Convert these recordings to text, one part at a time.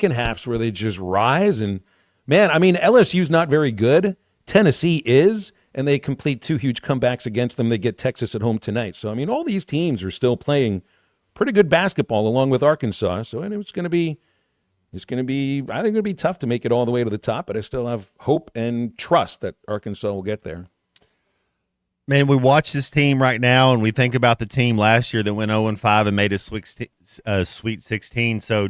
second halves where they just rise. And, man, I mean, LSU's not very good. Tennessee is, and they complete 2 huge comebacks against them. They get Texas at home tonight. So, I mean, all these teams are still playing pretty good basketball along with Arkansas. So, and it's going to be, I think it's going to be tough to make it all the way to the top, but I still have hope and trust that Arkansas will get there. Man, we watch this team right now, and we think about the team last year that went 0-5 and made a Sweet 16. So,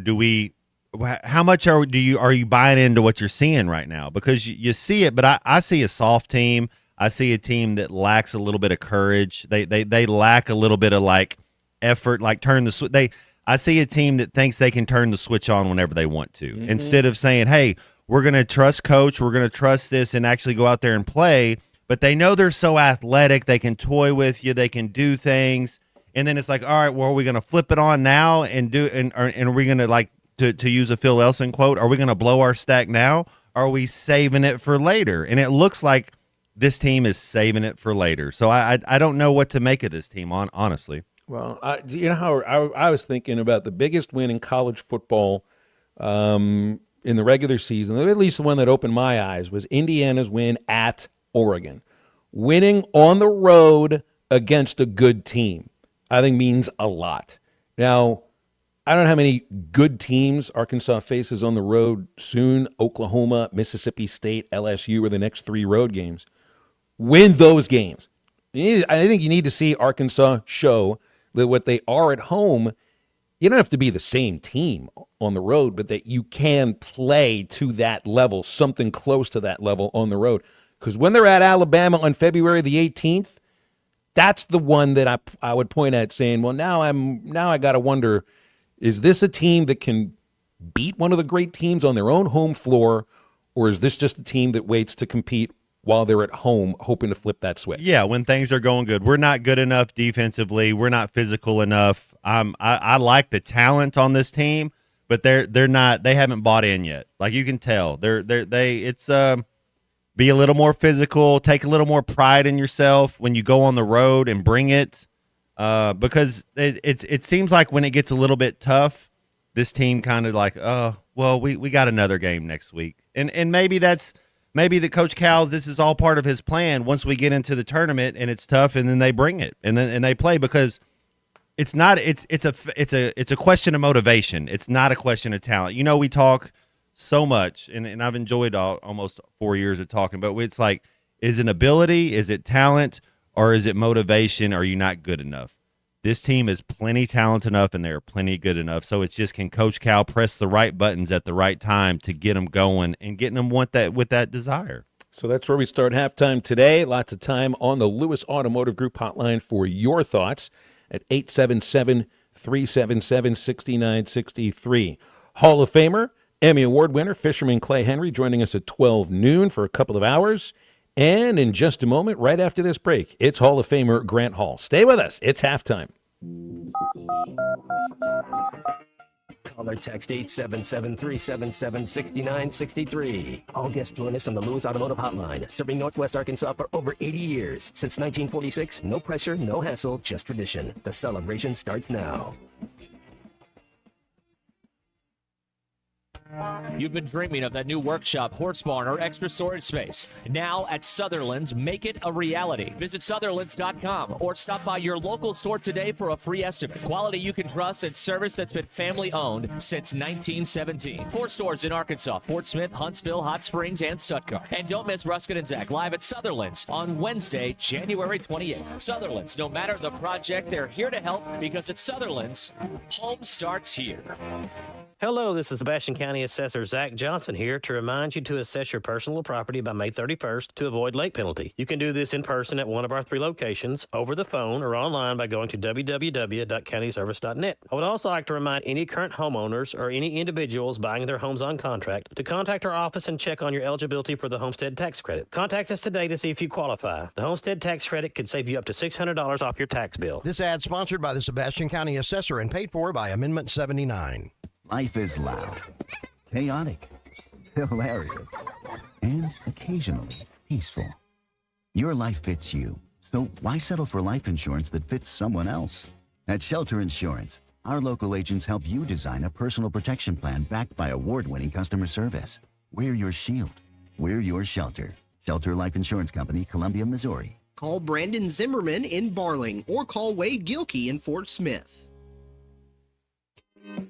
how much are you buying into what you're seeing right now? Because you see it, but I see a soft team. I see a team that lacks a little bit of courage. They lack a little bit of like effort, like turn the switch. I see a team that thinks they can turn the switch on whenever they want to, instead of saying, "Hey, we're going to trust coach, we're going to trust this," and actually go out there and play. But they know they're so athletic, they can toy with you, they can do things, and then it's like, all right, well, are we going to flip it on now and are we going to, like, to use a Phil Elson quote, are we going to blow our stack now? Or are we saving it for later? And it looks like this team is saving it for later. So I don't know what to make of this team, honestly. Well, you know how I was thinking about the biggest win in college football in the regular season, at least the one that opened my eyes, was Indiana's win at Oregon. Winning on the road against a good team, I think, means a lot. Now, I don't know how many good teams Arkansas faces on the road soon. Oklahoma, Mississippi State, LSU are the next 3 road games. Win those games. I think you need to see Arkansas show that what they are at home, you don't have to be the same team on the road, but that you can play to that level, something close to that level on the road. Because when they're at Alabama on February the 18th, that's the one that I would point at saying, well, now I got to wonder, is this a team that can beat one of the great teams on their own home floor, or is this just a team that waits to compete while they're at home hoping to flip that switch? Yeah, when things are going good. We're not good enough defensively. We're not physical enough. I like the talent on this team, but they're not. They haven't bought in yet. Like you can tell, be a little more physical. Take a little more pride in yourself when you go on the road and bring it. Because it seems like when it gets a little bit tough, this team kind of like, oh, well, we got another game next week, and maybe the Coach Cal's, this is all part of his plan. Once we get into the tournament and it's tough, and then they bring it and they play, because it's a question of motivation. It's not a question of talent. You know, we talk so much, and I've enjoyed almost 4 years of talking, but it's like, is it ability? Is it talent? Or is it motivation? Are you not good enough? This team is plenty talented enough, and they're plenty good enough. So it's just, can Coach Cal press the right buttons at the right time to get them going and getting them with that desire? So that's where we start halftime today. Lots of time on the Lewis Automotive Group hotline for your thoughts at 877-377-6963. Hall of Famer, Emmy Award winner, Fisherman Clay Henry, joining us at 12 noon for a couple of hours. And in just a moment, right after this break, it's Hall of Famer Grant Hall. Stay with us. It's halftime. Call or text 877-377-6963. All guests join us on the Lewis Automotive Hotline, serving Northwest Arkansas for over 80 years. Since 1946, no pressure, no hassle, just tradition. The celebration starts now. You've been dreaming of that new workshop, horse barn, or extra storage space. Now at Sutherland's, make it a reality. Visit Sutherlands.com or stop by your local store today for a free estimate. Quality you can trust and service that's been family owned since 1917. 4 stores in Arkansas: Fort Smith, Huntsville, Hot Springs, and Stuttgart. And don't miss Ruskin and Zach live at Sutherland's on Wednesday, January 28th. Sutherland's, no matter the project, they're here to help, because at Sutherland's, home starts here. Hello, this is Sebastian County Assessor Zach Johnson here to remind you to assess your personal property by May 31st to avoid late penalty. You can do this in person at one of our 3 locations, over the phone, or online by going to www.countyservice.net. I would also like to remind any current homeowners or any individuals buying their homes on contract to contact our office and check on your eligibility for the homestead tax credit. Contact us today to see if you qualify. The homestead tax credit could save you up to $600 off your tax bill. This ad sponsored by the Sebastian County Assessor and paid for by Amendment 79. Life is loud, chaotic, hilarious, and occasionally peaceful. Your life fits you, so why settle for life insurance that fits someone else? At Shelter Insurance, Our local agents help you design a personal protection plan backed by award-winning customer service. We're your shield. We're your shelter. Shelter Life Insurance Company, Columbia, Missouri. Call Brandon Zimmerman in Barling or call Wade Gilkey in Fort Smith.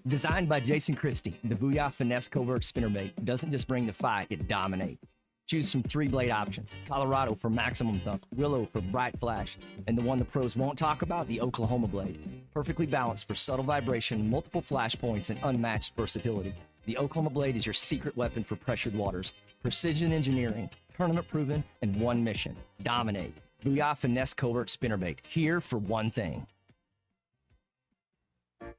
Designed by Jason Christie, the Booyah Finesse Covert Spinnerbait doesn't just bring the fight, it dominates. Choose from 3 blade options: Colorado for maximum thump, Willow for bright flash, and the one the pros won't talk about, the Oklahoma blade. Perfectly balanced for subtle vibration, multiple flash points, and unmatched versatility. The Oklahoma blade is your secret weapon for pressured waters. Precision engineering, tournament proven, and one mission: dominate. Booyah Finesse Covert Spinnerbait, here for one thing.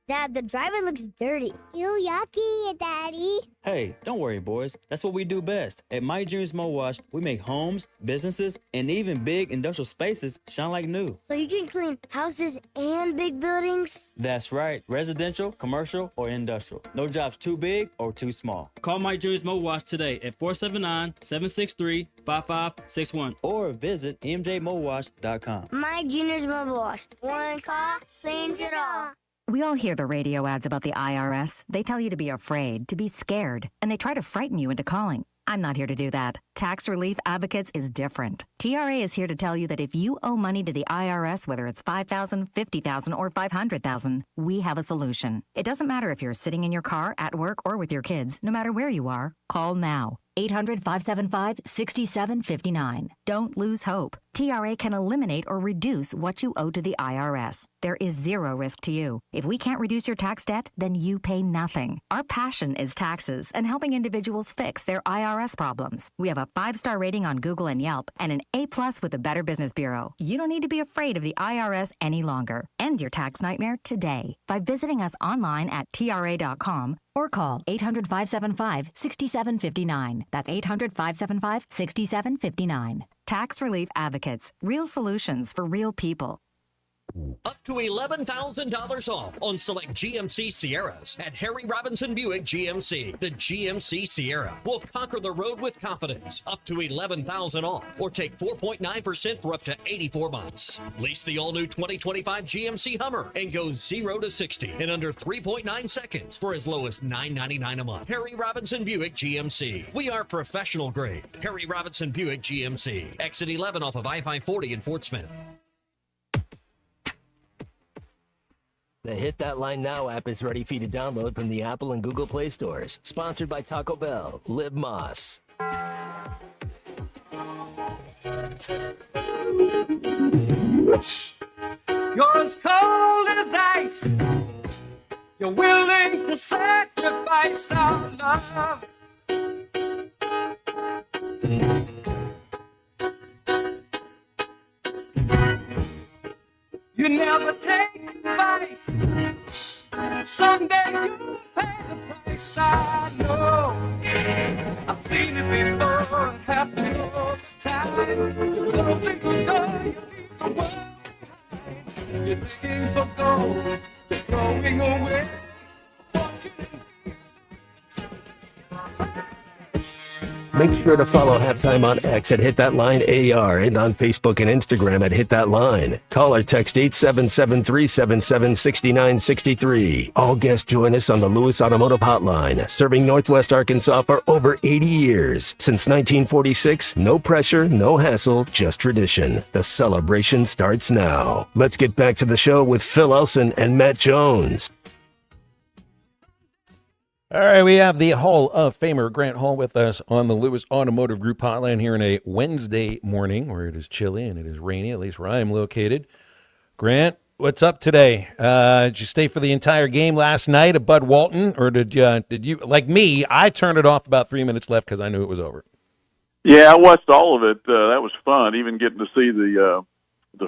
Dad, the driver looks dirty. You yucky, Daddy. Hey, don't worry, boys. That's what we do best. At My Dreams Mo Wash, we make homes, businesses, and even big industrial spaces shine like new. So you can clean houses and big buildings? That's right. Residential, commercial, or industrial. No job's too big or too small. Call My Dreams Mo Wash today at 479-763-5561 or visit mjmowash.com. My Junior's Mobile Wash. One call cleans it all. We all hear the radio ads about the IRS. They tell you to be afraid, to be scared, and they try to frighten you into calling. I'm not here to do that. Tax Relief Advocates is different. TRA is here to tell you that if you owe money to the IRS, whether it's $5,000, $50,000, or $500,000, we have a solution. It doesn't matter if you're sitting in your car, at work, or with your kids. No matter where you are, call now. 800-575-6759. Don't lose hope. TRA can eliminate or reduce what you owe to the IRS. There is zero risk to you. If we can't reduce your tax debt, then you pay nothing. Our passion is taxes and helping individuals fix their IRS problems. We have a 5-star rating on Google and Yelp and an A+ with the Better Business Bureau. You don't need to be afraid of the IRS any longer. End your tax nightmare today by visiting us online at TRA.com or call 800-575-6759. That's 800-575-6759. Tax Relief Advocates. Real solutions for real people. Up to $11,000 off on select GMC Sierras at Harry Robinson Buick GMC. The GMC Sierra will conquer the road with confidence. Up to $11,000 off, or take 4.9% for up to 84 months. Lease the all-new 2025 GMC Hummer and go 0 to 60 in under 3.9 seconds for as low as $9.99 a month. Harry Robinson Buick GMC. We are professional grade. Harry Robinson Buick GMC. Exit 11 off of I-540 in Fort Smith. The Hit That Line Now app is ready for you to download from the Apple and Google Play stores. Sponsored by Taco Bell. Live Moss. You're as cold as ice. You're willing to sacrifice our love. You never take advice. Someday you'll pay the price. I know. I've seen it before. It happens all the time. You don't think you're done. You leave the world behind. You're looking for gold. You're going away. Make sure to follow Halftime on X at Hit That Line AR and on Facebook and Instagram at Hit That Line. Call or text 877-377-6963. All guests join us on the Lewis Automotive Hotline, serving Northwest Arkansas for over 80 years. Since 1946, no pressure, no hassle, just tradition. The celebration starts now. Let's get back to the show with Phil Elson and Matt Jones. All right, we have the Hall of Famer Grant Hall with us on the Lewis Automotive Group hotline here on a Wednesday morning where it is chilly and it is rainy, at least where I am located. Grant, what's up today? Did you stay for the entire game last night at Bud Walton, or did you, like me, I turned it off about 3 minutes left because I knew it was over? Yeah, I watched all of it. That was fun, even getting to see the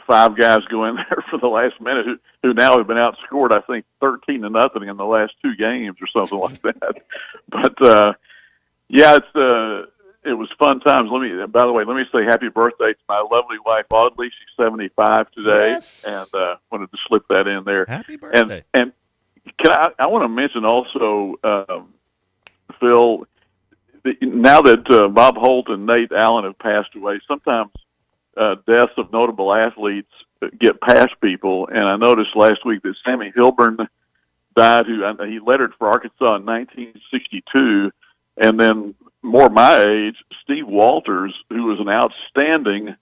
5 guys go in there for the last minute who now have been outscored, I think, 13-0 in the last 2 games or something like that. But, yeah, it was fun times. By the way, let me say happy birthday to my lovely wife, Audley. She's 75 today, yes. And wanted to slip that in there. Happy birthday. And I want to mention also, Phil, now that Bob Holt and Nate Allen have passed away, sometimes deaths of notable athletes get past people, and I noticed last week that Sammy Hilburn died, he lettered for Arkansas in 1962, and then more my age, Steve Walters, who was an outstanding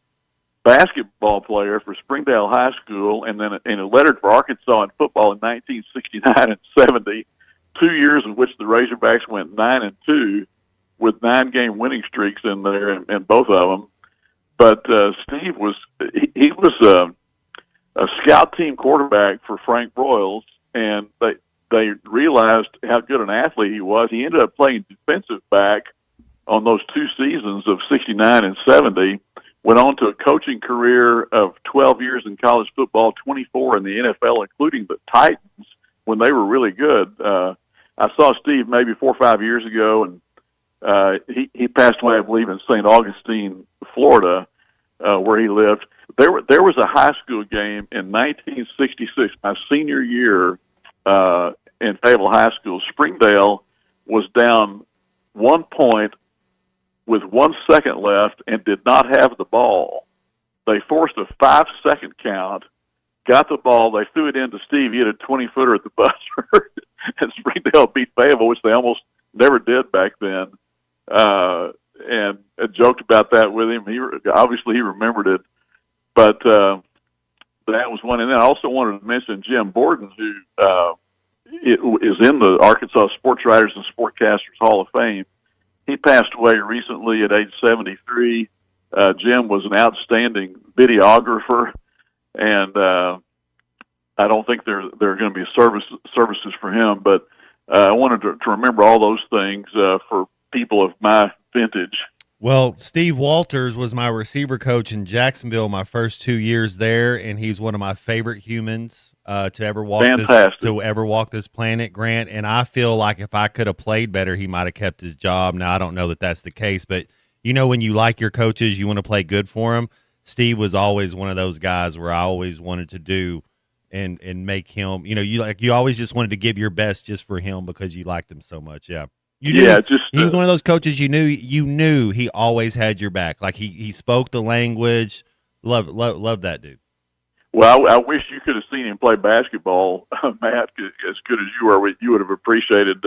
basketball player for Springdale High School, and he lettered for Arkansas in football in 1969 and 70, 2 years in which the Razorbacks went 9-2 with 9-game winning streaks in there, and both of them. But Steve was a scout team quarterback for Frank Broyles, and they realized how good an athlete he was. He ended up playing defensive back on those 2 seasons of 69 and 70, went on to a coaching career of 12 years in college football, 24 in the NFL, including the Titans when they were really good. I saw Steve maybe 4 or 5 years ago, and he passed away, I believe, in St. Augustine, Florida, where he lived. There was a high school game in 1966, my senior year in Fayetteville High School. Springdale was down 1 point with 1 second left and did not have the ball. They forced a 5-second count, got the ball, they threw it into Steve. He had a 20-footer at the buzzer, and Springdale beat Fayetteville, which they almost never did back then. And I joked about that with him. Obviously he remembered it, but that was one. And then I also wanted to mention Jim Borden, who is in the Arkansas Sports Writers and Sportcasters Hall of Fame. He passed away recently at age 73. Jim was an outstanding videographer, and I don't think there are going to be services for him, but I wanted to remember all those things for people of my vintage. Well, Steve Walters was my receiver coach in Jacksonville my first 2 years there, and he's one of my favorite humans to ever walk this planet, Grant. And I feel like if I could have played better, he might have kept his job. Now, I don't know that that's the case, but when you like your coaches, you want to play good for them. Steve was always one of those guys where I always wanted to do and make him. You always just wanted to give your best just for him because you liked him so much. Yeah. He was one of those coaches you knew he always had your back. Like he spoke the language. Love that dude. Well, I wish you could have seen him play basketball, Matt, as good as you are. You would have appreciated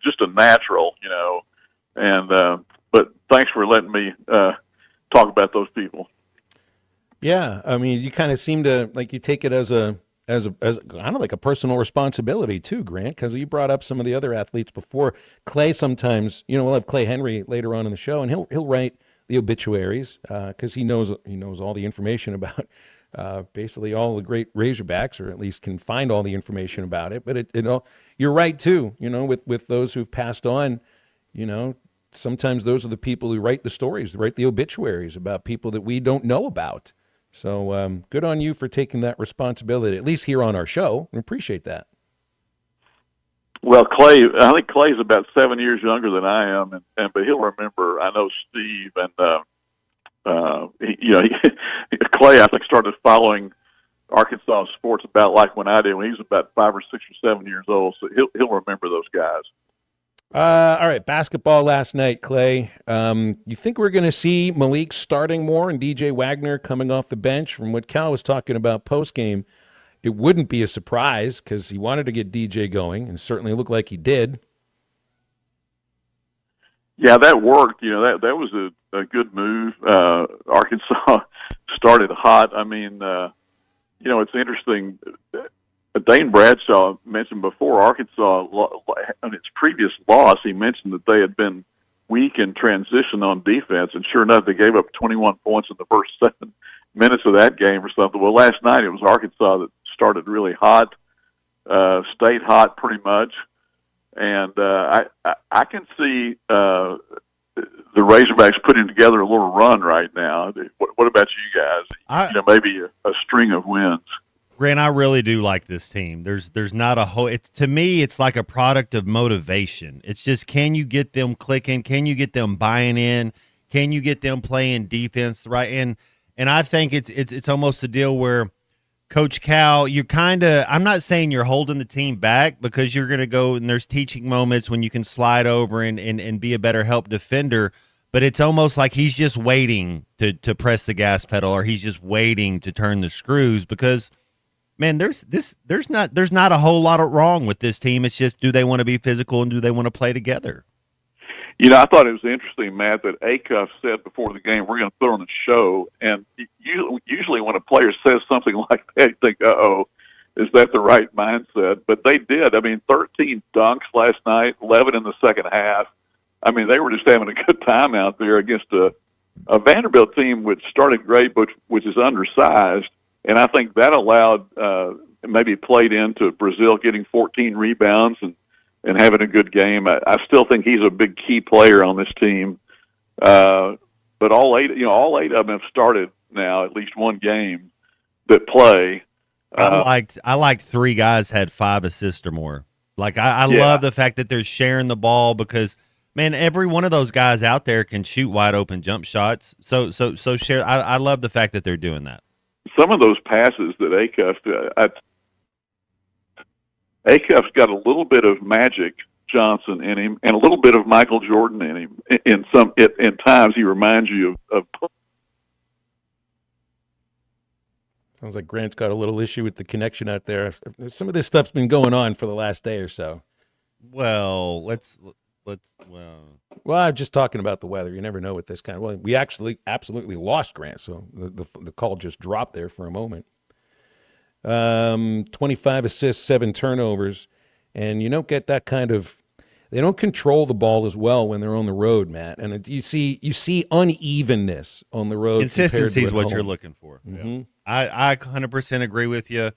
just a natural, And but thanks for letting me talk about those people. Yeah, I mean, you kind of seem to you take it as I don't know, like a personal responsibility too, Grant, because you brought up some of the other athletes before. Clay sometimes, we'll have Clay Henry later on in the show, and he'll write the obituaries because he knows all the information about basically all the great Razorbacks, or at least can find all the information about it. But you're right too, with those who've passed on, sometimes those are the people who write the stories, write the obituaries about people that we don't know about. So good on you for taking that responsibility, at least here on our show. We appreciate that. Well, I think Clay's about 7 years younger than I am, but he'll remember. I know Steve, and Clay, I think, started following Arkansas sports about like when I did, when he was about 5 or 6 or 7 years old. So he'll remember those guys. All right, basketball last night, Clay. You think we're going to see Malik starting more and DJ Wagner coming off the bench? From what Cal was talking about post-game, it wouldn't be a surprise because he wanted to get DJ going, and certainly looked like he did. Yeah, that worked. That was a good move. Arkansas started hot. I mean, it's interesting. Dane Bradshaw mentioned before Arkansas, in its previous loss, he mentioned that they had been weak in transition on defense, and sure enough, they gave up 21 points in the first 7 minutes of that game or something. Well, last night it was Arkansas that started really hot, stayed hot pretty much, and I can see the Razorbacks putting together a little run right now. What about you guys? Maybe a string of wins. Grant, I really do like this team. There's not a whole. To me, it's like a product of motivation. It's just, can you get them clicking? Can you get them buying in? Can you get them playing defense right? And I think it's almost a deal where Coach Cal, you kind of. I'm not saying you're holding the team back, because you're going to go and there's teaching moments when you can slide over and be a better help defender. But it's almost like he's just waiting to press the gas pedal, or he's just waiting to turn the screws, because man, there's not a whole lot wrong with this team. It's just, do they want to be physical and do they want to play together? You know, I thought it was interesting, Matt, that Acuff said before the game, we're going to put on a show. And usually when a player says something like that, you think, uh-oh, is that the right mindset? But they did. I mean, 13 dunks last night, 11 in the second half. I mean, they were just having a good time out there against a Vanderbilt team which started great, but which is undersized. And I think that allowed, maybe played into Brazil getting 14 rebounds and having a good game. I still think he's a big key player on this team. But all eight of them have started now, at least one game that play. I liked 3 guys had 5 assists or more. Like I love the fact that they're sharing the ball because, man, every one of those guys out there can shoot wide open jump shots. So share. I love the fact that they're doing that. Some of those passes that Acuff's got a little bit of Magic Johnson in him and a little bit of Michael Jordan in him. In times, he reminds you of. Sounds like Grant's got a little issue with the connection out there. Some of this stuff's been going on for the last day or so. Well, Well, I'm just talking about the weather. You never know with this kind of. Well, we actually absolutely lost Grant, so the call just dropped there for a moment. 25 assists, 7 turnovers, and you don't get that kind of. They don't control the ball as well when they're on the road, Matt. And you see unevenness on the road. Consistency is what home. You're looking for. Mm-hmm. Yeah. I 100% agree with you.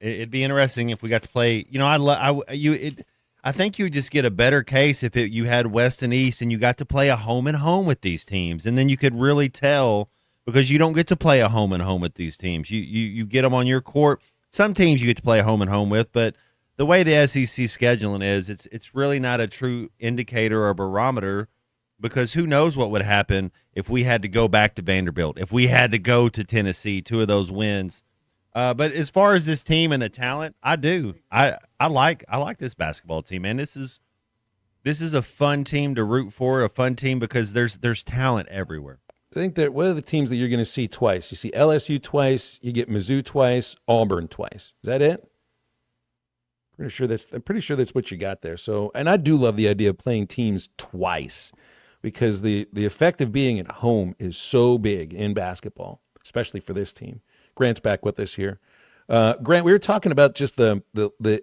It'd be interesting if we got to play. You know, I think you would just get a better case if you had West and East and you got to play a home and home with these teams, and then you could really tell because you don't get to play a home and home with these teams. You get them on your court. Some teams you get to play a home and home with, but the way the SEC scheduling is, it's really not a true indicator or barometer because who knows what would happen if we had to go back to Vanderbilt, if we had to go to Tennessee, 2 of those wins. But as far as this team and the talent, I do. I like this basketball team, man. This is a fun team to root for, a fun team because there's talent everywhere. I think that one of the teams that you're going to see twice. You see LSU twice, you get Mizzou twice, Auburn twice. Is that it? I'm pretty sure that's what you got there. So, and I do love the idea of playing teams twice because the effect of being at home is so big in basketball, especially for this team. Grant's back with us here. Grant, we were talking about just the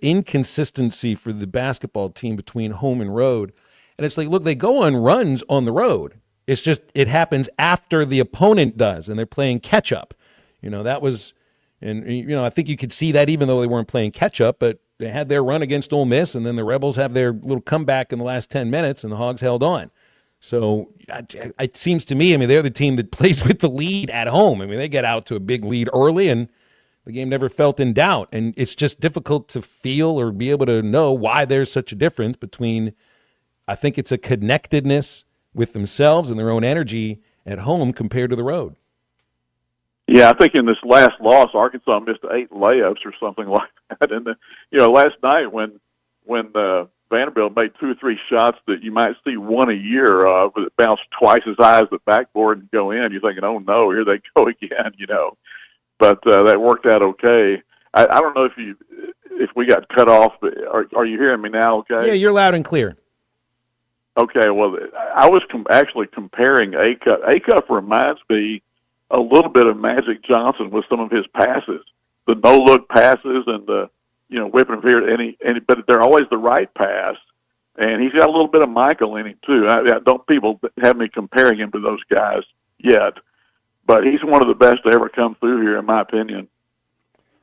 inconsistency for the basketball team between home and road. And it's like, look, they go on runs on the road. It's just it happens after the opponent does, and they're playing catch-up. You know, that was – and, you know, I think you could see that even though they weren't playing catch-up, but they had their run against Ole Miss, and then the Rebels have their little comeback in the last 10 minutes, and the Hogs held on. So it seems to me, I mean, they're the team that plays with the lead at home. I mean, they get out to a big lead early, and the game never felt in doubt. And it's just difficult to feel or be able to know why there's such a difference between, I think it's a connectedness with themselves and their own energy at home compared to the road. Yeah, I think in this last loss, Arkansas missed 8 layups or something like that. And last night when Vanderbilt made 2 or 3 shots that you might see one a year, but it bounced twice as high as the backboard and go in, you're thinking, oh no, here they go again, But that worked out okay. I don't know if we got cut off, but are you hearing me now? Okay. Yeah, you're loud and clear. Okay, well, I was actually comparing Acuff. Acuff reminds me a little bit of Magic Johnson with some of his passes, the no-look passes and the whipping him here, but they're always the right pass. And he's got a little bit of Michael in him too. Don't people have me comparing him to those guys yet? But he's one of the best to ever come through here, in my opinion.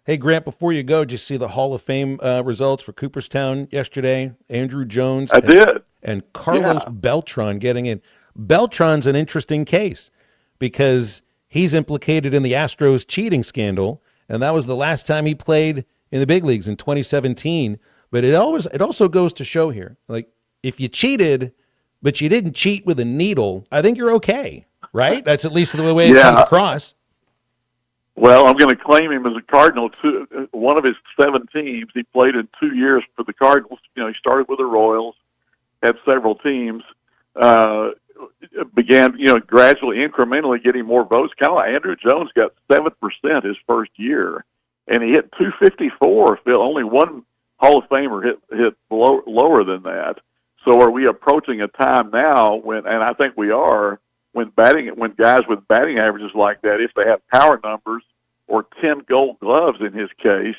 Hey, Grant, before you go, did you see the Hall of Fame results for Cooperstown yesterday? Andrew Jones. I did. And Carlos Beltran getting in. Beltran's an interesting case because he's implicated in the Astros cheating scandal, and that was the last time he played in the big leagues in 2017. But it also goes to show here, like, if you cheated, but you didn't cheat with a needle, I think you're okay, right? That's at least the way it comes across. Well, I'm going to claim him as a Cardinal, too. One of his 7 teams, he played in 2 years for the Cardinals. He started with the Royals, had several teams, began, gradually, incrementally getting more votes. Kind of like Andrew Jones got 7% his first year. and he hit 254. Phil, only one Hall of Famer hit lower than that. So are we approaching a time now when, and I think we are, when guys with batting averages like that, if they have power numbers or 10 Gold Gloves in his case,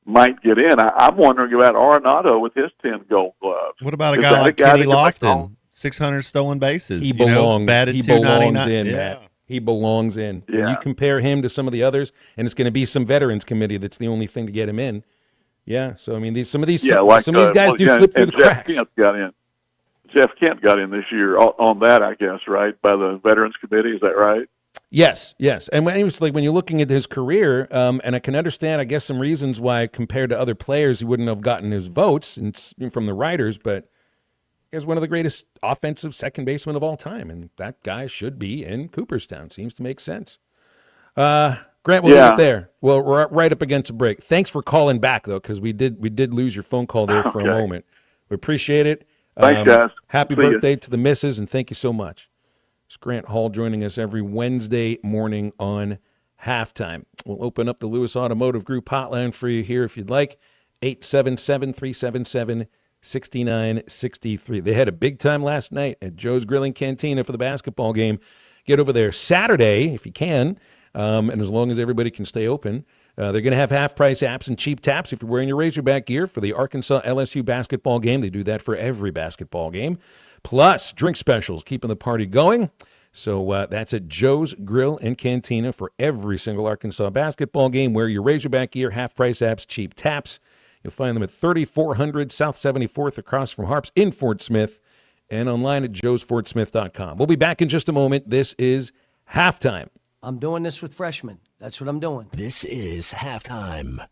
might get in. I'm wondering about Arenado with his 10 Gold Gloves. What about a guy like Kenny Lofton, 600 stolen bases? He belongs. Batted he belongs 299. in, Yeah. Matt. He belongs in. Yeah. When you compare him to some of the others, and it's going to be some Veterans Committee that's the only thing to get him in. Yeah, so I mean, some of these guys do slip through the cracks. Jeff Kent got in this year on that, I guess, right, by the Veterans Committee. Is that right? Yes. And when you're looking at his career, and I can understand, I guess, some reasons why compared to other players he wouldn't have gotten his votes from the writers, but he's one of the greatest offensive second basemen of all time, and that guy should be in Cooperstown. Seems to make sense. Grant, we'll leave it there. Well, we're right up against a break. Thanks for calling back, though, because we did lose your phone call there for a moment. We appreciate it. Thanks, guys. Happy See ya. birthday to the missus, and thank you so much. It's Grant Hall joining us every Wednesday morning on Halftime. We'll open up the Lewis Automotive Group hotline for you here if you'd like, 877-377-6963. They had a big time last night at Joe's Grilling Cantina for the basketball game. Get over there Saturday if you can, and as long as everybody can stay open. They're going to have half-price apps and cheap taps if you're wearing your Razorback gear for the Arkansas-LSU basketball game. They do that for every basketball game. Plus, drink specials, keeping the party going. So that's at Joe's Grill and Cantina for every single Arkansas basketball game. Wear your Razorback gear, half-price apps, cheap taps. You'll find them at 3400 South 74th across from Harps in Fort Smith and online at joesfortsmith.com. We'll be back in just a moment. This is Halftime. I'm doing this with freshmen. That's what I'm doing. This is Halftime.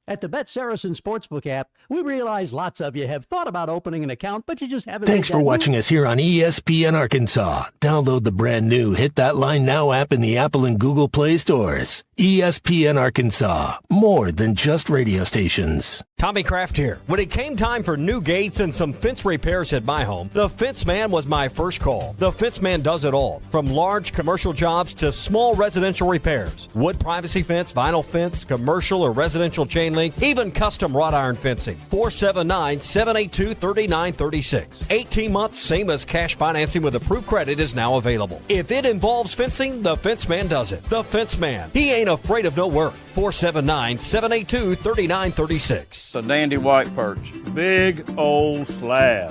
At the Bet Saracen Sportsbook app, we realize lots of you have thought about opening an account, but you just haven't. Thanks for watching us here on ESPN Arkansas. Download the brand new Hit That Line Now app in the Apple and Google Play stores. ESPN Arkansas, more than just radio stations. Tommy Kraft here. When it came time for new gates and some fence repairs at my home, the Fence Man was my first call. The Fence Man does it all, from large commercial jobs to small residential repairs. Wood privacy fence, vinyl fence, commercial or residential chain link, even custom wrought iron fencing. 479-782-3936. 18 months, same as cash financing with approved credit is now available. If it involves fencing, the Fence Man does it. The Fence Man. He ain't afraid of no work. 479-782-3936. It's a dandy white perch. Big old slab.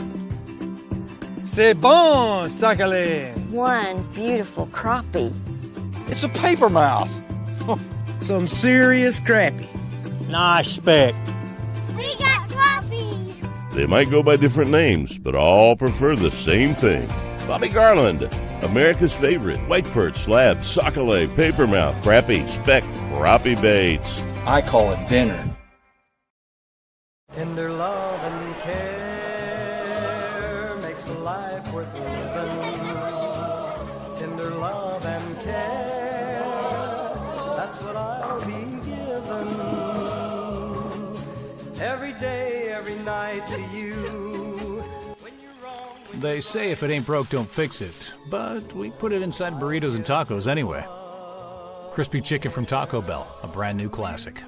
C'est bon, sacalé. One beautiful crappie. It's a paper mouth. Some serious crappie. Nice speck. We got crappie. They might go by different names, but all prefer the same thing. Bobby Garland, America's favorite white perch, slab, sockeye, papermouth, crappie, speck, crappie baits. I call it dinner. Tender love and care makes life worth living. Tender love and care, that's what I'll be given. Every day, every night to you. They say if it ain't broke, don't fix it. But we put it inside burritos and tacos anyway. Crispy chicken from Taco Bell, a brand new classic.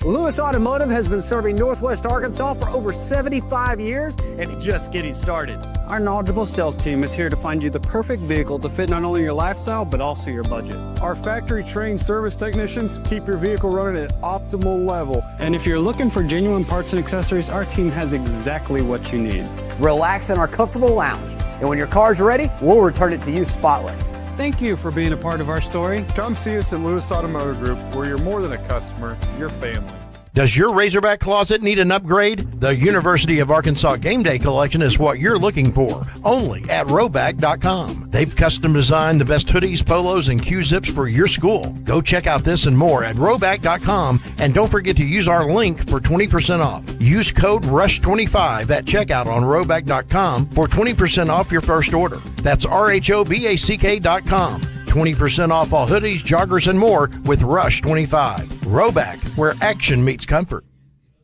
Lewis Automotive has been serving Northwest Arkansas for over 75 years and just getting started. Our knowledgeable sales team is here to find you the perfect vehicle to fit not only your lifestyle, but also your budget. Our factory-trained service technicians keep your vehicle running at optimal level. And if you're looking for genuine parts and accessories, our team has exactly what you need. Relax in our comfortable lounge, and when your car's ready, we'll return it to you spotless. Thank you for being a part of our story. Come see us at Lewis Automotive Group, where you're more than a customer, you're family. Does your Razorback closet need an upgrade? The University of Arkansas Game Day Collection is what you're looking for, only at Roback.com. They've custom designed the best hoodies, polos, and Q-zips for your school. Go check out this and more at Roback.com, and don't forget to use our link for 20% off. Use code RUSH25 at checkout on Roback.com for 20% off your first order. That's RHOBACK.com. 20% off all hoodies, joggers, and more with Rush 25. Roback, where action meets comfort.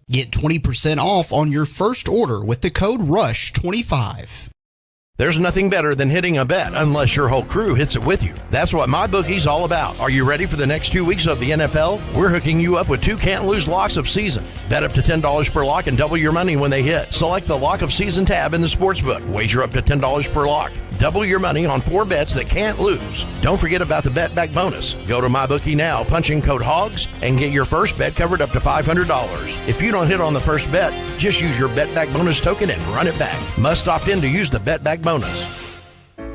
Get 20% off on your first order with the code RUSH25. There's nothing better than hitting a bet unless your whole crew hits it with you. That's what MyBookie's all about. Are you ready for the next 2 weeks of the NFL? We're hooking you up with 2 can't-lose locks of season. Bet up to $10 per lock and double your money when they hit. Select the lock of season tab in the sportsbook. Wager up to $10 per lock. Double your money on 4 bets that can't lose. Don't forget about the Bet Back bonus. Go to MyBookie now, punch in code HOGS, and get your first bet covered up to $500. If you don't hit on the first bet, just use your Bet Back bonus token and run it back. Must opt in to use the Bet Back bonus.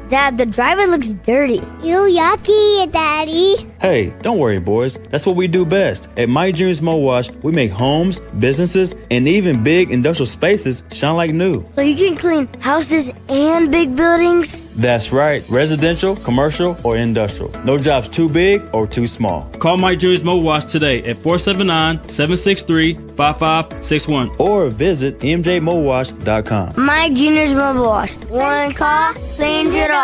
Dad, the driver looks dirty. Ew, yucky, Daddy. Hey, don't worry, boys. That's what we do best. At Mike Jr.'s Mo Wash, we make homes, businesses, and even big industrial spaces shine like new. So you can clean houses and big buildings? That's right. Residential, commercial, or industrial. No job's too big or too small. Call Mike Jr.'s Mo Wash today at 479-763-5561 or visit mjmowash.com. Mike Jr.'s Mobile Wash. One call cleans it all.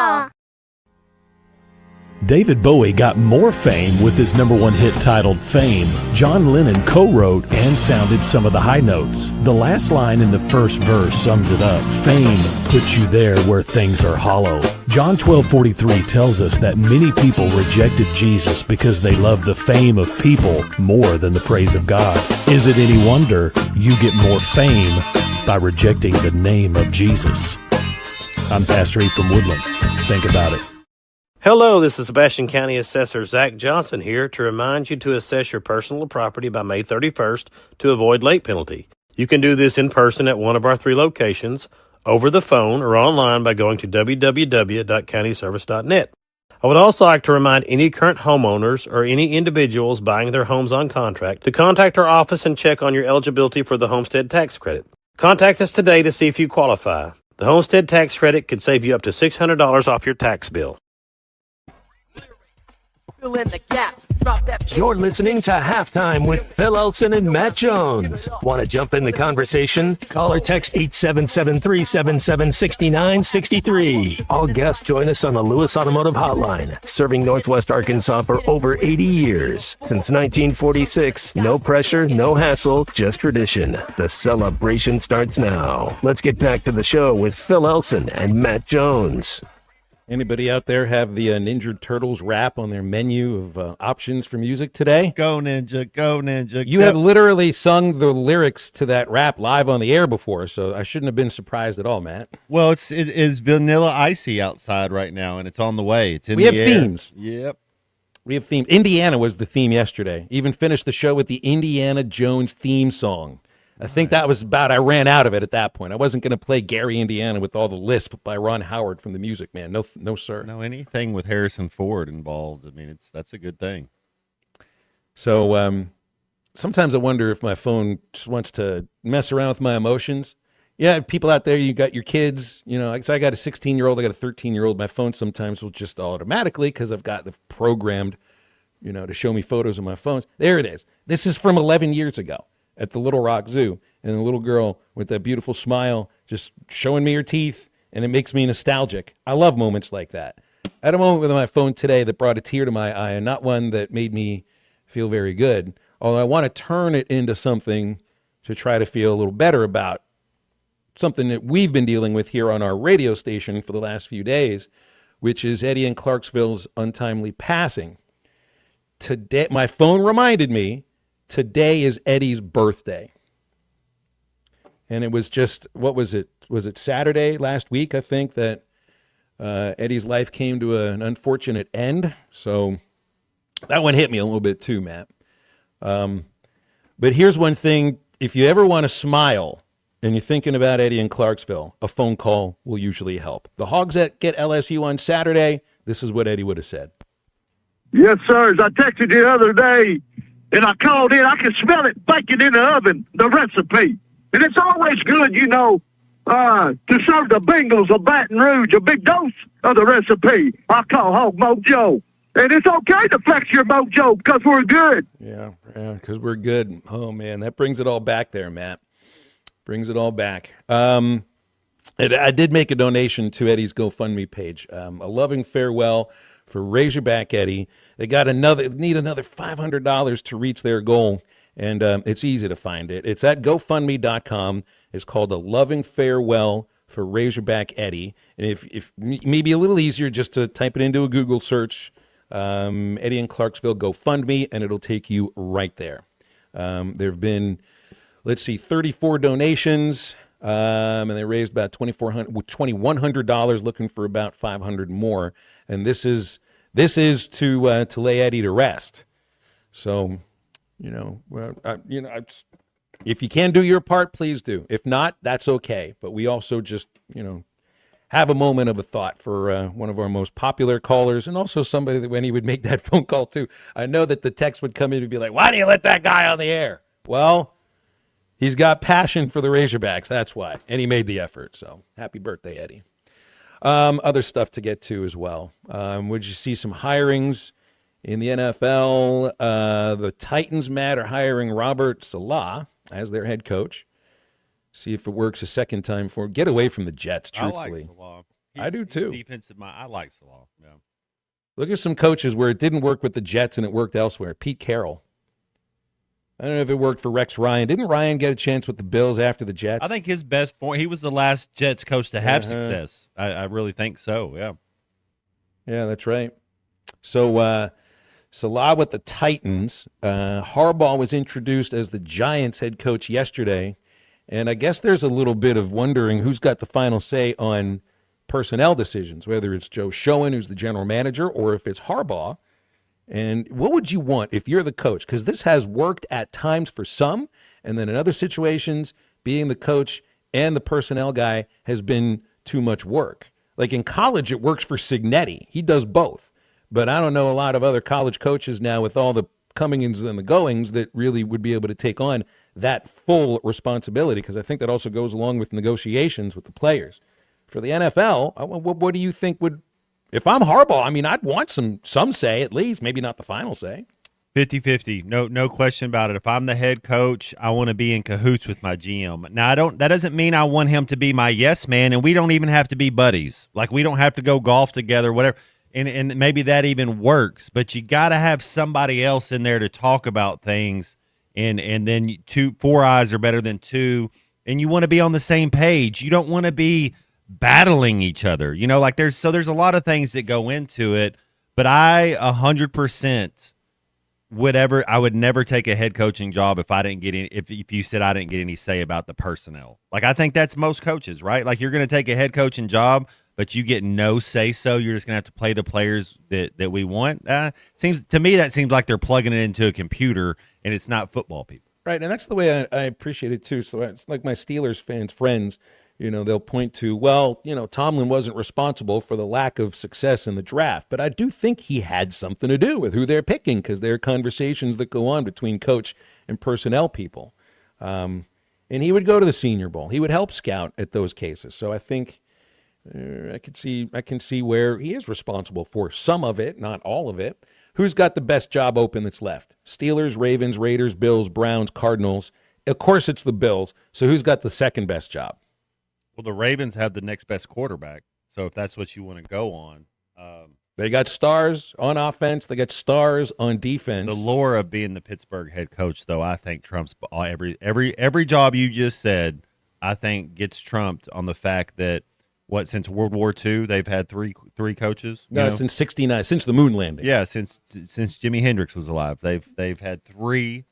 David Bowie got more fame with his #1 hit titled Fame. John Lennon co-wrote and sounded some of the high notes. The last line in the first verse sums it up. Fame puts you there where things are hollow. John 12:43 tells us that many people rejected Jesus because they loved the fame of people more than the praise of God. Is it any wonder you get more fame by rejecting the name of Jesus? I'm Pastor E from Woodland. Think about it. Hello, this is Sebastian County Assessor Zach Johnson here to remind you to assess your personal property by May 31st to avoid late penalty. You can do this in person at one of our 3 locations, over the phone, or online by going to www.countyservice.net. I would also like to remind any current homeowners or any individuals buying their homes on contract to contact our office and check on your eligibility for the homestead tax credit. Contact us today to see if you qualify. The homestead tax credit could save you up to $600 off your tax bill. Fill in the gap. Drop that. You're listening to Halftime with Phil Elson and Matt Jones. Want to jump in the conversation? Call or text 877-377-6963. All guests join us on the Lewis Automotive Hotline, serving Northwest Arkansas for over 80 years. Since 1946, no pressure, no hassle, just tradition. The celebration starts now. Let's get back to the show with Phil Elson and Matt Jones. Anybody out there have the Ninja Turtles rap on their menu of options for music today? Go Ninja, go Ninja. You have literally sung the lyrics to that rap live on the air before, so I shouldn't have been surprised at all, Matt. Well, it is Vanilla Icy outside right now, and it's on the way. It's in we the have air. Themes. Yep. We have themes. Indiana was the theme yesterday. Even finished the show with the Indiana Jones theme song. I think that was I ran out of it at that point. I wasn't going to play Gary, Indiana with all the lisp by Ron Howard from the Music Man. No, sir. No, anything with Harrison Ford involved. I mean, that's a good thing. So sometimes I wonder if my phone just wants to mess around with my emotions. Yeah, people out there, you got your kids, so I got a 16-year-old, I got a 13-year-old. My phone sometimes will just automatically, because I've got the programmed, to show me photos of my phones. There it is. This is from 11 years ago. At the Little Rock Zoo, and the little girl with that beautiful smile just showing me her teeth, and it makes me nostalgic. I love moments like that. I had a moment with my phone today that brought a tear to my eye, and not one that made me feel very good, although I want to turn it into something to try to feel a little better about, something that we've been dealing with here on our radio station for the last few days, which is Eddie and Clarksville's untimely passing. Today, my phone reminded me, today is Eddie's birthday. And it was just, what was it? Was it Saturday last week, I think, that Eddie's life came to an unfortunate end? So that one hit me a little bit too, Matt. But here's one thing. If you ever want to smile and you're thinking about Eddie in Clarksville, a phone call will usually help. The Hogs that get LSU on Saturday, this is what Eddie would have said. Yes, sir. As I texted you the other day, and I called in, I can smell it baking in the oven, the recipe. And it's always good, to serve the Bengals of Baton Rouge a big dose of the recipe. I call Hog Mojo. And it's okay to flex your mojo because we're good. Yeah, because we're good. Oh, man, that brings it all back there, Matt. Brings it all back. I did make a donation to Eddie's GoFundMe page. A loving farewell for Razorback Eddie. They need another $500 to reach their goal, and it's easy to find it. It's at GoFundMe.com. It's called A Loving Farewell for Razorback Eddie. And if maybe a little easier, just to type it into a Google search, Eddie in Clarksville GoFundMe, and it'll take you right there. There have been, 34 donations, and they raised about $2,100, looking for about $500 more. And this is to lay Eddie to rest. So, if you can do your part, please do. If not, that's okay. But we also just, have a moment of a thought for one of our most popular callers, and also somebody that when he would make that phone call too, I know that the text would come in and be like, why do you let that guy on the air? Well, he's got passion for the Razorbacks. That's why. And he made the effort. So happy birthday, Eddie. Other stuff to get to as well. Would you see some hirings in the NFL? The Titans, Matt, are hiring Robert Saleh as their head coach. See if it works a second time for him. Get away from the Jets, truthfully. I like Saleh. I do too. Defensive mind. I like Saleh. Yeah. Look at some coaches where it didn't work with the Jets and it worked elsewhere. Pete Carroll. I don't know if it worked for Rex Ryan. Didn't Ryan get a chance with the Bills after the Jets? I think his best form, he was the last Jets coach to have success. I really think so, yeah. Yeah, that's right. So Saleh with the Titans. Harbaugh was introduced as the Giants head coach yesterday. And I guess there's a little bit of wondering who's got the final say on personnel decisions, whether it's Joe Schoen, who's the general manager, or if it's Harbaugh. And what would you want if you're the coach? Because this has worked at times for some, and then in other situations, being the coach and the personnel guy has been too much work. Like in college, it works for Cignetti. He does both. But I don't know a lot of other college coaches now with all the comings and the goings that really would be able to take on that full responsibility, because I think that also goes along with negotiations with the players. For the NFL, what do you think would, if I'm Harbaugh, I mean, I'd want some say at least, maybe not the final say. 50-50, no question about it. If I'm the head coach, I want to be in cahoots with my GM. Now, that doesn't mean I want him to be my yes man, and we don't even have to be buddies. Like, we don't have to go golf together, whatever. And maybe that even works, but you got to have somebody else in there to talk about things. And then 4 eyes are better than 2, and you want to be on the same page. You don't want to be battling each other. Like there's a lot of things that go into it, but I 100% I would never take a head coaching job if I didn't get any, if you said I didn't get any say about the personnel. Like I think that's most coaches, right? Like you're going to take a head coaching job, but you get no say so. You're just going to have to play the players that we want. Seems to me that seems like they're plugging it into a computer, and it's not football people. Right, and that's the way I appreciate it too. So it's like my Steelers fans, friends, they'll point to, well, Tomlin wasn't responsible for the lack of success in the draft, but I do think he had something to do with who they're picking, because there are conversations that go on between coach and personnel people. And he would go to the Senior Bowl. He would help scout at those cases. So I think I can see where he is responsible for some of it, not all of it. Who's got the best job open that's left? Steelers, Ravens, Raiders, Bills, Browns, Cardinals. Of course it's the Bills. So who's got the second best job? Well, the Ravens have the next best quarterback. So if that's what you want to go on. They got stars on offense. They got stars on defense. The lure of being the Pittsburgh head coach, though, I think trumps every job you just said, I think gets trumped on the fact that since World War II, they've had three coaches? No, since 1969, since the moon landing. Yeah, since Jimi Hendrix was alive, they've had 3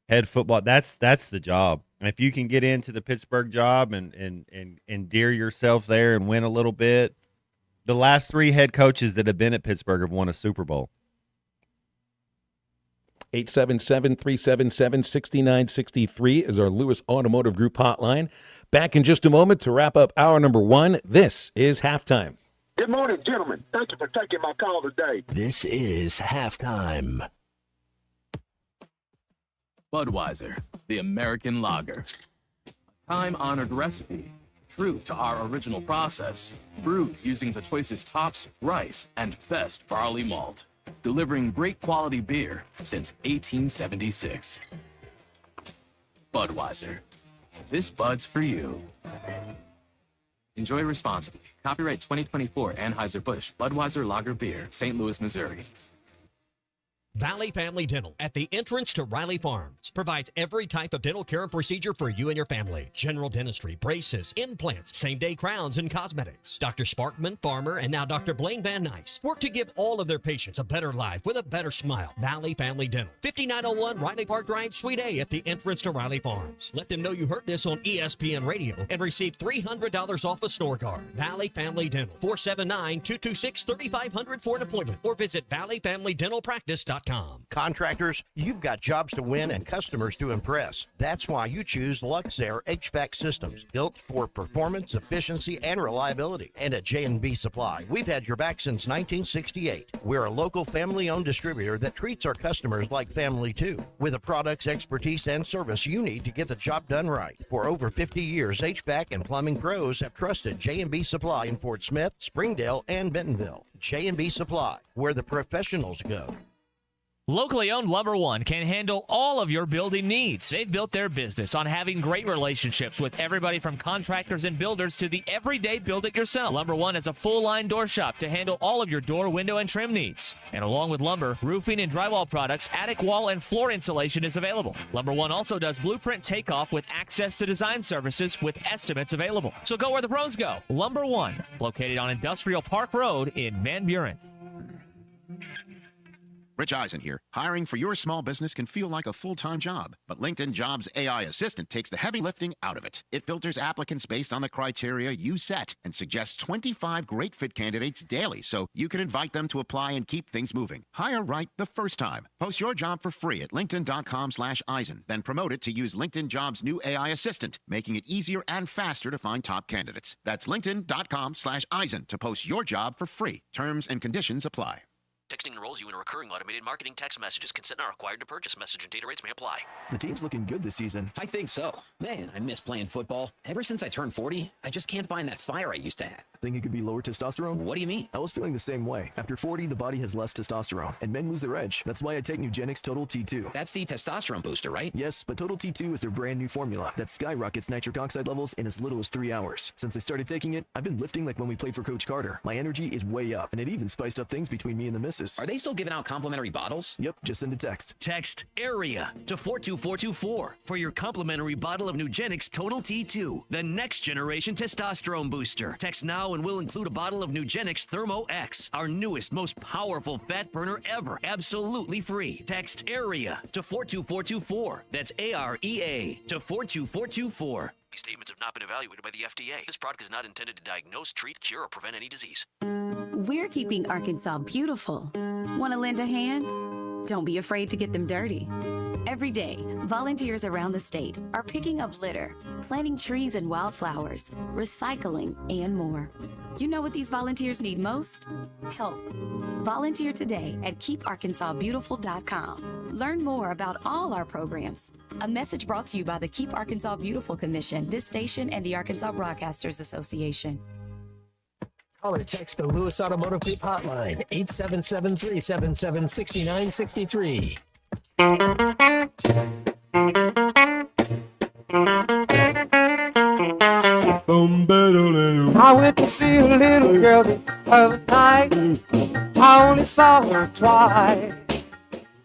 head football. That's the job. And if you can get into the Pittsburgh job and endear yourself there and win a little bit, the last 3 head coaches that have been at Pittsburgh have won a Super Bowl. 877-377-6963 is our Lewis Automotive Group hotline. Back in just a moment to wrap up hour number 1. This is Halftime. Good morning, gentlemen. Thank you for taking my call today. This is Halftime. Budweiser, the American lager. A time-honored recipe, true to our original process, brewed using the choicest hops, rice, and best barley malt, delivering great quality beer since 1876. Budweiser. This Bud's for you. Enjoy responsibly. Copyright 2024 Anheuser-Busch Budweiser Lager Beer, St. Louis, Missouri. Valley Family Dental at the entrance to Riley Farms provides every type of dental care and procedure for you and your family. General dentistry, braces, implants, same-day crowns, and cosmetics. Dr. Sparkman, Farmer, and now Dr. Blaine Van Nice work to give all of their patients a better life with a better smile. Valley Family Dental, 5901 Riley Park Drive, Suite A at the entrance to Riley Farms. Let them know you heard this on ESPN Radio and receive $300 off a snore guard. Valley Family Dental, 479-226-3500 for an appointment or visit valleyfamilydentalpractice.com. Contractors, you've got jobs to win and customers to impress. That's why you choose Luxair HVAC systems, built for performance, efficiency, and reliability. And at J&B Supply, we've had your back since 1968. We're a local family-owned distributor that treats our customers like family too, with the products, expertise, and service you need to get the job done right. For over 50 years, HVAC and plumbing pros have trusted J&B Supply in Fort Smith, Springdale, and Bentonville. J&B Supply, where the professionals go. Locally owned Lumber One can handle all of your building needs. They've built their business on having great relationships with everybody from contractors and builders to the everyday build-it-yourself. Lumber One has a full-line door shop to handle all of your door, window, and trim needs. And along with lumber, roofing and drywall products, attic wall and floor insulation is available. Lumber One also does blueprint takeoff with access to design services with estimates available. So go where the pros go. Lumber One, located on Industrial Park Road in Van Buren. Rich Eisen here. Hiring for your small business can feel like a full-time job, but LinkedIn Jobs AI Assistant takes the heavy lifting out of it. It filters applicants based on the criteria you set and suggests 25 great fit candidates daily, so you can invite them to apply and keep things moving. Hire right the first time. Post your job for free at linkedin.com/Eisen, then promote it to use LinkedIn Jobs' new AI Assistant, making it easier and faster to find top candidates. That's linkedin.com/Eisen to post your job for free. Terms and conditions apply. Texting enrolls you in a recurring automated marketing text messages. Consent not required to purchase. Message and data rates may apply. The team's looking good this season. I think so. Man, I miss playing football. Ever since I turned 40, I just can't find that fire I used to have. Think it could be lower testosterone? What do you mean? I was feeling the same way. After 40, the body has less testosterone, and men lose their edge. That's why I take Nugenix Total T2. That's the testosterone booster, right? Yes, but Total T2 is their brand new formula that skyrockets nitric oxide levels in as little as 3 hours. Since I started taking it, I've been lifting like when we played for Coach Carter. My energy is way up, and it even spiced up things between me and the missus. Are they still giving out complimentary bottles? Yep, just send a text. Text AREA to 42424 for your complimentary bottle of Nugenix Total T2, the next generation testosterone booster. Text now and we'll include a bottle of Nugenix Thermo X, our newest, most powerful fat burner ever, absolutely free. Text AREA to 42424. That's AREA to 42424. These statements have not been evaluated by the FDA. This product is not intended to diagnose, treat, cure, or prevent any disease. We're keeping Arkansas beautiful. Want to lend a hand? Don't be afraid to get them dirty. Every day, volunteers around the state are picking up litter, planting trees and wildflowers, recycling, and more. You know what these volunteers need most? Help. Volunteer today at keeparkansasbeautiful.com. Learn more about all our programs. A message brought to you by the Keep Arkansas Beautiful Commission, this station, and the Arkansas Broadcasters Association. Call or text the Lewis Automotive Group hotline, 877-377-6963. I went to see a little girl the other night. I only saw her twice.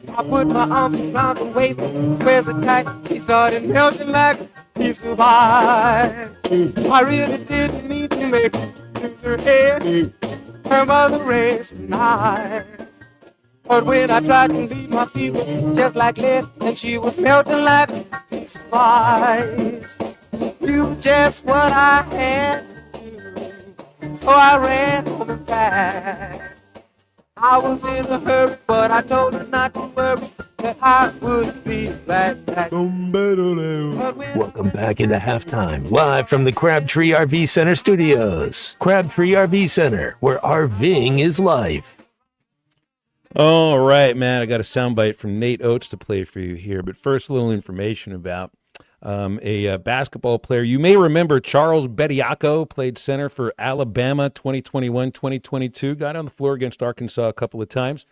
I put my arms around her waist, squares her tight. She started melting like a piece of ice. I really didn't need to make her lose her head. Her mother raised her knife. But when I tried to leave, my feet were just like lead, and she was melting like a piece of ice. You were just what I had to do, so I ran home and back. I was in a hurry, but I told her not to worry, that I would be right back. Welcome back into halftime, live from the Crabtree RV Center studios. Crabtree RV Center, where RVing is life. All right, Matt, I got a soundbite from Nate Oates to play for you here. But first, a little information about a basketball player. You may remember Charles Bediako played center for Alabama 2021-2022. Got on the floor against Arkansas a couple of times.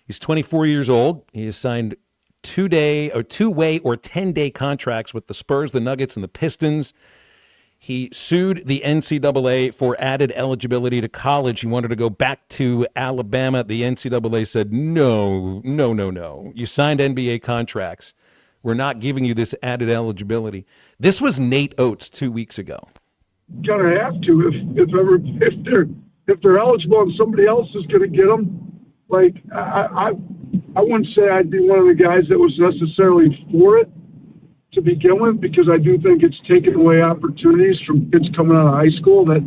He's 24 years old. He has signed two-way or 10-day contracts with the Spurs, the Nuggets, and the Pistons. He sued the NCAA for added eligibility to college. He wanted to go back to Alabama. The NCAA said, no. You signed NBA contracts. We're not giving you this added eligibility. This was Nate Oates 2 weeks ago. Gonna have to if they're eligible and somebody else is gonna get them. Like I wouldn't say I'd be one of the guys that was necessarily for it to begin with, because I do think it's taken away opportunities from kids coming out of high school that,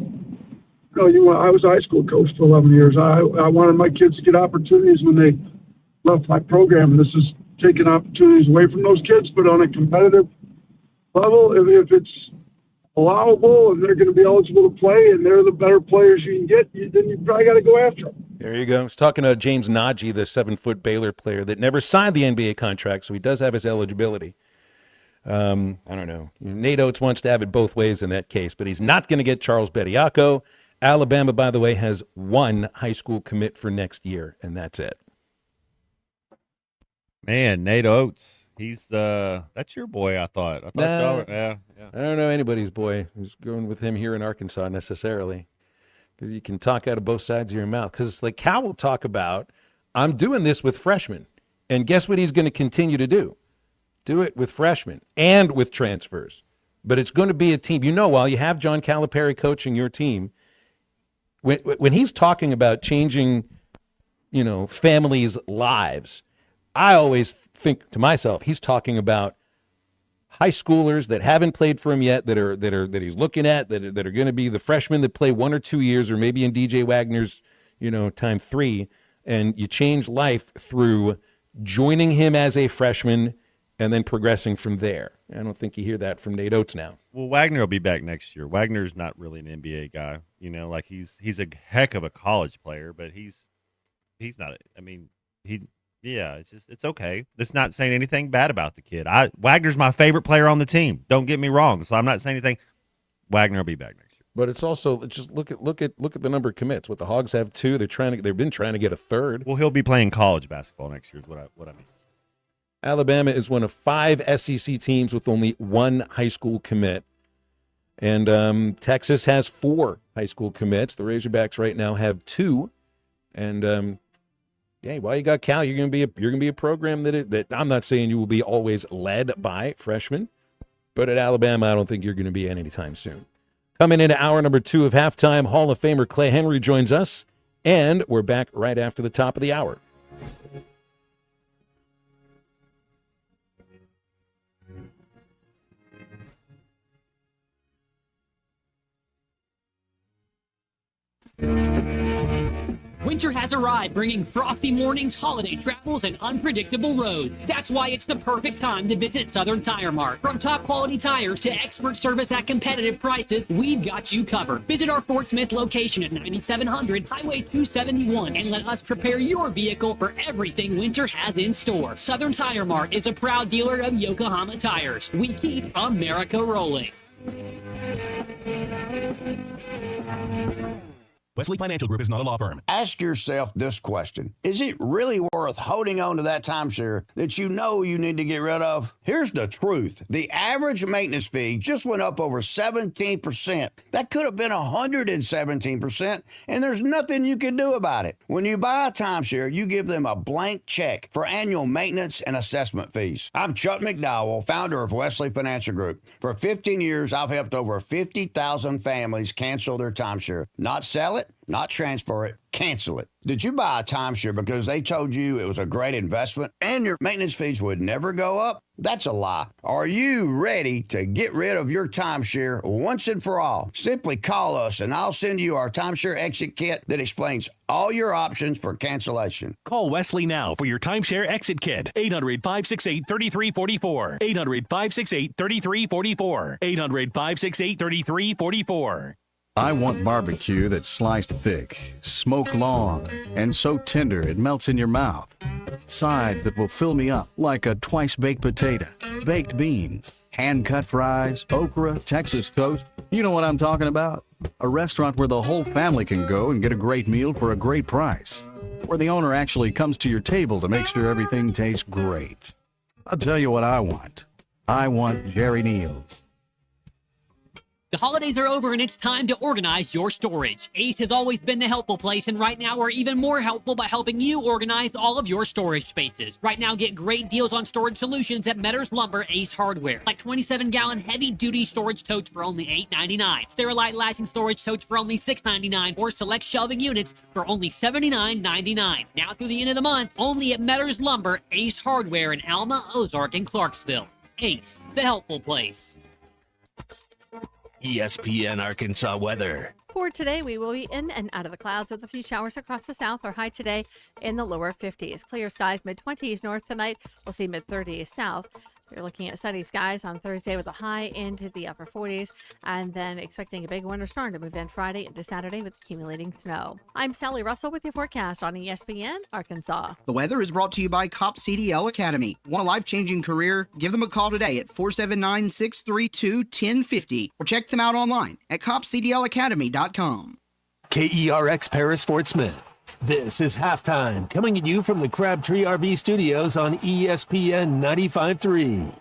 I was a high school coach for 11 years. I wanted my kids to get opportunities when they left my program. And this is taking opportunities away from those kids, but on a competitive level, if it's allowable and they're going to be eligible to play and they're the better players you can get, then you probably got to go after them. There you go. I was talking to James Najee, the 7-foot Baylor player that never signed the NBA contract, so he does have his eligibility. I don't know. Nate Oates wants to have it both ways in that case, but he's not going to get Charles Bediako. Alabama, by the way, has one high school commit for next year, and that's it. Man, Nate Oates, that's your boy, I thought. Yeah. I don't know anybody's boy who's going with him here in Arkansas necessarily, because you can talk out of both sides of your mouth. Because like Cal will talk about, I'm doing this with freshmen, and guess what he's going to continue to do? Do it with freshmen and with transfers. But it's going to be a team. While you have John Calipari coaching your team, when he's talking about changing, families' lives, I always think to myself, he's talking about high schoolers that haven't played for him yet, that he's looking at, that are going to be the freshmen that play 1 or 2 years, or maybe in DJ Wagner's, time 3, and you change life through joining him as a freshman and then progressing from there. I don't think you hear that from Nate Oates now. Well, Wagner will be back next year. Wagner's not really an NBA guy, he's a heck of a college player, but he's not. It's okay. It's not saying anything bad about the kid. Wagner's my favorite player on the team. Don't get me wrong. So I'm not saying anything. Wagner will be back next year. But it's also just look at the number of commits. What the Hogs have 2, they've been trying to get a 3rd. Well, he'll be playing college basketball next year is what I mean. Alabama is one of 5 SEC teams with only 1 high school commit. And Texas has 4 high school commits. The Razorbacks right now have 2. And while you got Cal, you're going to be a program that I'm not saying you will be always led by freshmen, but at Alabama, I don't think you're going to be anytime soon. Coming into hour number 2 of halftime, Hall of Famer Clay Henry joins us, and we're back right after the top of the hour. Winter has arrived, bringing frosty mornings, holiday travels, and unpredictable roads. That's why it's the perfect time to visit Southern Tire Mart. From top quality tires to expert service at competitive prices, we've got you covered. Visit our Fort Smith location at 9700 Highway 271 and let us prepare your vehicle for everything winter has in store. Southern Tire Mart is a proud dealer of Yokohama tires. We keep America rolling. Wesley Financial Group is not a law firm. Ask yourself this question. Is it really worth holding on to that timeshare that you know you need to get rid of? Here's the truth. The average maintenance fee just went up over 17%. That could have been 117%, and there's nothing you can do about it. When you buy a timeshare, you give them a blank check for annual maintenance and assessment fees. I'm Chuck McDowell, founder of Wesley Financial Group. For 15 years, I've helped over 50,000 families cancel their timeshare. Not sell it, not transfer it, cancel it. Did you buy a timeshare because they told you it was a great investment and your maintenance fees would never go up? That's a lie. Are you ready to get rid of your timeshare once and for all? Simply call us and I'll send you our timeshare exit kit that explains all your options for cancellation. Call Wesley now for your timeshare exit kit. 800-568-3344. 800-568-3344. 800-568-3344. I want barbecue that's sliced thick, smoked long, and so tender it melts in your mouth. Sides that will fill me up like a twice-baked potato, baked beans, hand-cut fries, okra, Texas toast. You know what I'm talking about? A restaurant where the whole family can go and get a great meal for a great price. Where the owner actually comes to your table to make sure everything tastes great. I'll tell you what I want. I want Jerry Neal's. The holidays are over and it's time to organize your storage. Ace has always been the helpful place, and right now we're even more helpful by helping you organize all of your storage spaces. Right now, get great deals on storage solutions at Metters Lumber Ace Hardware, like 27-gallon heavy-duty storage totes for only $8.99, Sterilite latching storage totes for only $6.99, or select shelving units for only $79.99. Now through the end of the month, only at Metters Lumber Ace Hardware in Alma, Ozark, and Clarksville. Ace, the helpful place. ESPN Arkansas weather. For today, we will be in and out of the clouds with a few showers across the south. Our high today in the lower 50s. Clear skies, mid-20s north tonight. We'll see mid-30s south. We're looking at sunny skies on Thursday with a high into the upper 40s, and then expecting a big winter storm to move in Friday into Saturday with accumulating snow. I'm Sally Russell with your forecast on ESPN Arkansas. The weather is brought to you by COP CDL Academy. Want a life-changing career? Give them a call today at 479-632-1050 or check them out online at copcdlacademy.com. KERX Paris Fort Smith. This is Halftime, coming at you from the Crabtree RV Studios on ESPN 95.3.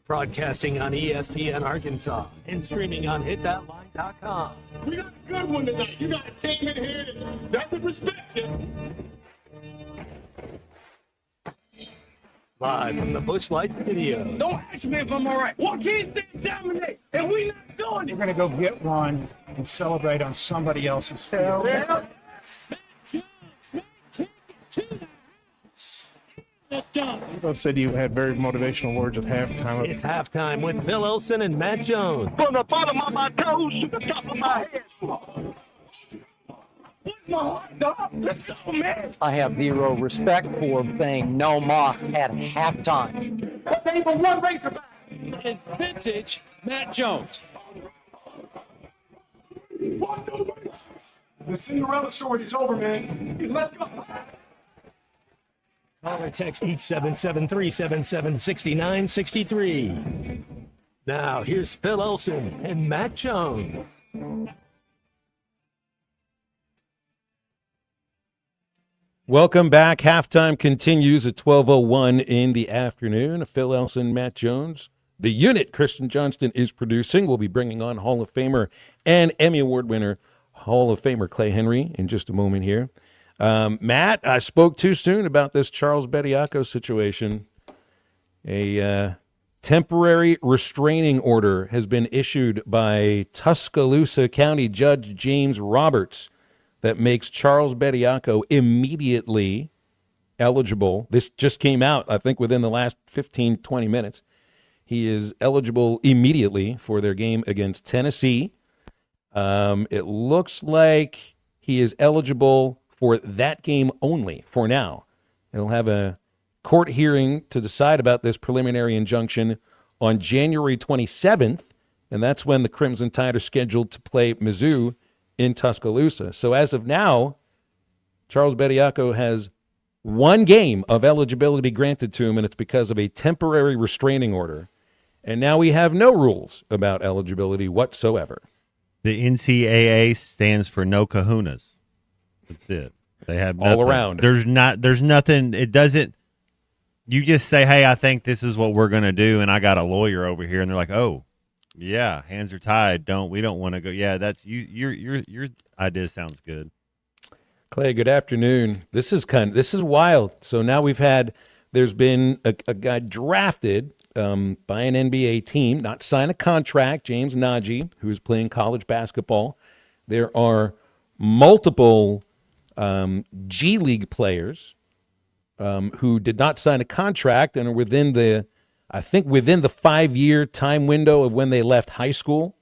Broadcasting on ESPN Arkansas and streaming on hitthatline.com. We got a good one tonight. You got a team in here that doesn't respect you. Live from the Busch Light Studios. Don't ask me if I'm all right. Why can't they dominate? And we not doing it. We're going to go get one and celebrate on somebody else's field. Yeah. People said you had very motivational words at halftime. It's Halftime with Phil Olsen and Matt Jones. From the bottom of my toes to the top of my head. What's my heart, dog? Let's go, man. I have zero respect for saying no mock at halftime. But they were one Razorback. It's vintage Matt Jones. The Cinderella story is over, man. Let's go. Call or text 877-377-6963. Now, here's Phil Olsen and Matt Jones. Welcome back. Halftime continues at 12:01 in the afternoon. Phil Elson, Matt Jones. The unit Kristen Johnston is producing. We'll be bringing on Hall of Famer and Emmy Award winner Hall of Famer Clay Henry in just a moment here. Matt, I spoke too soon about this Charles Bediako situation. A temporary restraining order has been issued by Tuscaloosa County Judge James Roberts that makes Charles Bediako immediately eligible. This just came out, I think, within the last 15, 20 minutes. He is eligible immediately for their game against Tennessee. It looks like he is eligible for that game only for now. He'll have a court hearing to decide about this preliminary injunction on January 27th, and that's when the Crimson Tide are scheduled to play Mizzou in Tuscaloosa. So as of now, Charles Bediako has one game of eligibility granted to him, and it's because of a temporary restraining order. And now we have no rules about eligibility whatsoever. The NCAA stands for no kahunas. That's it. They have nothing. All around. There's nothing. It doesn't. You just say, hey, I think this is what we're going to do, and I got a lawyer over here, and they're like, oh, yeah, hands are tied. We don't want to go. Yeah, that's you. Your idea sounds good. Clay, good afternoon. This is wild. So now there's been a guy drafted by an NBA team, not sign a contract, James Nagy, who is playing college basketball. There are multiple G League players who did not sign a contract and are within the 5-year time window of when they left high school.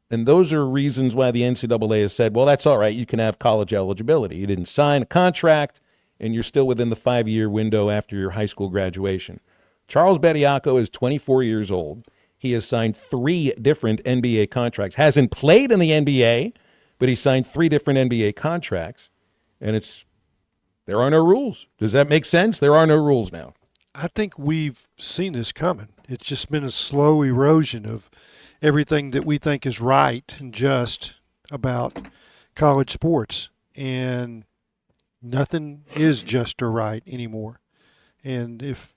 And those are reasons why the NCAA has said, well, that's all right. You can have college eligibility. You didn't sign a contract, and you're still within the 5-year window after your high school graduation. Charles Bediako is 24 years old. He has signed 3 different NBA contracts. Hasn't played in the NBA, but he signed 3 different NBA contracts. And there are no rules. Does that make sense? There are no rules now. I think we've seen this coming. It's just been a slow erosion of everything that we think is right and just about college sports. And nothing is just or right anymore. And if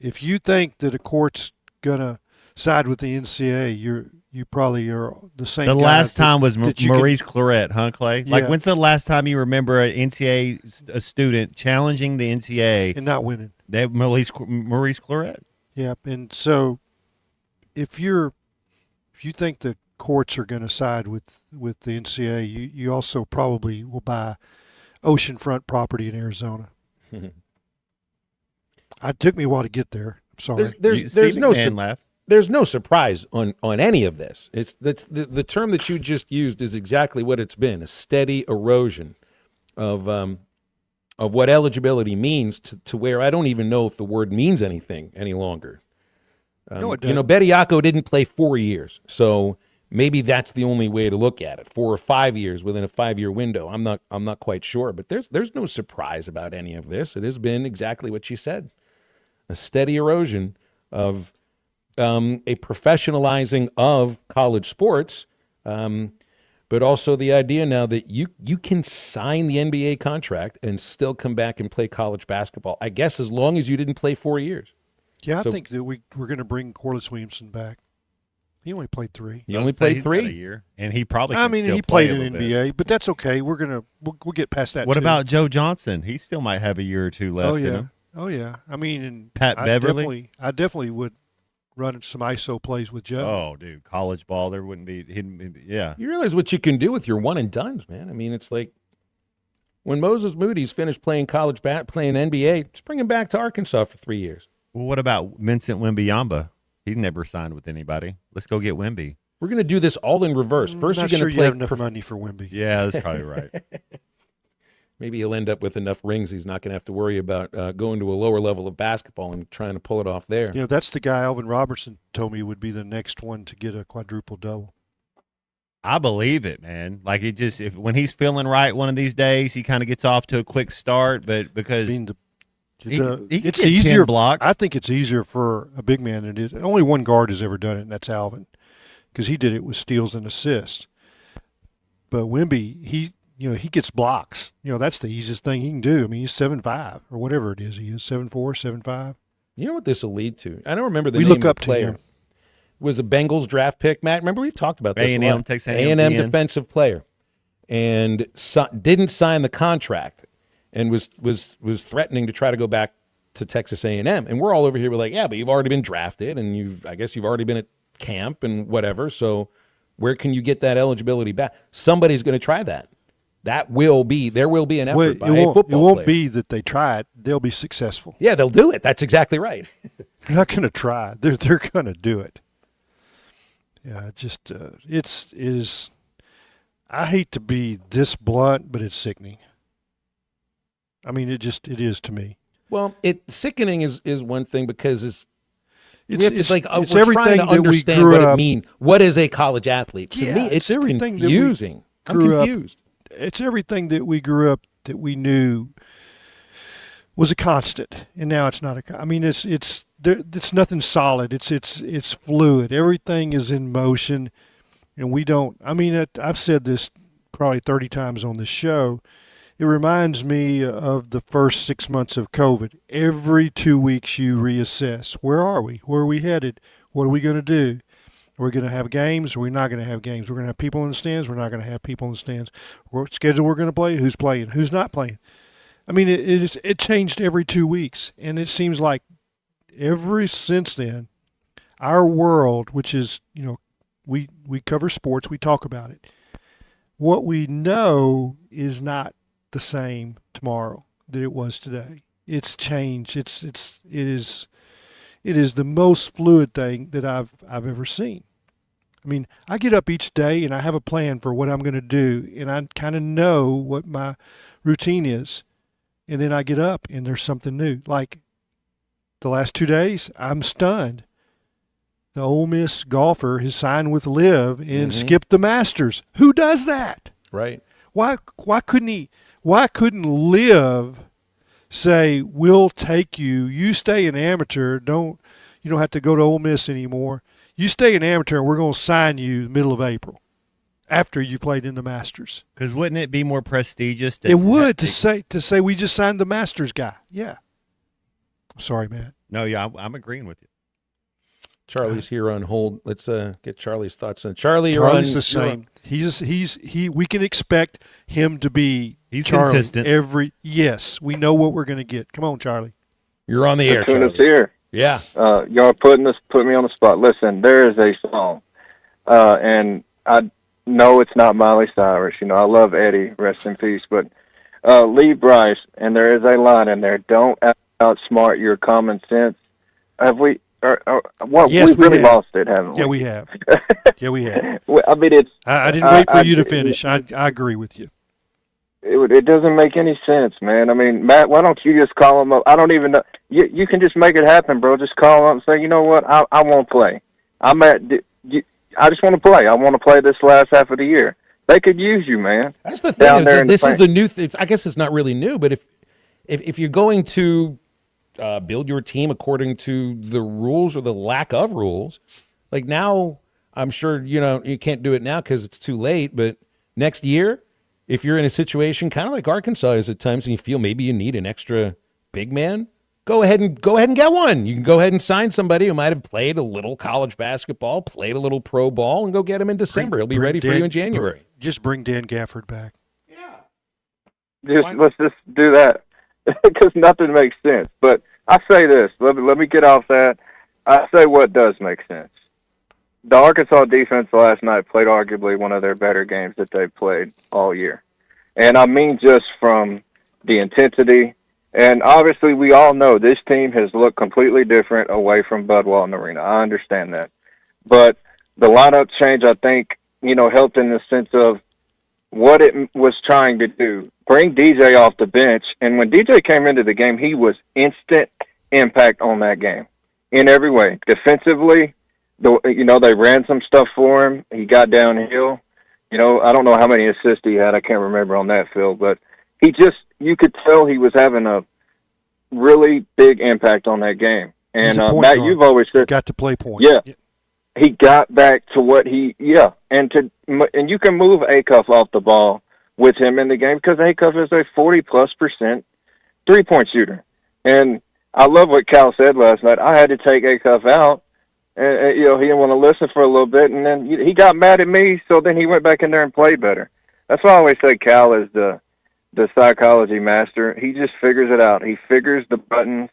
if you think that a court's gonna side with the NCAA, you probably are the same. The guy last time was that you Maurice Claret, huh, Clay? Like, Yeah. when's the last time you remember an NCAA student challenging the NCAA and not winning? They Maurice Claret. Yeah, and so if you think the courts are going to side with the NCAA, you also probably will buy oceanfront property in Arizona. It took me a while to get there. I'm sorry. There's no surprise on any of this. That's the term that you just used is exactly what it's been, a steady erosion of what eligibility means to where I don't even know if the word means anything any longer. No, it you know, doesn't. Bediako didn't play 4 years, so maybe that's the only way to look at it. 4 or 5 years within a 5-year window. I'm not quite sure, but there's no surprise about any of this. It has been exactly what you said, a steady erosion of a professionalizing of college sports, but also the idea now that you can sign the NBA contract and still come back and play college basketball, I guess, as long as you didn't play 4 years. Yeah, So- I think that we're going to bring Corliss Williamson back. He only played 3. He only played 3 a year, and he probably. I can mean, still he play played a in little bit. NBA, but that's okay. We'll get past that. What too. about Joe Johnson? He still might have a year or two left. Oh in yeah, him. oh yeah. I mean, and Pat Beverly? I definitely would run some ISO plays with Joe. Oh, dude, college ball. There wouldn't be hidden. Yeah. You realize what you can do with your one and dones, man. I mean, it's like when Moses Moody's finished playing playing NBA, just bring him back to Arkansas for 3 years. Well, what about Vincent Wembanyama? He never signed with anybody. Let's go get Wemby. We're going to do this all in reverse. First, Not you're sure going to you play have enough money for Wemby. Yeah, that's probably right. Maybe he'll end up with enough rings. He's not going to have to worry about going to a lower level of basketball and trying to pull it off there. You know, that's the guy Alvin Robertson told me would be the next one to get a quadruple double. I believe it, man. Like when he's feeling right one of these days, he kind of gets off to a quick start, but because he can it's get 10 easier. blocks. I think it's easier for a big man than it is. Only one guard has ever done it, and that's Alvin, because he did it with steals and assists. But Wemby, he gets blocks. You know, that's the easiest thing he can do. I mean, he's 7'5" or whatever it is. He is 7'4", 7'5". You know what this will lead to? I don't remember the We name look of up the to player. him. Was a Bengals draft pick, Matt. Remember we've talked about this. A&M, Texas A&M. A&M defensive player, and didn't sign the contract, and was threatening to try to go back to Texas A&M. And we're all over here. We're like, yeah, but you've already been drafted, and I guess you've already been at camp and whatever. So where can you get that eligibility back? Somebody's going to try that. There will be an effort by a football It won't player. be that they try it. They'll be successful. Yeah, they'll do it. That's exactly right. They're not going to try. They're going to do it. Yeah, it is. I hate to be this blunt, but it's sickening. I mean, it is to me. Well, sickening is one thing because we're It's trying everything to that we understand grew what it up- means. What is a college athlete? To Yeah, me, it's everything that we confusing. I'm grew up- confused. It's everything that we grew up that we knew was a constant, and now it's not I mean, it's nothing solid. It's fluid. Everything is in motion, and we don't. I mean, I've said this probably 30 times on this show. It reminds me of the first 6 months of COVID. Every 2 weeks you reassess. Where are we? Where are we headed? What are we going to do? Are we going to have games? Or are we not going to have games? We're going to have people in the stands. We're not going to have people in the stands. What schedule we're going to play? Who's playing? Who's not playing? I mean, it changed every 2 weeks, and it seems like ever since then, our world, which is, we cover sports, we talk about it. What we know is not the same tomorrow that it was today. It's changed. It is the most fluid thing that I've ever seen. I mean, I get up each day and I have a plan for what I'm going to do, and I kind of know what my routine is. And then I get up and there's something new. Like the last 2 days, I'm stunned. The Ole Miss golfer has signed with Liv and skipped the Masters. Who does that? Right. Why couldn't Liv say, we'll take you. You stay an amateur. You don't have to go to Ole Miss anymore. You stay an amateur and we're going to sign you the middle of April after you played in the Masters. Because wouldn't it be more prestigious? It would to say we just signed the Masters guy. Yeah. I'm sorry, Matt. No, yeah, I'm agreeing with you. Charlie's here on hold. Let's get Charlie's thoughts on Charlie. Charlie's the same. We can expect him to be. He's Charlie consistent. Yes, we know what we're going to get. Come on, Charlie. You're on the air, Tuna's Charlie. here. Yeah. Y'all put me on the spot. Listen, there is a song, and I know it's not Miley Cyrus. You know, I love Eddie, rest in peace. But Lee Bryce, and there is a line in there: "Don't outsmart your common sense." Have we? Yes, we've we really have. lost it, haven't we? Yeah, we have. Yeah, we have. Well, I mean, it's. I didn't wait for you to finish. I agree with you. It doesn't make any sense, man. I mean, Matt, why don't you just call him up? I don't even know. You can just make it happen, bro. Just call him up and say, you know what? I won't play. I just want to play. I want to play this last half of the year. They could use you, man. That's the thing. This is the new thing. I guess it's not really new, but if you're going to build your team according to the rules or the lack of rules, like now, I'm sure you can't do it now because it's too late. But next year, if you're in a situation kind of like Arkansas is at times, and you feel maybe you need an extra big man, go ahead and get one. You can go ahead and sign somebody who might have played a little college basketball, played a little pro ball, and go get him in December. He'll be ready for you in January. Just bring Dan Gafford back. Let's just do that because nothing makes sense. But I say this. Let me get off that. I say what does make sense. The Arkansas defense last night played arguably one of their better games that they've played all year. And I mean just from the intensity. And obviously we all know this team has looked completely different away from Bud Walton Arena. I understand that. But the lineup change, I think, helped in the sense of what it was trying to do. Bring DJ off the bench. And when DJ came into the game, he was instant impact on that game in every way. Defensively, they ran some stuff for him. He got downhill. I don't know how many assists he had. I can't remember on that field, but you could tell he was having a really big impact on that game. And Matt, you've always said, got to play point. Yeah. He got back to what and you can move Acuff off the ball with him in the game because Acuff is a 40+% 3-point shooter. And I love what Cal said last night. I had to take Acuff out. And he didn't want to listen for a little bit, and then he got mad at me, so then he went back in there and played better. That's why I always say Cal is the psychology master. He just figures it out. He figures the buttons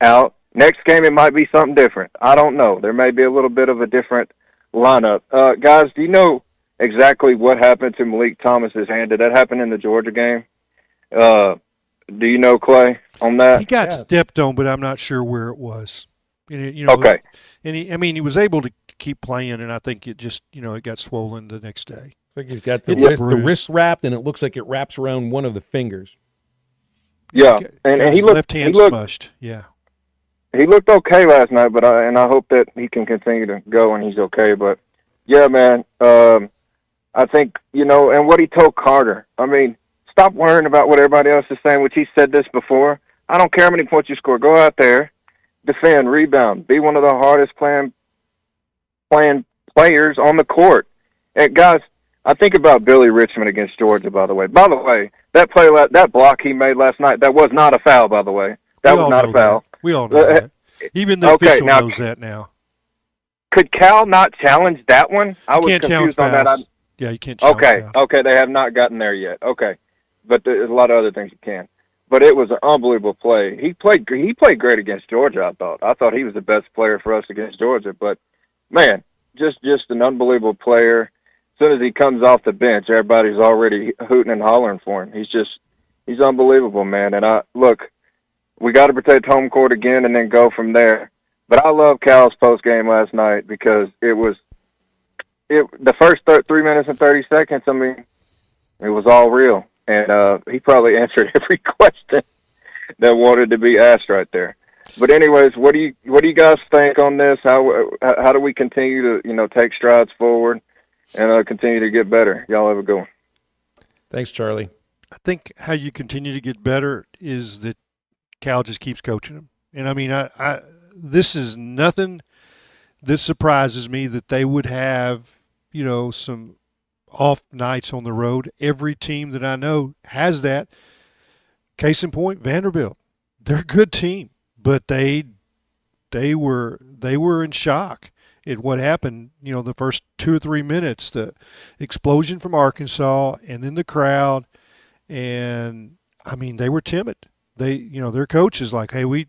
out. Next game, it might be something different. I don't know. There may be a little bit of a different lineup. Guys, do you know exactly what happened to Malik Thomas's hand? Did that happen in the Georgia game? Do you know, Clay, on that? He got stepped on, but I'm not sure where it was. Okay. And he was able to keep playing, and I think it just, it got swollen the next day. I think he's got the wrist wrapped, and it looks like it wraps around one of the fingers. Yeah, and he looked left hand smushed. Yeah, he looked okay last night, but I hope that he can continue to go and he's okay. But yeah, man, I think and what he told Carter. I mean, stop worrying about what everybody else is saying. Which he said this before. I don't care how many points you score. Go out there. Defend, rebound, be one of the hardest playing players on the court. And guys, I think about Billy Richmond against Georgia, by the way. By the way, that block he made last night, that was not a foul, by the way. That was not a foul. We all know that. Even the official knows that now. Could Cal not challenge that one? I was confused on that. Yeah, you can't challenge fouls. Okay, they have not gotten there yet. Okay. But there's a lot of other things you can. But it was an unbelievable play. He played great against Georgia, I thought. I thought he was the best player for us against Georgia. But, man, just an unbelievable player. As soon as he comes off the bench, everybody's already hooting and hollering for him. He's unbelievable, man. And, look, we got to protect home court again and then go from there. But I love Cal's post-game last night because the first 3 minutes and 30 seconds, I mean, it was all real. And he probably answered every question that wanted to be asked right there. But anyways, what do you guys think on this? How do we continue to take strides forward and continue to get better? Y'all have a good one. Thanks, Charlie. I think how you continue to get better is that Cal just keeps coaching them. And I mean, this is nothing that surprises me that they would have some off nights on the road. Every team that I know has that. Case in point, Vanderbilt. They're a good team, but they they were in shock at what happened. The first 2 or 3 minutes, the explosion from Arkansas, and then the crowd, and I mean they were timid. They, their coach is like, hey, we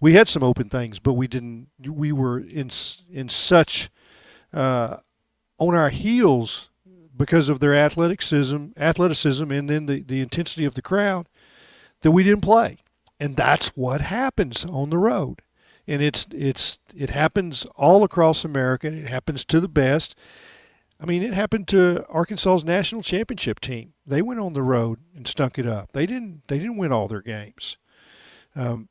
had some open things, but we didn't. We were in such on our heels because of their athleticism, and then the intensity of the crowd, that we didn't play. And that's what happens on the road. And it happens all across America. It happens to the best. I mean, it happened to Arkansas's national championship team. They went on the road and stunk it up. They didn't win all their games. And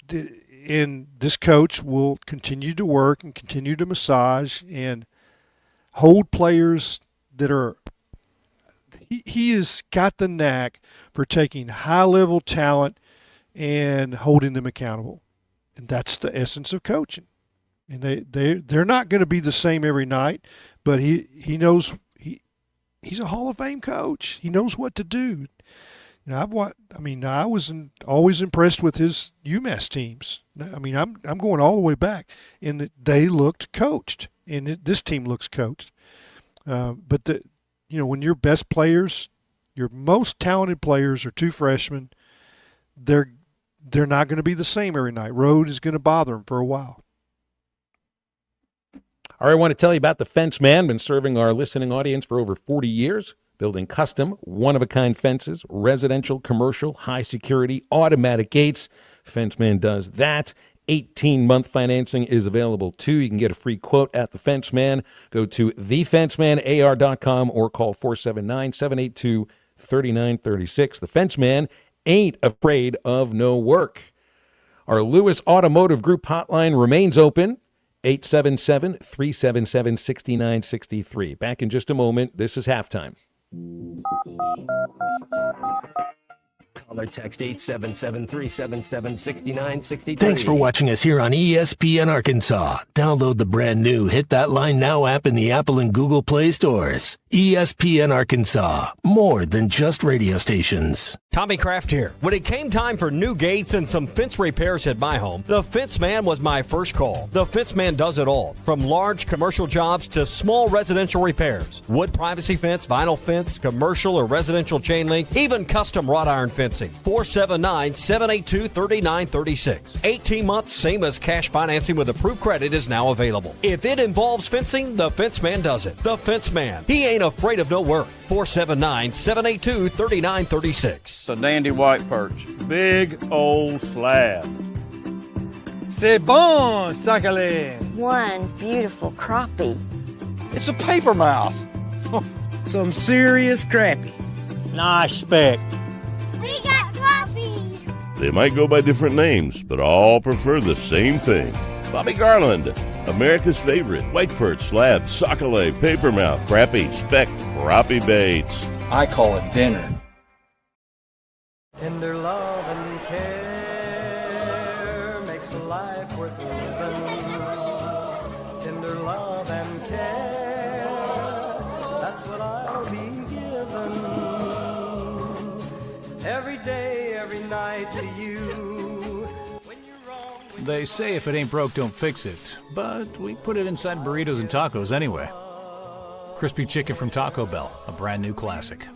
this coach will continue to work and continue to massage and hold players that are. He has got the knack for taking high-level talent and holding them accountable. And that's the essence of coaching. And they're not going to be the same every night, but he knows he's a Hall of Fame coach. He knows what to do. I was always impressed with his UMass teams. I mean, I'm going all the way back, and they looked coached, and this team looks coached. But when your best players, your most talented players, are 2 freshmen, they're not going to be the same every night. Road is going to bother them for a while. All right, I want to tell you about the Fence Man. Been serving our listening audience for over 40 years, building custom, one-of-a-kind fences, residential, commercial, high-security, automatic gates. Fence Man does that. 18-month financing is available, too. You can get a free quote at The Fence Man. Go to thefencemanar.com or call 479-782-3936. The Fence Man ain't afraid of no work. Our Lewis Automotive Group hotline remains open, 877-377-6963. Back in just a moment. This is Halftime. Call or text 877-377-6963. Thanks for watching us here on ESPN Arkansas. Download the brand new Hit That Line Now app in the Apple and Google Play stores. ESPN Arkansas, more than just radio stations. Tommy Kraft here. When it came time for new gates and some fence repairs at my home, the Fence Man was my first call. The Fence Man does it all, from large commercial jobs to small residential repairs. Wood privacy fence, vinyl fence, commercial or residential chain link, even custom wrought iron fencing. 479-782-3936. 18 months, same as cash financing with approved credit is now available. If it involves fencing, the Fence Man does it. The Fence Man. He ain't afraid of no work. 479-782-3936. It's a dandy white perch. Big old slab. C'est bon, sacalé. One beautiful crappie. It's a paper mouse. Some serious crappie. Nice speck. We got crappies. They might go by different names, but all prefer the same thing. Bobby Garland, America's favorite white perch, slab, sockeye, papermouth, crappie, speck, crappie baits. I call it dinner. Tender love and care makes life worth living. Tender love and care, that's what I'll be given. Every day, every night to you. They say if it ain't broke, don't fix it. But we put it inside burritos and tacos anyway. Crispy chicken from Taco Bell, a brand new classic.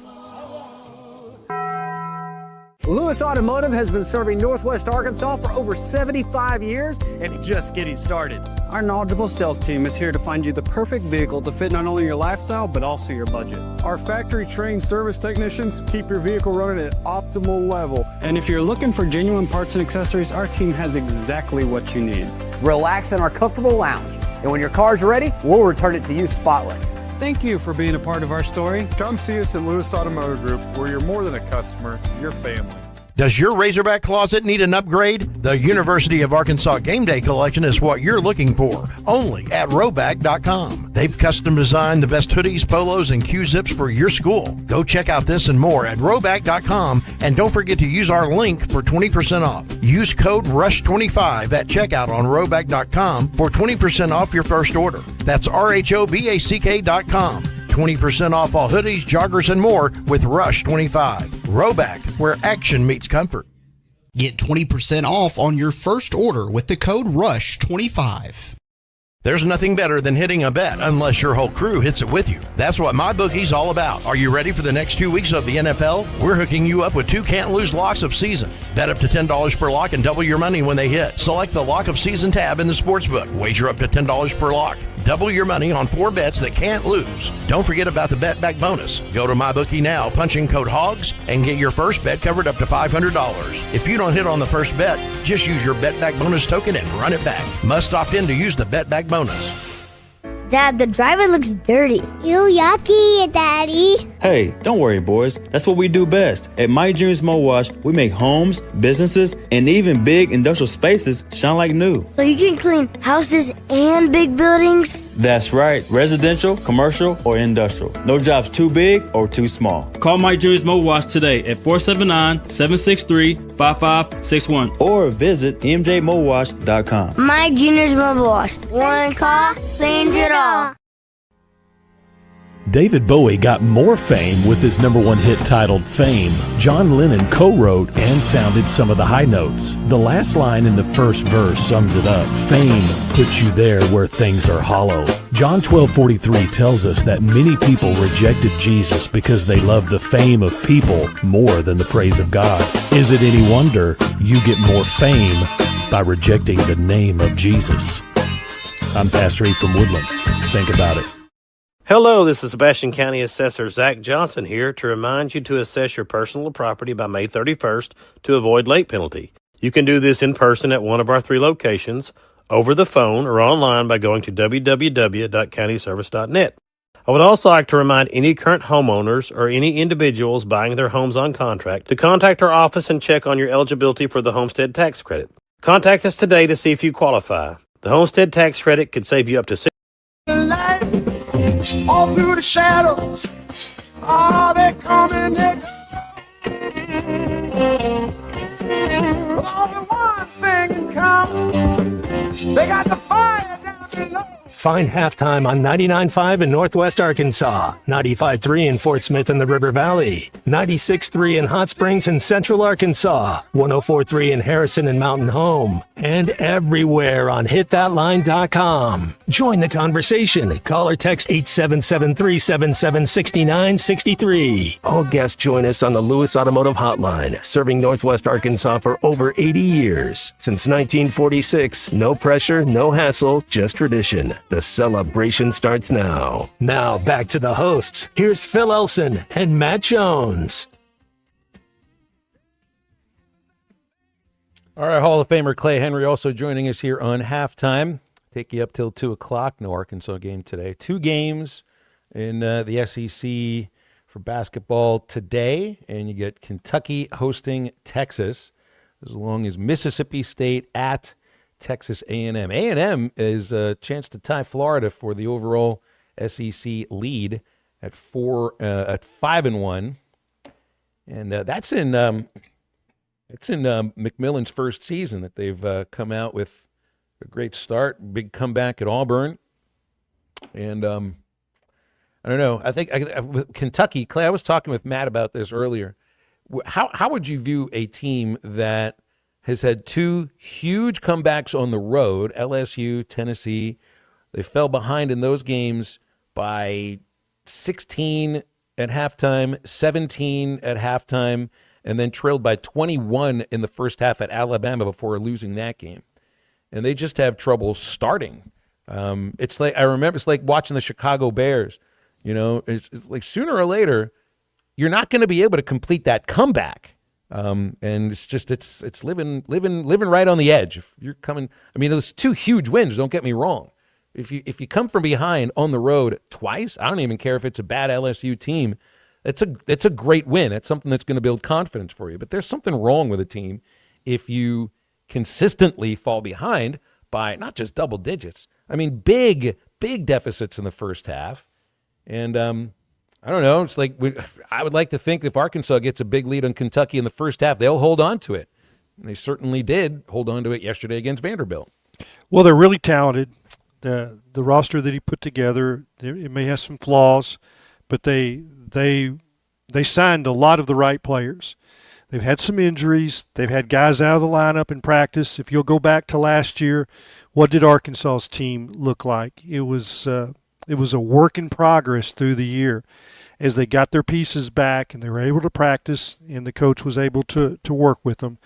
Lewis Automotive has been serving Northwest Arkansas for over 75 years and just getting started. Our knowledgeable sales team is here to find you the perfect vehicle to fit not only your lifestyle, but also your budget. Our factory-trained service technicians keep your vehicle running at optimal level. And if you're looking for genuine parts and accessories, our team has exactly what you need. Relax in our comfortable lounge, and when your car's ready, we'll return it to you spotless. Thank you for being a part of our story. Come see us at Lewis Automotive Group, where you're more than a customer, you're family. Does your Razorback closet need an upgrade? The University of Arkansas Game Day Collection is what you're looking for, only at Roback.com. They've custom designed the best hoodies, polos, and Q-zips for your school. Go check out this and more at Roback.com, and don't forget to use our link for 20% off. Use code RUSH25 at checkout on Roback.com for 20% off your first order. That's RHOBACK.com. 20% off all hoodies, joggers, and more with Rush 25. Roback, where action meets comfort. Get 20% off on your first order with the code RUSH25. There's nothing better than hitting a bet unless your whole crew hits it with you. That's what MyBookie's all about. Are you ready for the next 2 weeks of the NFL? We're hooking you up with 2 can't-lose locks of season. Bet up to $10 per lock and double your money when they hit. Select the Lock of Season tab in the sportsbook. Wager up to $10 per lock. Double your money on 4 bets that can't lose. Don't forget about the Bet Back bonus. Go to MyBookie now, punch in code HOGS, and get your first bet covered up to $500. If you don't hit on the first bet, just use your Bet Back bonus token and run it back. Must opt in to use the Bet Back bonus. Dad, the driver looks dirty. You yucky, Daddy. Hey, don't worry, boys. That's what we do best. At My Dreams Mo Wash, we make homes, businesses, and even big industrial spaces shine like new. So you can clean houses and big buildings? That's right. Residential, commercial, or industrial. No job's too big or too small. Call My Dreams Mo Wash today at 479-763-5561 or visit mjmowash.com. My Junior's Mobile Wash. One call, cleans it all. David Bowie got more fame with his #1 hit titled Fame. John Lennon co-wrote and sounded some of the high notes. The last line in the first verse sums it up. Fame puts you there where things are hollow. John 12:43 tells us that many people rejected Jesus because they loved the fame of people more than the praise of God. Is it any wonder you get more fame by rejecting the name of Jesus? I'm Pastor E from Woodland. Think about it. Hello, this is Sebastian County Assessor Zach Johnson here to remind you to assess your personal property by May 31st to avoid late penalty. You can do this in person at one of our 3 locations, over the phone, or online by going to www.countyservice.net. I would also like to remind any current homeowners or any individuals buying their homes on contract to contact our office and check on your eligibility for the homestead tax credit. Contact us today to see if you qualify. The homestead tax credit could save you up to all through the shadows. Oh, they come and they go. All the one thing in common, they got the fire down below. Find Halftime on 99.5 in Northwest Arkansas, 95.3 in Fort Smith and the River Valley, 96.3 in Hot Springs and Central Arkansas, 104.3 in Harrison and Mountain Home, and everywhere on hitthatline.com. Join the conversation. Call or text 877-377-6963. All guests join us on the Lewis Automotive Hotline, serving Northwest Arkansas for over 80 years. Since 1946, no pressure, no hassle, just tradition. The celebration starts now. Now back to the hosts. Here's Phil Elson and Matt Jones. All right, Hall of Famer Clay Henry also joining us here on Halftime. Take you up till 2 o'clock. No Arkansas game today. 2 games in the SEC for basketball today, and you get Kentucky hosting Texas, as long as Mississippi State at Texas A&M. A&M is a chance to tie Florida for the overall SEC lead at 5-1, and that's in McMillan's first season that they've come out with a great start, big comeback at Auburn, and I don't know. I think with Kentucky, Clay, I was talking with Matt about this earlier. How would you view a team that has had 2 huge comebacks on the road, LSU, Tennessee? They fell behind in those games by 16 at halftime, 17 at halftime, and then trailed by 21 in the first half at Alabama before losing that game. And they just have trouble starting. It's like, I remember, it's like watching the Chicago Bears. You know, it's like sooner or later, you're not going to be able to complete that comeback. And it's just it's living right on the edge. If you're coming, I mean, those 2 huge wins. Don't get me wrong. If you come from behind on the road twice, I don't even care if it's a bad LSU team. It's a great win. It's something that's going to build confidence for you. But there's something wrong with a team if you consistently fall behind by not just double digits. I mean, big deficits in the first half, and I don't know. It's like I would like to think if Arkansas gets a big lead on Kentucky in the first half, they'll hold on to it. And they certainly did hold on to it yesterday against Vanderbilt. Well, they're really talented. The roster that he put together, it may have some flaws, but they signed a lot of the right players. They've had some injuries. They've had guys out of the lineup in practice. If you'll go back to last year, what did Arkansas's team look like? It was a work in progress through the year as they got their pieces back and they were able to practice and the coach was able to work with them.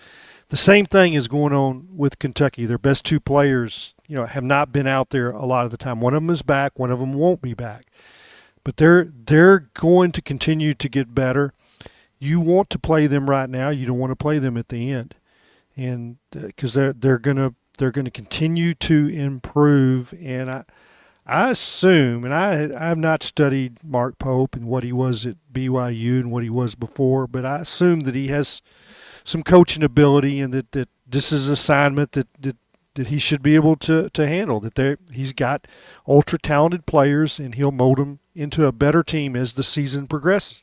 The same thing is going on with Kentucky. Their best two players, have not been out there a lot of the time. One of them is back. One of them won't be back. But they're going to continue to get better. You want to play them right now. You don't want to play them at the end, and because they're gonna continue to improve. And I assume, and I've not studied Mark Pope and what he was at BYU and what he was before, but I assume that he has some coaching ability and that this is an assignment that he should be able to handle, that he's got ultra-talented players and he'll mold them into a better team as the season progresses.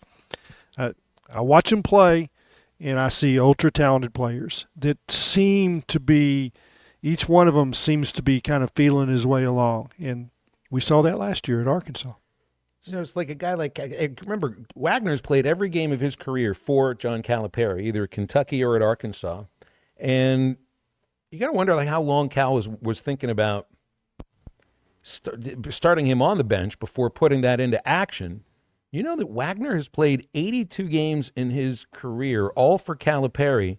I watch him play and I see ultra-talented players that seem to be, each one of them seems to be kind of feeling his way along. And we saw that last year at Arkansas. It's like a guy remember, Wagner's played every game of his career for John Calipari, either at Kentucky or at Arkansas. And you got to wonder how long Cal was thinking about starting him on the bench before putting that into action. You know that Wagner has played 82 games in his career, all for Calipari,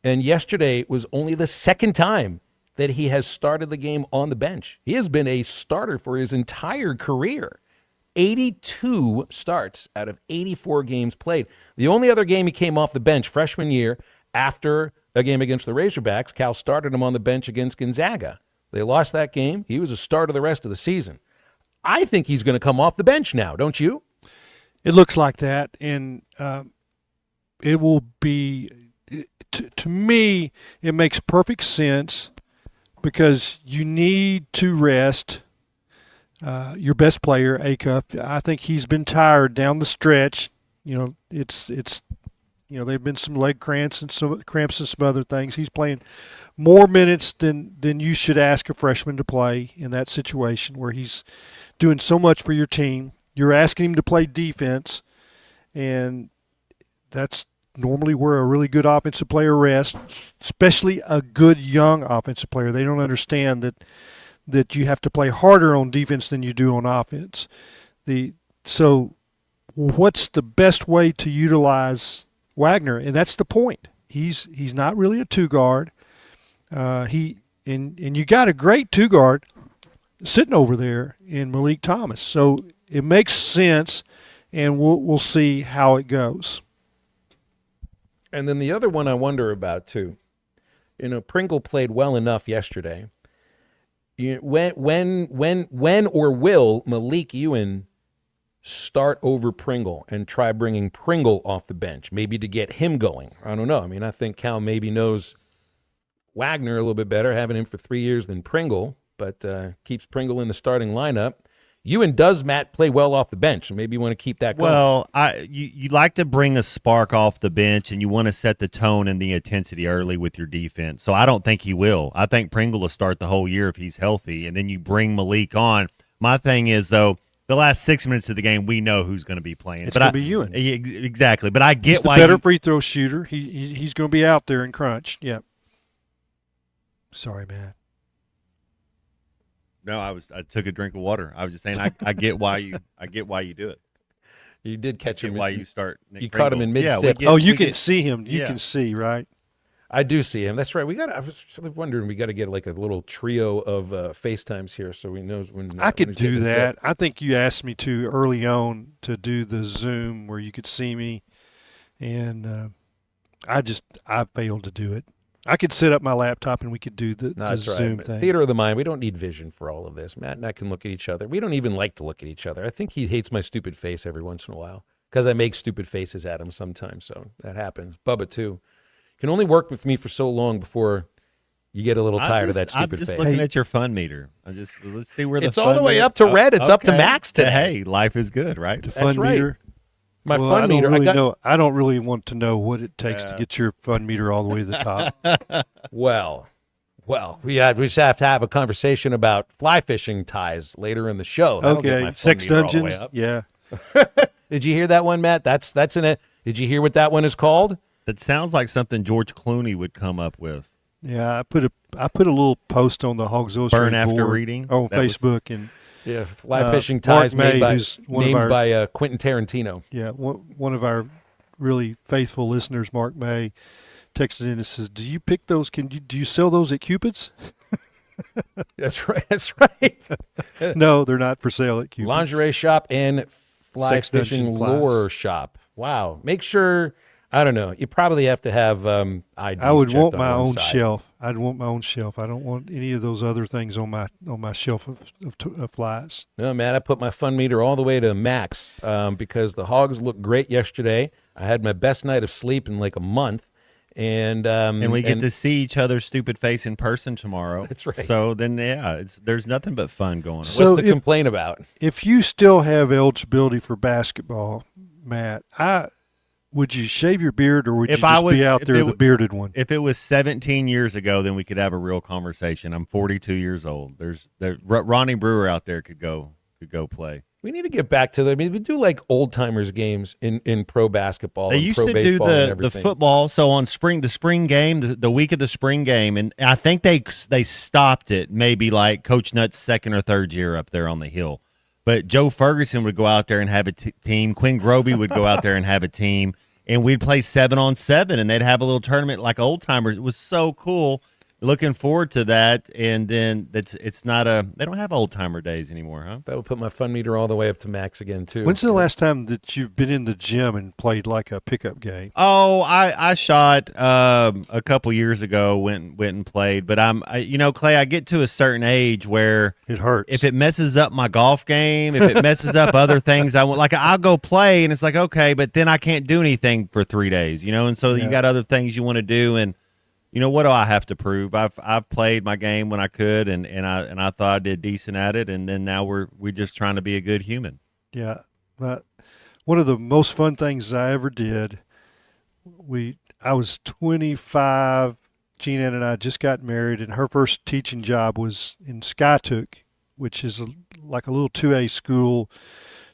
and yesterday was only the second time that he has started the game on the bench. He has been a starter for his entire career. 82 starts out of 84 games played. The only other game he came off the bench freshman year after a game against the Razorbacks, Cal started him on the bench against Gonzaga. They lost that game. He was a starter the rest of the season. I think he's going to come off the bench now, don't you? It looks like that, and it will be, to me, it makes perfect sense because you need to rest your best player, Acuff. I think he's been tired down the stretch. It's they've been some leg cramps and some other things. He's playing more minutes than you should ask a freshman to play in that situation where he's doing so much for your team. You're asking him to play defense, and that's normally where a really good offensive player rests, especially a good young offensive player. They don't understand that you have to play harder on defense than you do on offense. So what's the best way to utilize Wagner? And that's the point. He's not really a two guard. And you got a great two guard sitting over there in Malik Thomas. So it makes sense, and we'll see how it goes. And then the other one I wonder about too. Pringle played well enough yesterday. When or will Malik Ewan start over Pringle and try bringing Pringle off the bench, maybe to get him going? I don't know. I mean, I think Cal maybe knows Wagner a little bit better, having him for 3 years than Pringle, but keeps Pringle in the starting lineup. Ewan does, Matt, play well off the bench, so maybe you want to keep that going. Well, you like to bring a spark off the bench, and you want to set the tone and the intensity early with your defense. So I don't think he will. I think Pringle will start the whole year if he's healthy, and then you bring Malik on. My thing is, though, the last 6 minutes of the game, we know who's going to be playing. It's going to be Ewan. Exactly, but I get he's why the better free throw shooter. He's going to be out there in crunch. Yeah. Sorry, man. No, I took a drink of water. I was just saying I get why you do it. You did catch him. Why you start? You caught him in mid-step. Yeah, you can see him. You can see, right? I do see him. That's right. I was wondering, we got to get like a little trio of FaceTimes here so we know when. I could do that. I think you asked me to early on to do the Zoom where you could see me, and I failed to do it. I could set up my laptop and we could do the Zoom thing. Theater of the mind. We don't need vision for all of this. Matt and I can look at each other. We don't even like to look at each other. I think he hates my stupid face every once in a while because I make stupid faces at him sometimes. So that happens. Bubba, too. Can only work with me for so long before you get a little tired of that stupid face. I'm just looking at your fun meter. Let's see where it's all the way up to red. It's up to max today. Hey, life is good, right? The fun meter. My fun meter. I don't really want to know what it takes to get your fun meter all the way to the top. Well, we just have to have a conversation about fly fishing ties later in the show. That'll get my fun Sex meter all the Dungeons. way up. Yeah. Did you hear that one, Matt? That's in it. Did you hear what that one is called? That sounds like something George Clooney would come up with. Yeah, I put a little post on the Hogs Illustrated Burn after board reading on Facebook, and Yeah, fly fishing ties Mark May, made who's by Quentin Tarantino. Yeah, one of our really faithful listeners, Mark May, texted in and says, "Do you pick those? Do you sell those at Cupid's?" That's right. That's right. No, they're not for sale at Cupid's. Lingerie shop and fly Sex fishing dungeon flies. lure shop. Wow. Make sure. I don't know. You probably have to have IDs. I would checked want on my one own side. shelf. I'd want my own shelf. I don't want any of those other things on my shelf of flies. No, man, I put my fun meter all the way to max because the hogs looked great yesterday. I had my best night of sleep in like a month. And we get to see each other's stupid face in person tomorrow. That's right. So then, there's nothing but fun going on. So What's the complaint about? If you still have eligibility for basketball, Matt, would you shave your beard, or would you just be out there the bearded one? If it was 17 years ago, then we could have a real conversation. I'm 42 years old. Ronnie Brewer out there could go play. We need to get back to that. I mean, we do like old timers games in pro basketball. They and used pro to do baseball and the everything. football. So on the spring game, the week of the spring game, and I think they stopped it maybe like Coach Nutt's second or third year up there on the hill. But Joe Ferguson would go out there and have a team. Quinn Groby would go out there and have a team, and we'd play 7-on-7, and they'd have a little tournament like old timers. It was so cool. Looking forward to that, and then it's not they don't have old timer days anymore, huh? That would put my fun meter all the way up to max again too. When's the last time that you've been in the gym and played like a pickup game? Oh, I shot a couple years ago. Went and played, but Clay, I get to a certain age where it hurts. If it messes up my golf game, if it messes up other things, I'll go play, and it's like okay, but then I can't do anything for 3 days, and so you got other things you want to do, and what do I have to prove? I've played my game when I could, and I thought I did decent at it, and then now we're just trying to be a good human. Yeah, but one of the most fun things I ever did, I was 25. Jean Ann and I just got married, and her first teaching job was in Skiatook, which is like a little 2A school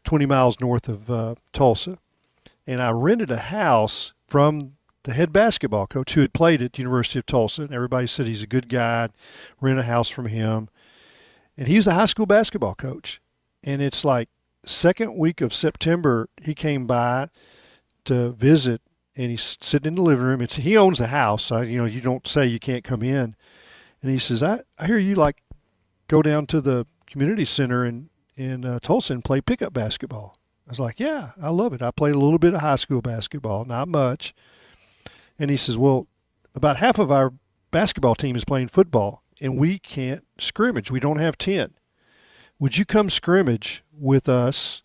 20 miles north of Tulsa. And I rented a house from the head basketball coach who had played at the University of Tulsa, and everybody said he's a good guy. Rent a house from him. And he was a high school basketball coach. And it's like second week of September, he came by to visit, and he's sitting in the living room. He owns the house, so you don't say you can't come in. And he says, I hear you go down to the community center in Tulsa and play pickup basketball. I was like, yeah, I love it. I played a little bit of high school basketball, not much. And he says, well, about half of our basketball team is playing football, and we can't scrimmage. We don't have 10. Would you come scrimmage with us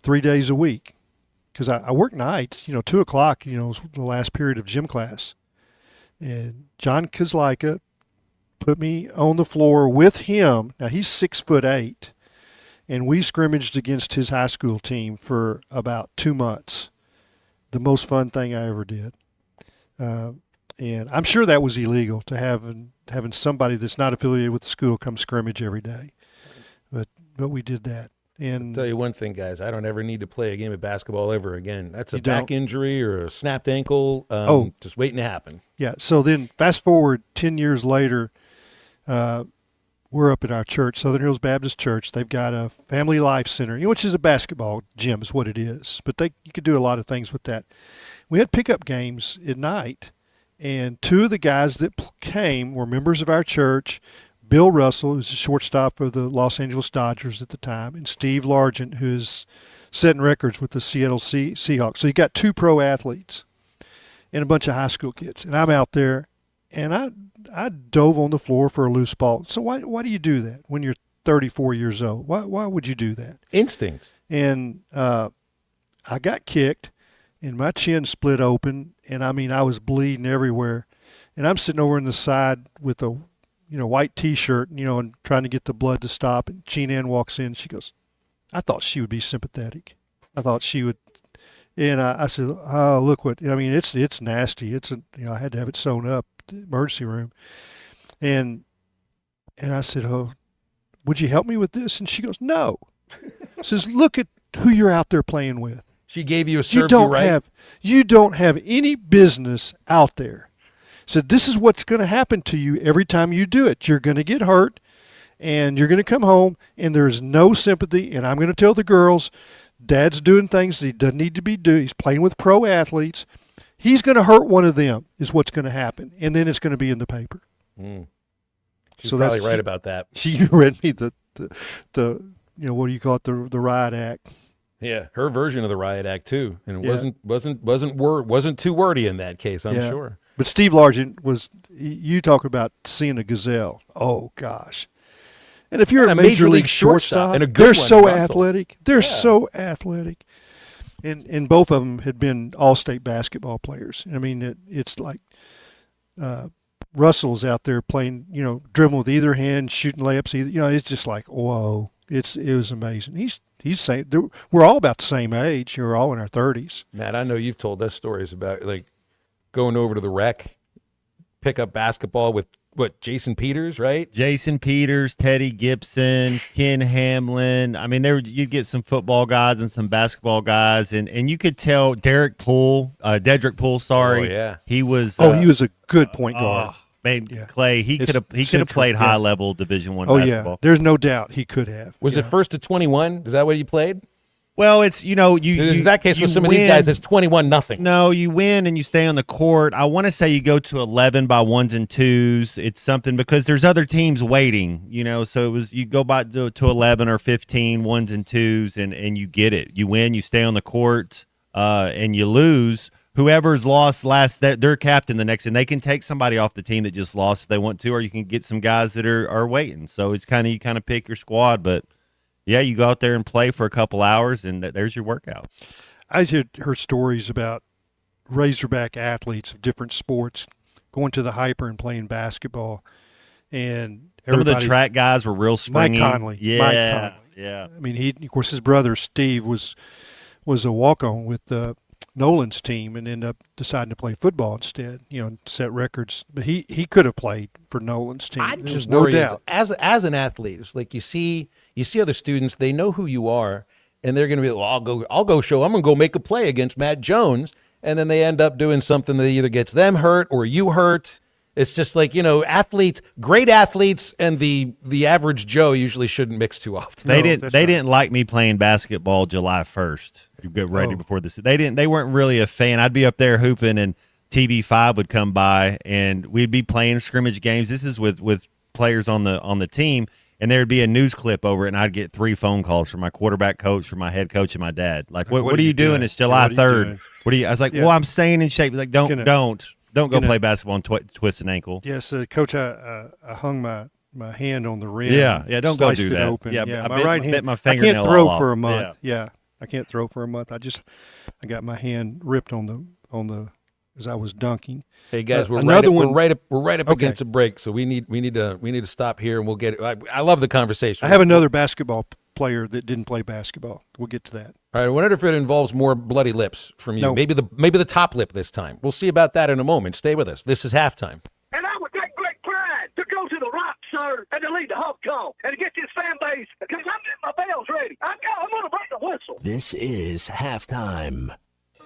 3 days a week? Because I work nights, 2 o'clock, is the last period of gym class. And John Kozlika put me on the floor with him. Now, he's 6'8", and we scrimmaged against his high school team for about 2 months. The most fun thing I ever did. And I'm sure that was illegal to having somebody that's not affiliated with the school come scrimmage every day, but we did that. And I'll tell you one thing, guys, I don't ever need to play a game of basketball ever again. That's a You back don't? injury or a snapped ankle. Just waiting to happen. Yeah. So then fast forward 10 years later, we're up at our church, Southern Hills Baptist Church. They've got a Family Life Center, which is a basketball gym is what it is, but you could do a lot of things with that. We had pickup games at night, and 2 of the guys that came were members of our church, Bill Russell, who's a shortstop for the Los Angeles Dodgers at the time, and Steve Largent, who's setting records with the Seattle Seahawks. So you got 2 pro athletes and a bunch of high school kids. And I'm out there, and I dove on the floor for a loose ball. So why do you do that when you're 34 years old? Why would you do that? Instincts. And I got kicked, and my chin split open, and I was bleeding everywhere. And I'm sitting over on the side with a white T-shirt, and trying to get the blood to stop. And Jean Ann walks in. She goes, I thought she would be sympathetic. I thought she would. And I said, oh, look what, it's nasty. I had to have it sewn up, the emergency room. And I said, oh, would you help me with this? And she goes, no. Says, look at who you're out there playing with. She gave you a serves you right. You don't have any business out there. So this is what's going to happen to you every time you do it. You're going to get hurt, and you're going to come home, and there's no sympathy. And I'm going to tell the girls, Dad's doing things that he doesn't need to be doing. He's playing with pro athletes. He's going to hurt one of them is what's going to happen, and then it's going to be in the paper. She's probably right about that. She read me the what do you call it, the riot act. Yeah, her version of the riot act too, and it wasn't too wordy in that case. I'm sure. But Steve Largent was. You talk about seeing a gazelle. Oh gosh! And if you're a major league shortstop, and a good they're one, so Russell. athletic. They're so athletic, and both of them had been all-state basketball players. I mean, it's like Russell's out there playing, dribbling with either hand, shooting layups. It's just like whoa! It was amazing. He's saying we're all about the same age. We're all in our 30s. Matt, I know you've told us stories about like going over to the rec, pick up basketball with Jason Peters, right? Jason Peters, Teddy Gibson, Ken Hamlin. I mean, you'd get some football guys and some basketball guys, and you could tell Dedrick Poole, sorry. Oh, yeah. He was he was a good point guard. Clay, he could have played high level Division I basketball. Yeah. There's no doubt he could have. Was it first to 21? Is that what you played? Well, it's in that case with some of these guys, it's 21-0. No, you win and you stay on the court. I want to say you go to 11 by ones and twos. It's something because there's other teams waiting. So it was you go by to 11 or 15 ones and twos, and you get it. You win, you stay on the court, and you lose. Whoever's lost last, they're captain the next, and they can take somebody off the team that just lost if they want to, or you can get some guys that are waiting. So it's you kind of pick your squad, but yeah, you go out there and play for a couple hours, and there's your workout. I heard stories about Razorback athletes of different sports going to the hyper and playing basketball, and some of the track guys were real springy. Mike Conley, yeah. I mean, of course, his brother Steve was a walk-on with Nolan's team and ended up deciding to play football instead, set records. But he could have played for Nolan's team. I just no worry doubt. As an athlete, it's like you see other students, they know who you are, and they're going to be, I'm going to go make a play against Matt Jones, and then they end up doing something that either gets them hurt or you hurt. It's just like, athletes, great athletes, and the average Joe usually shouldn't mix too often. They didn't like me playing basketball July 1st. You get ready before this. They weren't really a fan. I'd be up there hooping, and TV5 would come by, and we'd be playing scrimmage games. This is with players on the team, and there would be a news clip over it, and I'd get 3 phone calls from my quarterback coach, from my head coach, and my dad. Like, what are you doing? It's July 3rd. I was like, well, I'm staying in shape. Like, don't go play basketball and twist an ankle. Yes, Coach, I hung my hand on the rim. Yeah, don't go do that. Open. Yeah, my right hand. Bit my I fingernail can't throw off. for a month. Yeah, I can't throw for a month. I got my hand ripped on the as I was dunking. Hey guys, we're right up against a break, so we need to stop here, and we'll get it. I love the conversation. I have another basketball player that didn't play basketball. We'll get to that. All right, I wonder if it involves more bloody lips from you. No. Maybe the top lip this time. We'll see about that in a moment. Stay with us. This is Halftime. And I would take great pride to go to the Rock, sir, and to lead the Hawk Call and to get this fan base because I'm getting my bells ready. I'm going to break the whistle. This is Halftime.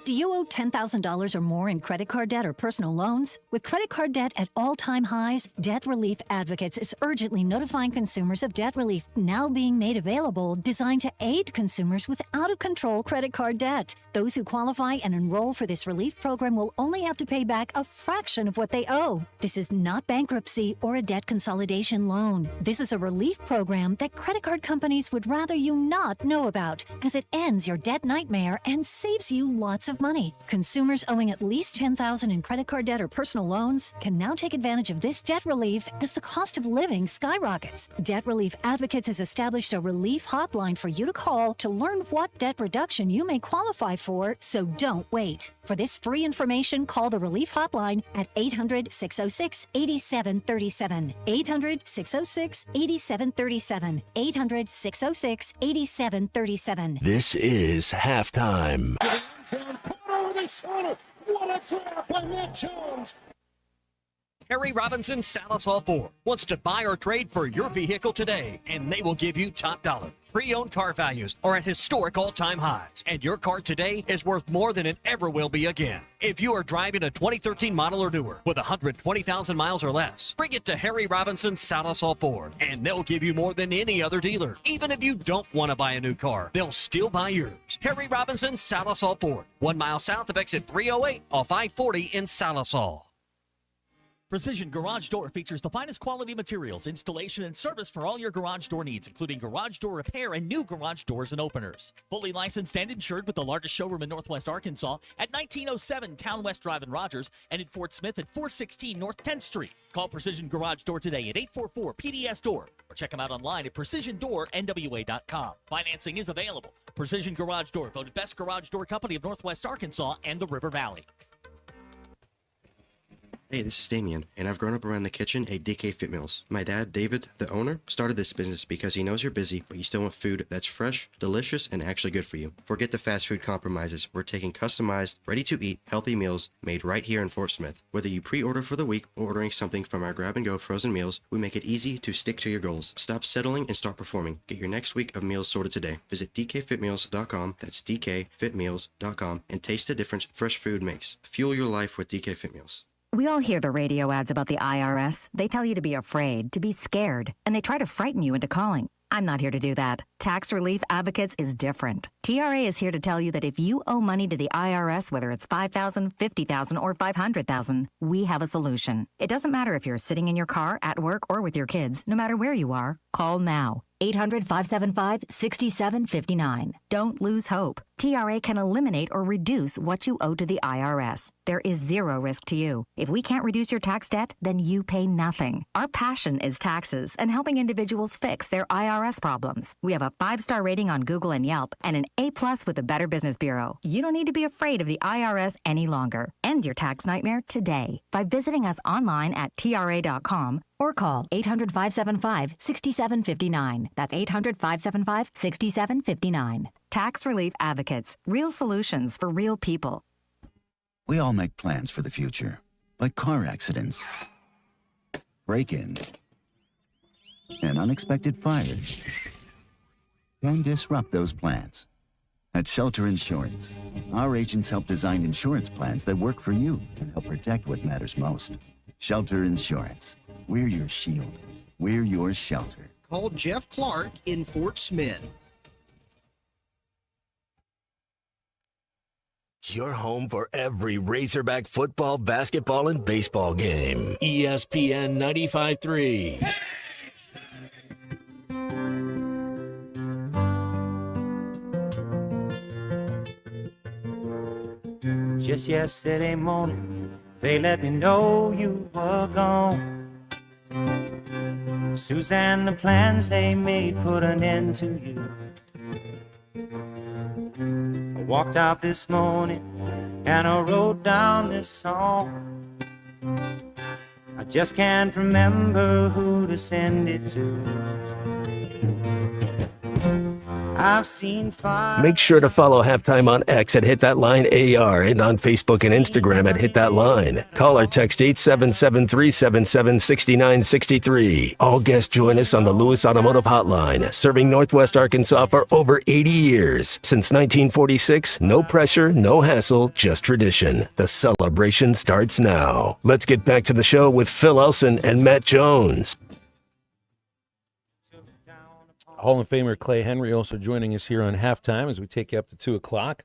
Do you owe $10,000 or more in credit card debt or personal loans? With credit card debt at all-time highs, Debt Relief Advocates is urgently notifying consumers of debt relief now being made available, designed to aid consumers with out-of-control credit card debt. Those who qualify and enroll for this relief program will only have to pay back a fraction of what they owe. This is not bankruptcy or a debt consolidation loan. This is a relief program that credit card companies would rather you not know about, as it ends your debt nightmare and saves you lots of money. Consumers owing at least $10,000 in credit card debt or personal loans can now take advantage of this debt relief as the cost of living skyrockets. Debt Relief Advocates has established a relief hotline for you to call to learn what debt reduction you may qualify for, so don't wait. For this free information, call the relief hotline at 800-606-8737. 800-606-8737. 800-606-8737. This is Halftime. What a trap by Matt Jones. Harry Robinson Salisol Ford wants to buy or trade for your vehicle today, and they will give you top dollar. Pre-owned car values are at historic all-time highs, and your car today is worth more than it ever will be again. If you are driving a 2013 model or newer with 120,000 miles or less, bring it to Harry Robinson Salasol Ford, and they'll give you more than any other dealer. Even if you don't want to buy a new car, they'll still buy yours. Harry Robinson Salasol Ford, 1 mile south of exit 308 off I-40 in Salasol. Precision Garage Door features the finest quality materials, installation, and service for all your garage door needs, including garage door repair and new garage doors and openers. Fully licensed and insured with the largest showroom in Northwest Arkansas at 1907 Town West Drive in Rogers and in Fort Smith at 416 North 10th Street. Call Precision Garage Door today at 844-PDS-DOOR or check them out online at PrecisionDoorNWA.com. Financing is available. Precision Garage Door, voted best garage door company of Northwest Arkansas and the River Valley. Hey, this is Damien, and I've grown up around the kitchen at DK Fit Meals. My dad, David, the owner, started this business because he knows you're busy, but you still want food that's fresh, delicious, and actually good for you. Forget the fast food compromises. We're taking customized, ready-to-eat, healthy meals made right here in Fort Smith. Whether you pre-order for the week or ordering something from our grab-and-go frozen meals, we make it easy to stick to your goals. Stop settling and start performing. Get your next week of meals sorted today. Visit DKFitMeals.com, that's DKFitMeals.com, and taste the difference fresh food makes. Fuel your life with DK Fit Meals. We all hear the radio ads about the IRS. They tell you to be afraid, to be scared, and they try to frighten you into calling. I'm not here to do that. Tax Relief Advocates is different. TRA is here to tell you that if you owe money to the IRS, whether it's $5,000, $50,000, or $500,000, we have a solution. It doesn't matter if you're sitting in your car, at work, or with your kids. No matter where you are, call now. 800-575-6759. Don't lose hope. TRA can eliminate or reduce what you owe to the IRS. There is zero risk to you. If we can't reduce your tax debt, then you pay nothing. Our passion is taxes and helping individuals fix their IRS problems. We have a 5-star rating on Google and Yelp and an A+ with the Better Business Bureau. You don't need to be afraid of the IRS any longer. End your tax nightmare today by visiting us online at TRA.com or call 800-575-6759. That's 800-575-6759. Tax Relief Advocates. Real solutions for real people. We all make plans for the future, like car accidents, break-ins, and unexpected fires can disrupt those plans. At Shelter Insurance, our agents help design insurance plans that work for you and help protect what matters most. Shelter Insurance. We're your shield. We're your shelter. Call Jeff Clark in Fort Smith. Your home for every Razorback football, basketball, and baseball game. ESPN 95.3. Just yesterday morning, they let me know you were gone. Suzanne, the plans they made put an end to you. I walked out this morning and I wrote down this song. I just can't remember who to send it to. I've seen fire. Make sure to follow Halftime on X at Hit That Line AR and on Facebook and Instagram at Hit That Line. Call or text 877-377-6963. All guests join us on the Lewis Automotive Hotline, serving Northwest Arkansas for over 80 years. Since 1946, no pressure, no hassle, just tradition. The celebration starts now. Let's get back to the show with Phil Elson and Matt Jones. Hall of Famer Clay Henry also joining us here on Halftime as we take you up to 2 o'clock.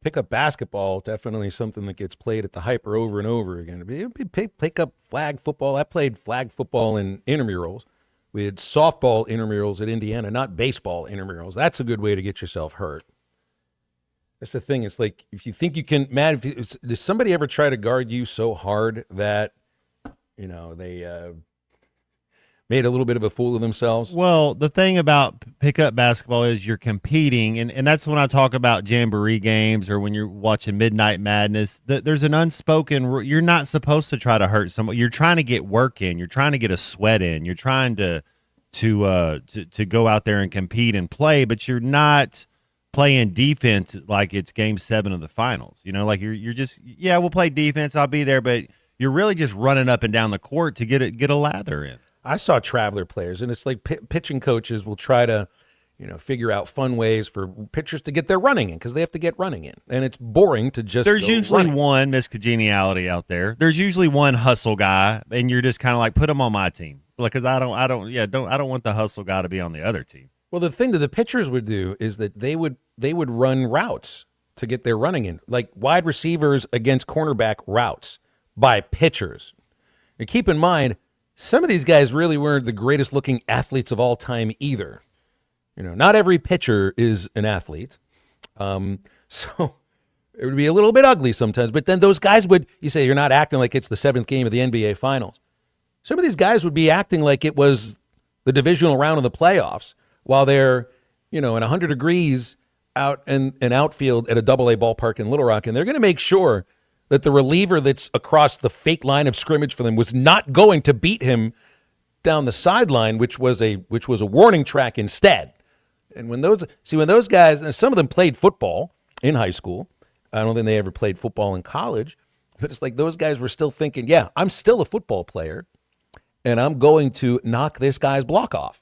Pickup basketball, definitely something that gets played at the Hyper over and over again. Pick up flag football. I played flag football in intramurals. We had softball intramurals at Indiana, not baseball intramurals. That's a good way to get yourself hurt. That's the thing. It's like if you think you can, Matt, does somebody ever try to guard you so hard that, they made a little bit of a fool of themselves? Well, the thing about pickup basketball is you're competing, and that's when I talk about jamboree games or when you're watching Midnight Madness. There's an unspoken rule. You're not supposed to try to hurt someone. You're trying to get work in. You're trying to get a sweat in. You're trying to go out there and compete and play, but you're not playing defense like it's Game 7 of the finals. Like you're just, we'll play defense. I'll be there, but you're really just running up and down the court to get a lather in. I saw traveler players, and it's like pitching coaches will try to figure out fun ways for pitchers to get their running in because they have to get running in. And it's boring to just There's go usually running. one miscongeniality out there. There's usually one hustle guy, and you're just kind of like, put him on my team. Because I don't want the hustle guy to be on the other team. Well, the thing that the pitchers would do is that they would run routes to get their running in, like wide receivers against cornerback routes by pitchers. And keep in mind, some of these guys really weren't the greatest looking athletes of all time either. Not every pitcher is an athlete. So it would be a little bit ugly sometimes. But then those guys you say you're not acting like it's the 7th game of the NBA Finals. Some of these guys would be acting like it was the divisional round of the playoffs while they're, in 100 degrees out in an outfield at a AA ballpark in Little Rock. And they're going to make sure that the reliever that's across the fake line of scrimmage for them was not going to beat him down the sideline, which was a warning track instead. And when those guys, and some of them played football in high school. I don't think they ever played football in college, but it's like those guys were still thinking, yeah, I'm still a football player and I'm going to knock this guy's block off.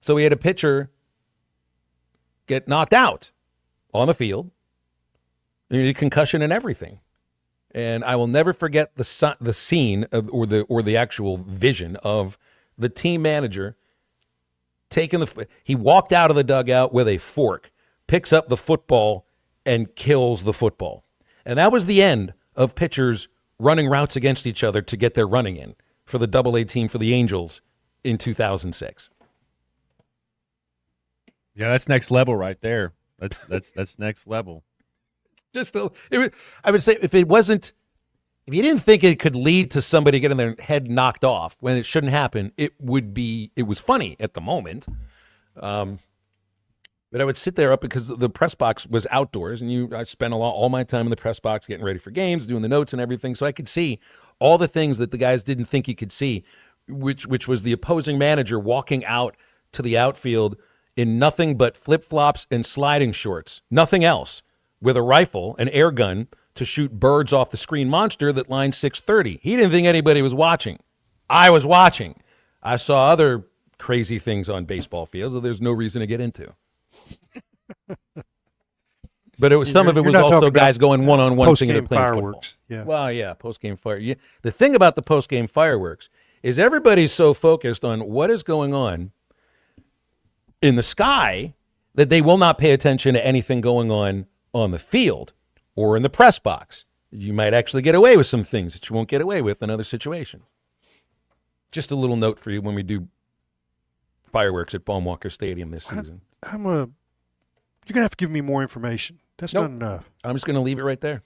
So we had a pitcher get knocked out on the field, concussion and everything. And I will never forget the scene or the actual vision of the team manager he walked out of the dugout with a fork, picks up the football, and kills the football. And that was the end of pitchers running routes against each other to get their running in for the AA team for the Angels in 2006. Yeah, that's next level right there. That's next level. I would say if you didn't think it could lead to somebody getting their head knocked off when it shouldn't happen, it was funny at the moment. But I would sit there up because the press box was outdoors, and I spent all my time in the press box getting ready for games, doing the notes and everything, so I could see all the things that the guys didn't think you could see, which was the opposing manager walking out to the outfield in nothing but flip-flops and sliding shorts, nothing else, with a rifle, an air gun, to shoot birds off the screen monster that lined 630. He didn't think anybody was watching. I was watching. I saw other crazy things on baseball fields that there's no reason to get into. But some of it was also guys going one-on-one thinking they're playing fireworks. Football. Yeah. Well, yeah, post-game fire. Yeah. The thing about the post-game fireworks is everybody's so focused on what is going on in the sky that they will not pay attention to anything going on the field or in the press box. You might actually get away with some things that you won't get away with in other situations. Just a little note for you when we do fireworks at Baum-Walker Stadium this season. You're going to have to give me more information. That's not enough. I'm just going to leave it right there.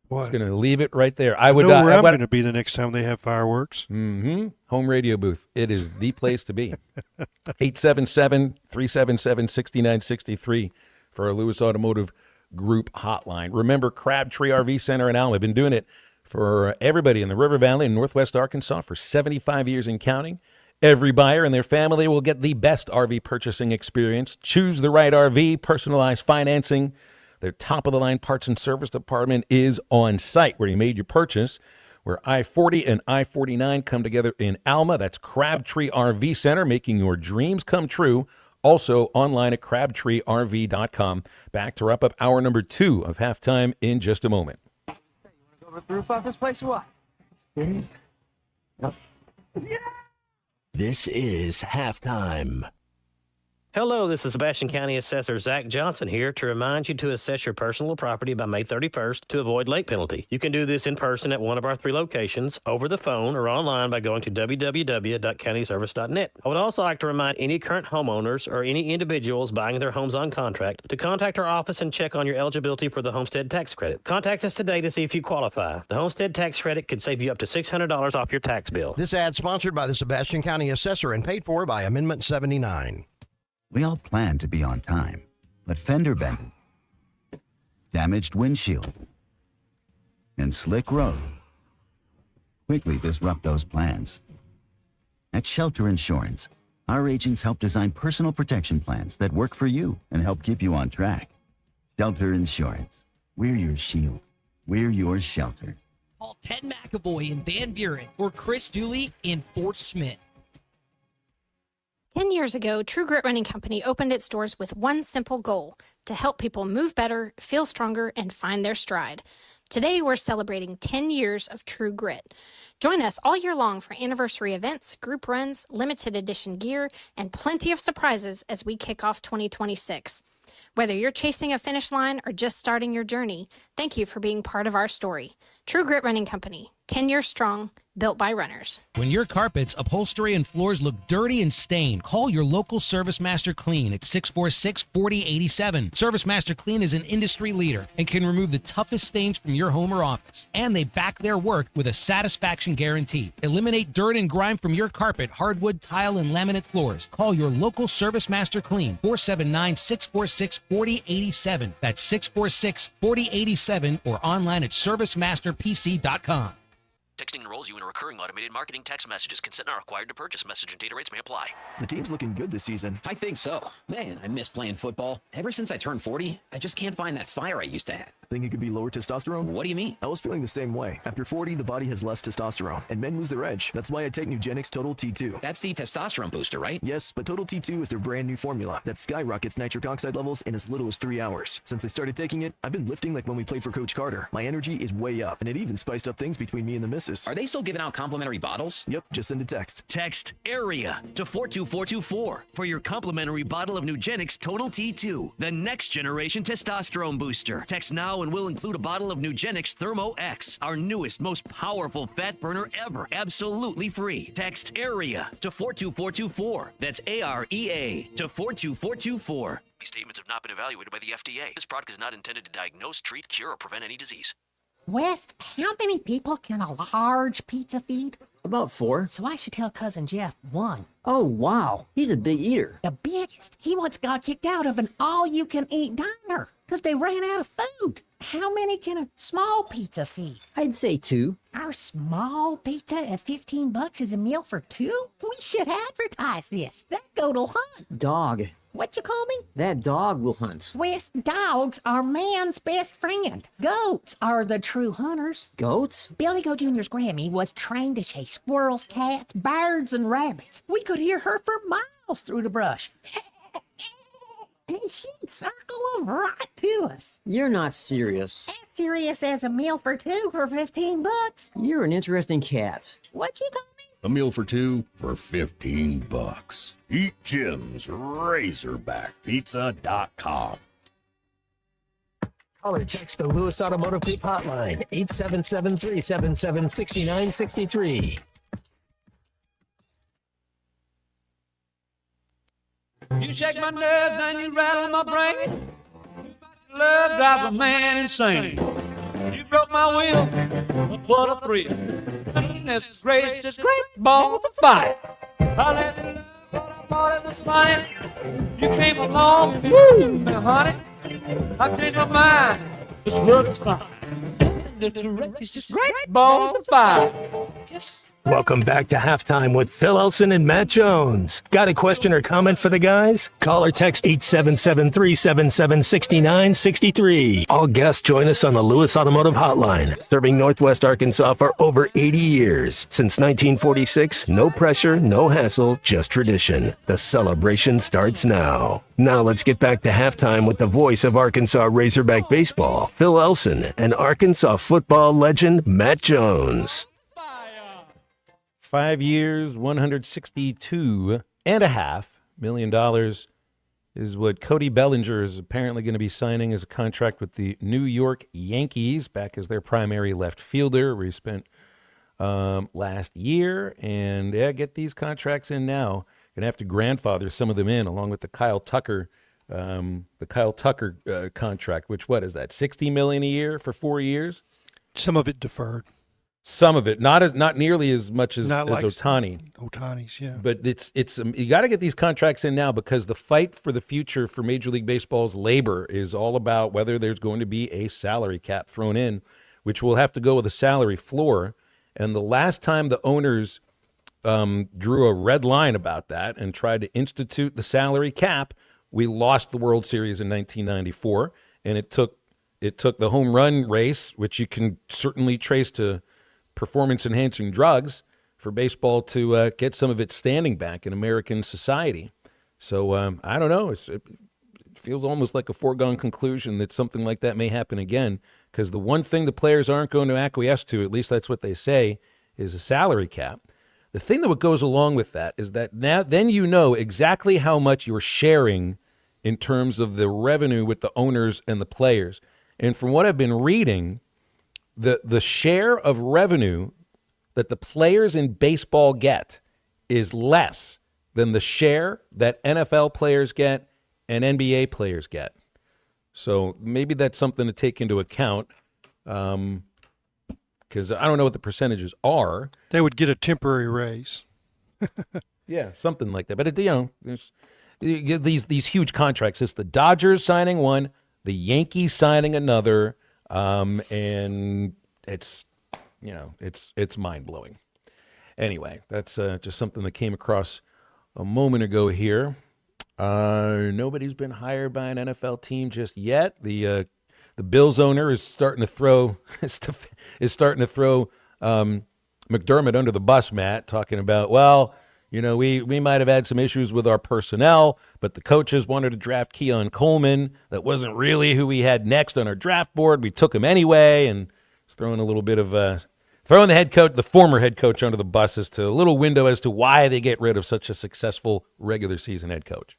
What? I'm just going to leave it right there. I know where I'm going to be the next time they have fireworks. Mm-hmm. Home radio booth. It is the place to be. 877-377-6963 for our Lewis Automotive Group hotline. Remember, Crabtree RV Center in Alma. I've been doing it for everybody in the River Valley in Northwest Arkansas for 75 years and counting. Every buyer and their family will get the best RV purchasing experience. Choose the right RV, personalized financing. Their top-of-the-line parts and service department is on site where you made your purchase, where I-40 and I-49 come together in Alma. That's Crabtree RV Center, making your dreams come true. Also online at crabtreerv.com. Back to wrap up hour number 2 of Halftime in just a moment. Go rip the roof off this place or what? Yep. Yeah. This is Halftime. Hello, this is Sebastian County Assessor Zach Johnson here to remind you to assess your personal property by May 31st to avoid late penalty. You can do this in person at one of our 3 locations, over the phone, or online by going to www.countyservice.net. I would also like to remind any current homeowners or any individuals buying their homes on contract to contact our office and check on your eligibility for the homestead tax credit. Contact us today to see if you qualify. The homestead tax credit could save you up to $600 off your tax bill. This ad sponsored by the Sebastian County Assessor and paid for by Amendment 79. We all plan to be on time, but fender benders, damaged windshield, and slick road quickly disrupt those plans. At Shelter Insurance, our agents help design personal protection plans that work for you and help keep you on track. Shelter Insurance. We're your shield. We're your shelter. Call Ted McAvoy in Van Buren or Chris Dooley in Fort Smith. 10 years ago, True Grit Running Company opened its doors with one simple goal: to help people move better, feel stronger, and find their stride. Today, we're celebrating 10 years of True Grit. Join us all year long for anniversary events, group runs, limited edition gear, and plenty of surprises as we kick off 2026. Whether you're chasing a finish line or just starting your journey, thank you for being part of our story. True Grit Running Company, 10 years strong, built by runners. When your carpets, upholstery, and floors look dirty and stained, call your local Service Master Clean at 646-4087. Service Master Clean is an industry leader and can remove the toughest stains from your home or office. And they back their work with a satisfaction guarantee. Eliminate dirt and grime from your carpet, hardwood, tile, and laminate floors. Call your local Service Master Clean, 479-646-4087. That's 646-4087 or online at servicemasterpc.com. Texting enrolls you in a recurring automated marketing text messages. Consent not required to purchase. Message and data rates may apply. The team's looking good this season. I think so. Man, I miss playing football. Ever since I turned 40, I just can't find that fire I used to have. Think it could be lower testosterone? What do you mean? I was feeling the same way. After 40, the body has less testosterone, and men lose their edge. That's why I take Nugenix Total T2. That's the testosterone booster, right? Yes, but Total T2 is their brand new formula that skyrockets nitric oxide levels in as little as 3 hours. Since I started taking it, I've been lifting like when we played for Coach Carter. My energy is way up, and it even spiced up things between me and the missus. Are they still giving out complimentary bottles? Yep, just send a text. Text AREA to 42424 for your complimentary bottle of Nugenix Total T2, the next generation testosterone booster. Text now and we'll include a bottle of Nugenix Thermo X, our newest, most powerful fat burner ever, absolutely free. Text AREA to 42424. That's AREA to 42424. These statements have not been evaluated by the FDA. This product is not intended to diagnose, treat, cure, or prevent any disease. Wes, how many people can a large pizza feed? About 4. So I should tell Cousin Jeff 1. Oh, wow. He's a big eater. The biggest. He once got kicked out of an all-you-can-eat diner because they ran out of food. How many can a small pizza feed? I'd say 2. Our small pizza at $15 is a meal for 2? We should advertise this. That goat'll hunt. Dog. What you call me? That dog will hunt. Wes, dogs are man's best friend. Goats are the true hunters. Goats? Billy Goat Jr.'s Grammy was trained to chase squirrels, cats, birds, and rabbits. We could hear her for miles through the brush. And she'd circle them right to us. You're not serious. As serious as a meal for 2 for $15. You're an interesting cat. What you call me? A meal for 2 for $15. Eat Jim's RazorbackPizza.com. Call or text the Lewis Automotive Group hotline, 877-377-6963. You shake my nerves and you rattle my brain. Your love drives a man insane. You broke my will, but what a thrill. Goodness gracious, great balls of fire. I let you love what I thought it was funny. You came along, woo, honey. I've changed my mind. This love is fine. It's just great balls of fire. Yes. Welcome back to Halftime with Phil Elson and Matt Jones. Got a question or comment for the guys? Call or text 877-377-6963. All guests join us on the Lewis Automotive Hotline, serving Northwest Arkansas for over 80 years. Since 1946, no pressure, no hassle, just tradition. The celebration starts now. Now let's get back to halftime with the voice of Arkansas Razorback baseball, Phil Elson, and Arkansas football legend Matt Jones. 5 years, $162.5 million is what Cody Bellinger is apparently going to be signing as a contract with the New York Yankees, back as their primary left fielder, where he spent last year. And yeah, get these contracts in now. Going to have to grandfather some of them in, along with the Kyle Tucker contract. Which, what is that? $60 million a year for 4 years. Some of it deferred. Some of it, not nearly as much as Ohtani. Ohtani's, yeah. But it's you got to get these contracts in now, because the fight for the future for Major League Baseball's labor is all about whether there's going to be a salary cap thrown in, which will have to go with a salary floor. And the last time the owners drew a red line about that and tried to institute the salary cap, we lost the World Series in 1994, and it took the home run race, which you can certainly trace to performance-enhancing drugs, for baseball to get some of its standing back in American society. So I don't know. It feels almost like a foregone conclusion that something like that may happen again, because the one thing the players aren't going to acquiesce to, at least that's what they say, is a salary cap. The thing that goes along with that is that then you know exactly how much you're sharing in terms of the revenue with the owners and the players. And from what I've been reading, the share of revenue that the players in baseball get is less than the share that NFL players get and NBA players get. So maybe that's something to take into account, because I don't know what the percentages are. They would get a temporary raise. Yeah, something like that. But there's these huge contracts. It's the Dodgers signing one, the Yankees signing another, and it's mind blowing. Anyway, that's just something that came across a moment ago here. Nobody's been hired by an NFL team just yet. The Bills owner is starting to throw McDermott under the bus, Matt, talking about, well, we might have had some issues with our personnel, but the coaches wanted to draft Keon Coleman. That wasn't really who we had next on our draft board. We took him anyway, and it's throwing a little bit of throwing the former head coach under the bus as to a little window as to why they get rid of such a successful regular season head coach.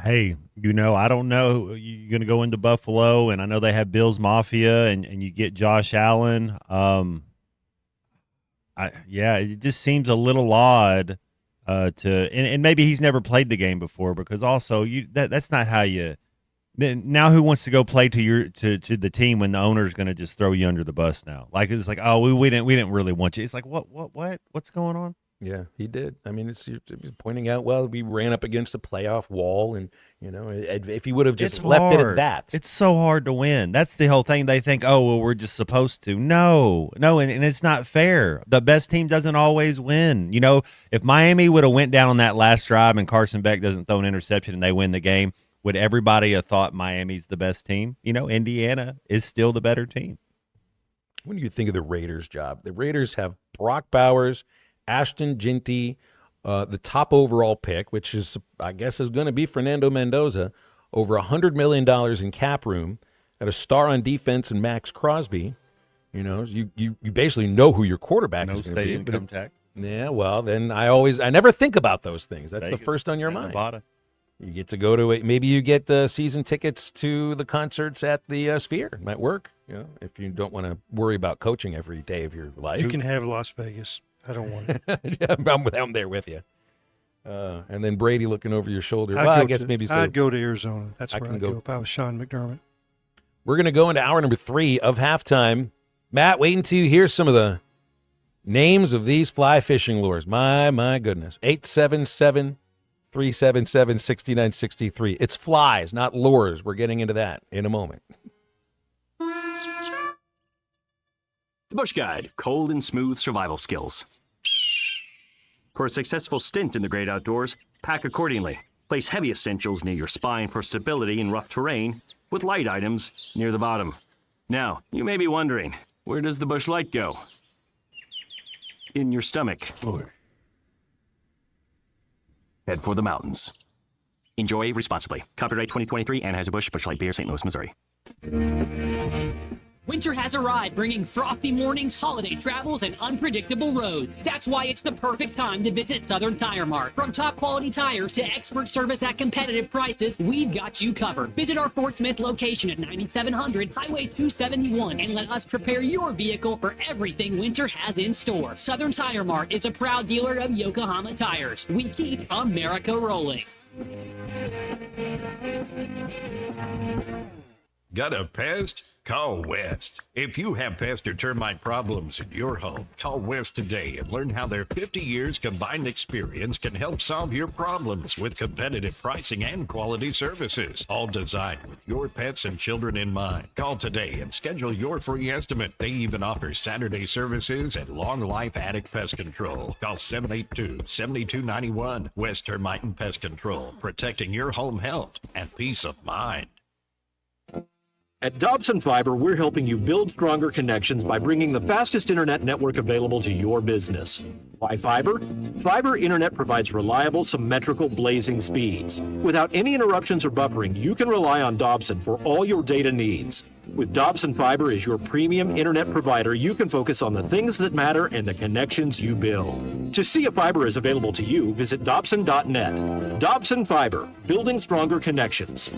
Hey, I don't know. You're going to go into Buffalo, and I know they have Bills Mafia, and you get Josh Allen. It just seems a little odd and maybe he's never played the game before, because also that's not how you. Now who wants to go play to the team when the owner's going to just throw you under the bus now? Like, it's like, oh, we didn't really want you. It's like, what's going on? Yeah, he did. I mean, he's pointing out, well, we ran up against a playoff wall, and if he would have just left it at that. It's so hard to win. That's the whole thing. They think, oh, well, we're just supposed to. No, and it's not fair. The best team doesn't always win. If Miami would have went down on that last drive and Carson Beck doesn't throw an interception and they win the game, would everybody have thought Miami's the best team? Indiana is still the better team. When do you think of the Raiders' job? The Raiders have Brock Bowers, Ashton Ginty, the top overall pick, which is, I guess, is going to be Fernando Mendoza, over $100 million in cap room, and a star on defense in Max Crosby. You basically know who your quarterback is going to be. No state income tax. Yeah, well, then I never think about those things. That's Vegas, the first on your mind. Nevada. You get to go to it. Maybe you get season tickets to the concerts at the Sphere. It might work, if you don't want to worry about coaching every day of your life. You can have Las Vegas. I don't want it. Yeah, I'm there with you. And then Brady looking over your shoulder. I'd go to Arizona. That's where I'd go if I was Sean McDermott. We're going to go into hour number 3 of halftime. Matt, wait until you hear some of the names of these fly fishing lures. My goodness. 877-377-6963. It's flies, not lures. We're getting into that in a moment. The Bush Guide, cold and smooth survival skills. For a successful stint in the great outdoors, pack accordingly. Place heavy essentials near your spine for stability in rough terrain, with light items near the bottom. Now, you may be wondering, where does the Bush Light go? In your stomach. Head for the mountains. Enjoy responsibly. Copyright 2023, Anheuser-Busch, Busch Light Beer, St. Louis, Missouri. Winter has arrived, bringing frosty mornings, holiday travels, and unpredictable roads. That's why it's the perfect time to visit Southern Tire Mart. From top quality tires to expert service at competitive prices, we've got you covered. Visit our Fort Smith location at 9700 Highway 271 and let us prepare your vehicle for everything winter has in store. Southern Tire Mart is a proud dealer of Yokohama tires. We keep America rolling. Got a pest? Call West. If you have pest or termite problems in your home, call West today and learn how their 50 years combined experience can help solve your problems with competitive pricing and quality services, all designed with your pets and children in mind. Call today and schedule your free estimate. They even offer Saturday services and long life attic pest control. Call 782-7291. West Termite and Pest Control, protecting your home health and peace of mind. At Dobson Fiber, we're helping you build stronger connections by bringing the fastest internet network available to your business. Why fiber? Fiber internet provides reliable, symmetrical, blazing speeds. Without any interruptions or buffering, you can rely on Dobson for all your data needs. With Dobson Fiber as your premium internet provider, you can focus on the things that matter and the connections you build. To see if fiber is available to you, visit Dobson.net. Dobson Fiber, building stronger connections.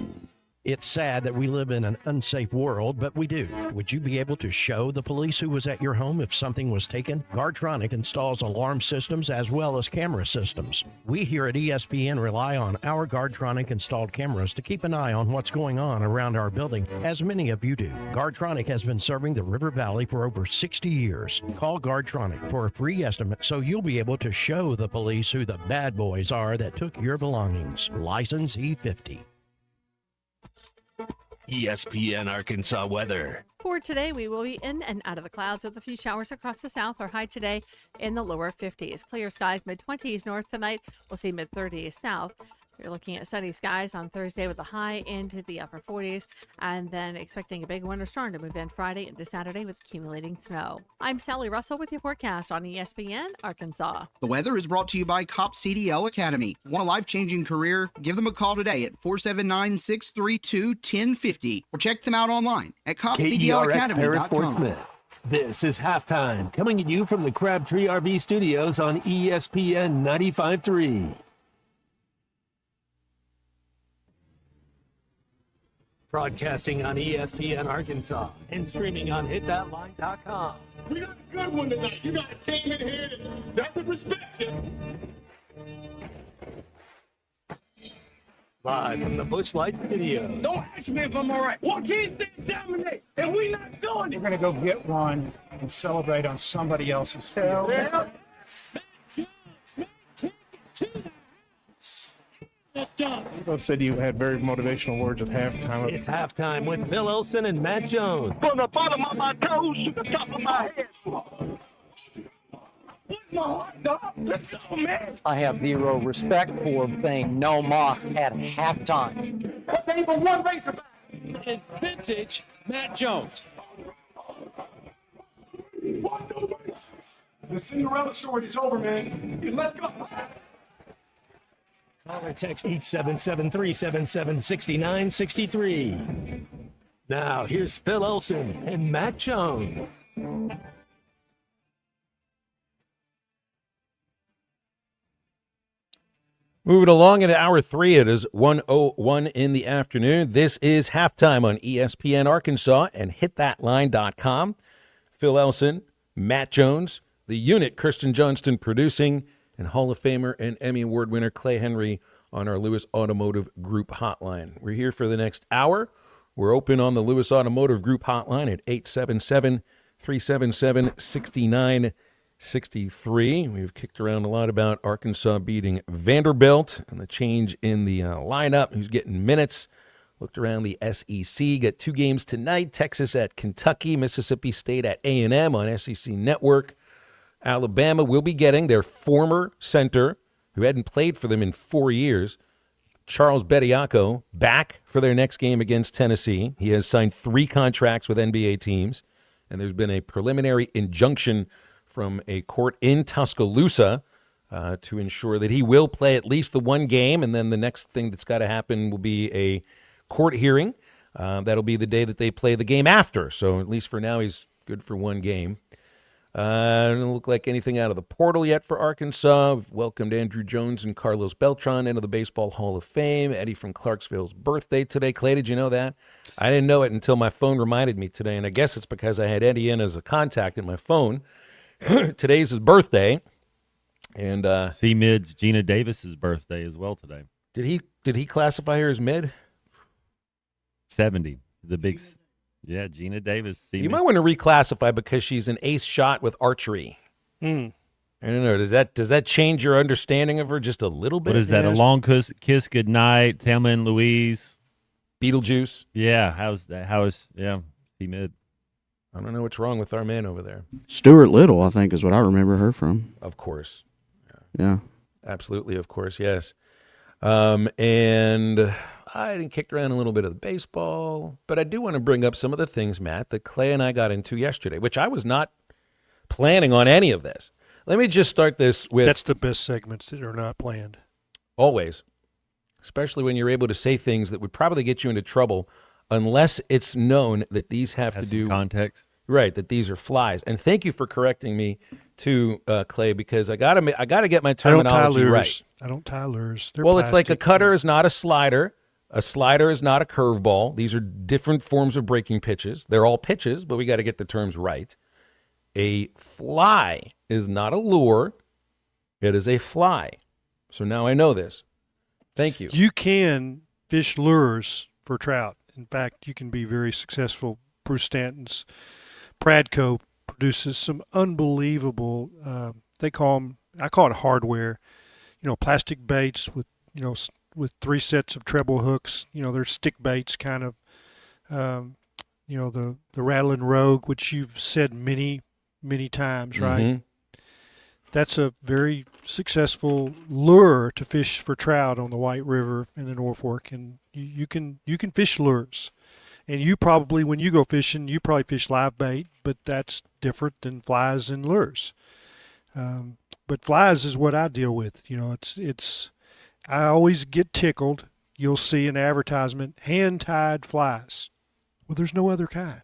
It's sad that we live in an unsafe world, but we do. Would you be able to show the police who was at your home if something was taken? Guardtronic installs alarm systems as well as camera systems. We here at ESPN rely on our Guardtronic installed cameras to keep an eye on what's going on around our building, as many of you do. Guardtronic has been serving the River Valley for over 60 years. Call Guardtronic for a free estimate so you'll be able to show the police who the bad boys are that took your belongings. License E50. ESPN Arkansas weather. For today, we will be in and out of the clouds with a few showers across the south. Our high today in the lower 50s. Clear skies, mid-20s north tonight. We'll see mid-30s south. You're looking at sunny skies on Thursday with a high into the upper 40s, and then expecting a big winter storm to move in Friday into Saturday with accumulating snow. I'm Sally Russell with your forecast on ESPN Arkansas. The weather is brought to you by COP CDL Academy. Want a life-changing career? Give them a call today at 479-632-1050 or check them out online at KERX copcdlacademy.com. This is Halftime, coming at you from the Crabtree RV Studios on ESPN 95.3. Broadcasting on ESPN Arkansas and streaming on hitthatline.com. We got a good one tonight. You got a team in here that doesn't respect you. Live from the Busch Light Studio. Don't ask me if I'm all right. Why can't they dominate? And we not doing it. We're going to go get one and celebrate on somebody else's field. Yeah. Both said you had very motivational words at halftime. It's halftime with Phil Olsen and Matt Jones. From the bottom of my toes to the top of my head. Where's my hot dog? Let's go, man. I have zero respect for saying no moss at halftime. What name of one Razorback? It's vintage Matt Jones. The Cinderella story is over, man. Let's go. Call or text 877-377-6963. Now, here's Phil Olsen and Matt Jones. Moving along into hour 3, it is 1:01 in the afternoon. This is Halftime on ESPN Arkansas and hitthatline.com. Phil Olsen, Matt Jones, the unit, Kirsten Johnston producing, and Hall of Famer and Emmy Award winner Clay Henry on our Lewis Automotive Group hotline. We're here for the next hour. We're open on the Lewis Automotive Group hotline at 877-377-6963. We've kicked around a lot about Arkansas beating Vanderbilt and the change in the lineup, who's getting minutes. Looked around the SEC, got 2 games tonight, Texas at Kentucky, Mississippi State at A&M on SEC Network. Alabama will be getting their former center, who hadn't played for them in 4 years, Charles Bediako, back for their next game against Tennessee. He has signed 3 contracts with NBA teams, and there's been a preliminary injunction from a court in Tuscaloosa to ensure that he will play at least the 1 game, and then the next thing that's got to happen will be a court hearing. That'll be the day that they play the game after, so at least for now he's good for 1 game. Doesn't look like anything out of the portal yet for Arkansas. We've welcomed Andrew Jones and Carlos Beltran into the Baseball Hall of Fame. Eddie from Clarksville's birthday today. Clay, did you know that? I didn't know it until my phone reminded me today, and I guess it's because I had Eddie in as a contact in my phone. Today's his birthday. And C-Mid's Gina Davis's birthday as well today. Did he classify her as mid? 70. The big... Yeah, Gina Davis. You might want to reclassify because she's an ace shot with archery. I don't know. Does that change your understanding of her just a little bit? What is that? A long kiss goodnight, Thelma and Louise, Beetlejuice. Yeah, how's that? C-Mid. I don't know what's wrong with our man over there. Stuart Little, I think, is what I remember her from. Of course. Yeah. Absolutely, of course, yes. And I didn't kick around a little bit of the baseball, but I do want to bring up some of the things, Matt, that Clay and I got into yesterday, which I was not planning on any of this. Let me just start this with... That's the best segments that are not planned. Always. Especially when you're able to say things that would probably get you into trouble unless it's known that these have to do... context. Right, that these are flies. And thank you for correcting me too, Clay, because I gotta get my terminology right. I don't tie lures. They're Well, it's like a plastic. cutter is not a slider. A slider is not a curveball. These are different forms of breaking pitches. They're all pitches, but we got to get the terms right. A fly is not a lure. It is a fly. So now I know this. Thank you. You can fish lures for trout. In fact, you can be very successful. Bruce Stanton's Pradco produces some unbelievable, I call it hardware, plastic baits with, with 3 sets of treble hooks. They're stick baits kind of, the Rattling Rogue, which you've said many, many times, right? Mm-hmm. That's a very successful lure to fish for trout on the White River in the Norfolk, and you can fish lures. And you probably, when you go fishing, you probably fish live bait, but that's different than flies and lures. But flies is what I deal with. It's. I always get tickled. You'll see an advertisement, hand-tied flies. Well, there's no other kind.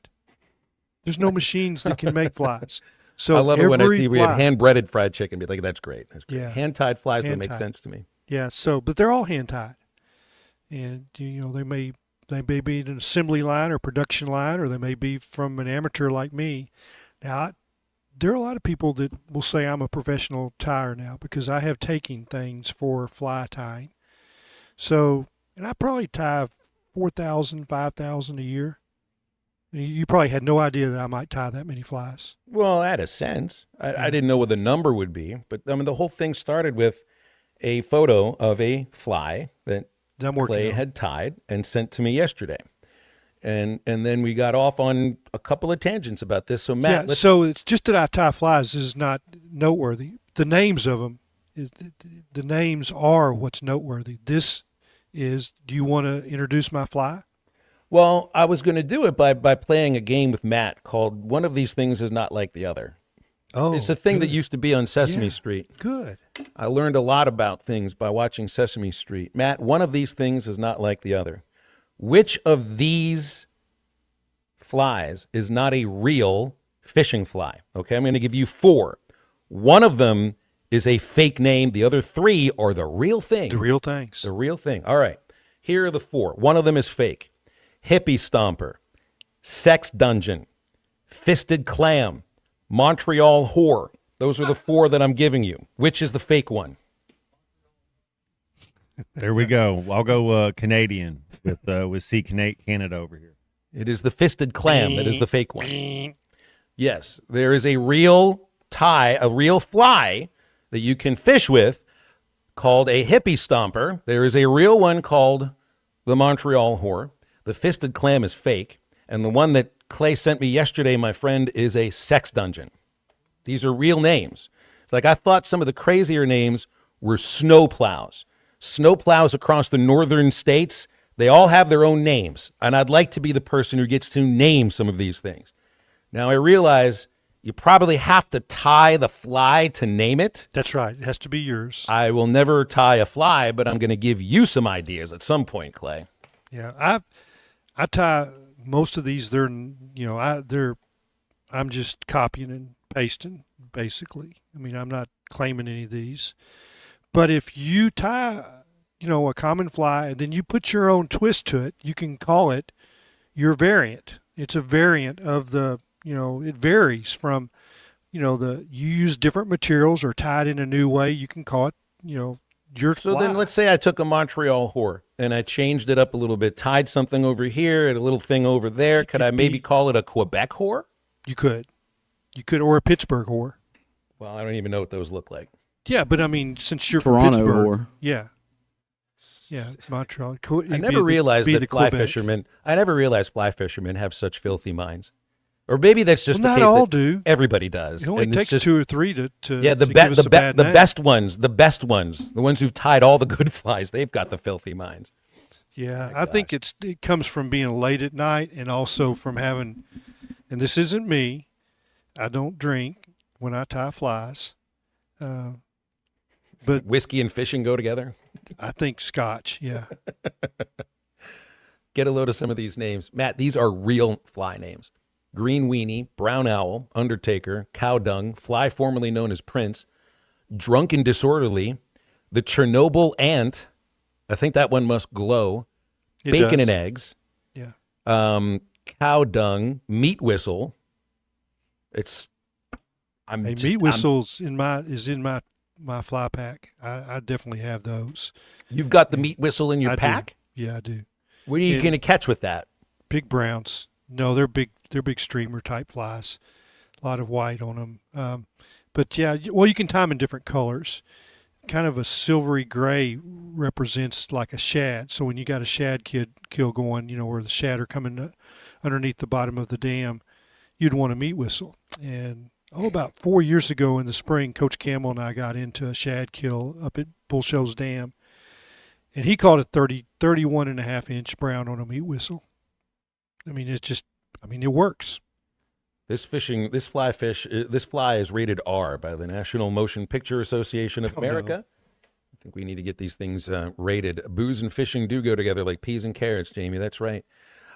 There's no machines that can make flies. So I love it when I see we have fly- hand-breaded fried chicken. Be like, that's great. That's great. Yeah. Hand-tied flies, that makes Hand-tied. sense to me. Yeah. So, but they're all hand-tied, and they may be an assembly line or production line, or they may be from an amateur like me. Now, there are a lot of people that will say I'm a professional tyer now because I have taken things for fly tying. So, and I probably tie 4,000, 5,000 a year. You probably had no idea that I might tie that many flies. Well, I had a sense. I didn't know what the number would be, but the whole thing started with a photo of a fly that Clay had tied and sent to me yesterday. And then we got off on a couple of tangents about this. So, Matt, so it's just that I tie flies is not noteworthy. The names of them, the names are what's noteworthy. This is, do you want to introduce my fly? Well, I was going to do it by playing a game with Matt called One of These Things Is Not Like the Other. Oh, it's a thing that used to be on Sesame Street. Good. I learned a lot about things by watching Sesame Street. Matt, one of these things is not like the other. Which of these flies is not a real fishing fly? Okay, I'm going to give you 4. One of them is a fake name. The other 3 are the real thing. The real things. The real thing. All right. Here are the 4. One of them is fake. Hippie Stomper, Sex Dungeon, Fisted Clam, Montreal Whore. Those are the 4 that I'm giving you. Which is the fake one? There we go. I'll go Canadian with C Canada over here. It is the Fisted Clam that is the fake one. Yes, there is a real a real fly that you can fish with called a Hippie Stomper. There is a real one called the Montreal Whore. The Fisted Clam is fake. And the one that Clay sent me yesterday, my friend, is a Sex Dungeon. These are real names. It's like I thought some of the crazier names were snowplows. Snowplows across the northern states, they all have their own names. And I'd like to be the person who gets to name some of these things. Now, I realize you probably have to tie the fly to name it. That's right. It has to be yours. I will never tie a fly, but I'm going to give you some ideas at some point, Clay. Yeah, I tie most of these. I'm just copying and pasting, basically. I mean, I'm not claiming any of these. But if you tie, a common fly, and then you put your own twist to it, you can call it your variant. It's a variant of the, it varies from, you use different materials or tie it in a new way. You can call it, your So fly. then let's say I took a Montreal Whore and I changed it up a little bit, tied something over here and a little thing over there. Could I maybe call it a Quebec Whore? You could, or a Pittsburgh whore. Well, I don't even know what those look like. Yeah, but I mean, since you're Toronto from Pittsburgh, whore. yeah, Montreal. I never realized that fly fishermen. I never realized fly fishermen have such filthy minds, or maybe that's just Well, the not case all that do. Everybody does. It only And it's takes just- 2 or 3 to yeah, the give us a bad name. best ones, the ones who've tied all the good flies, they've got the filthy minds. Yeah, I think it comes from being late at night and also from having, and this isn't me, I don't drink when I tie flies. But whiskey and fishing go together? I think scotch, yeah. Get a load of some of these names. Matt, these are real fly names. Green Weenie, Brown Owl, Undertaker, Cow Dung, Fly formerly known as Prince, Drunk and Disorderly, the Chernobyl Ant, I think that one must glow, Bacon and Eggs, yeah, Cow Dung, Meat Whistle. Meat Whistles in my fly pack. I definitely have those. You've got the Meat Whistle in your I pack? Do. Yeah, I do. What are you going to catch with that? Big browns. No, they're big streamer type flies. A lot of white on them. But yeah, well, you can tie them in different colors. Kind of a silvery gray represents like a shad. So when you got a shad kill going, where the shad are coming underneath the bottom of the dam, you'd want a meat whistle. And about 4 years ago in the spring, Coach Campbell and I got into a shad kill up at Bull Shoals Dam. And he caught a 31.5-inch brown on a meat whistle. I mean, it works. This fly is rated R by the National Motion Picture Association of America. I think we need to get these things rated. Booze and fishing do go together like peas and carrots, Jamie. That's right.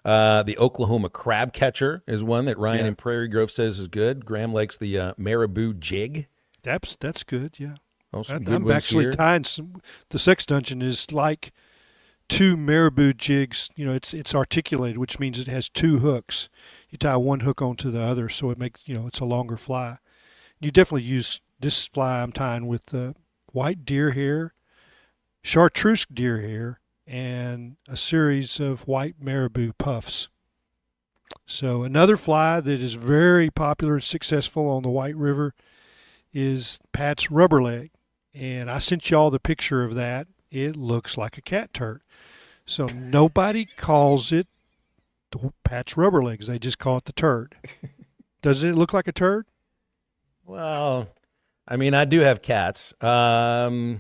The Oklahoma crab catcher is one that Ryan in Prairie Grove says is good. Graham likes the Marabou jig. That's good, yeah. I'm actually tying some. The Sex Dungeon is like two marabou jigs. It's articulated, which means it has two hooks. You tie one hook onto the other, so it makes it's a longer fly. You definitely use this fly I'm tying with white deer hair, chartreuse deer hair, and a series of white marabou puffs. So another fly that is very popular and successful on the White River is Pat's rubber leg. And I sent y'all the picture of that. It looks like a cat turd. So nobody calls it Pat's rubber legs. They just call it the turd. Doesn't it look like a turd? Well, I mean, I do have cats. Yeah,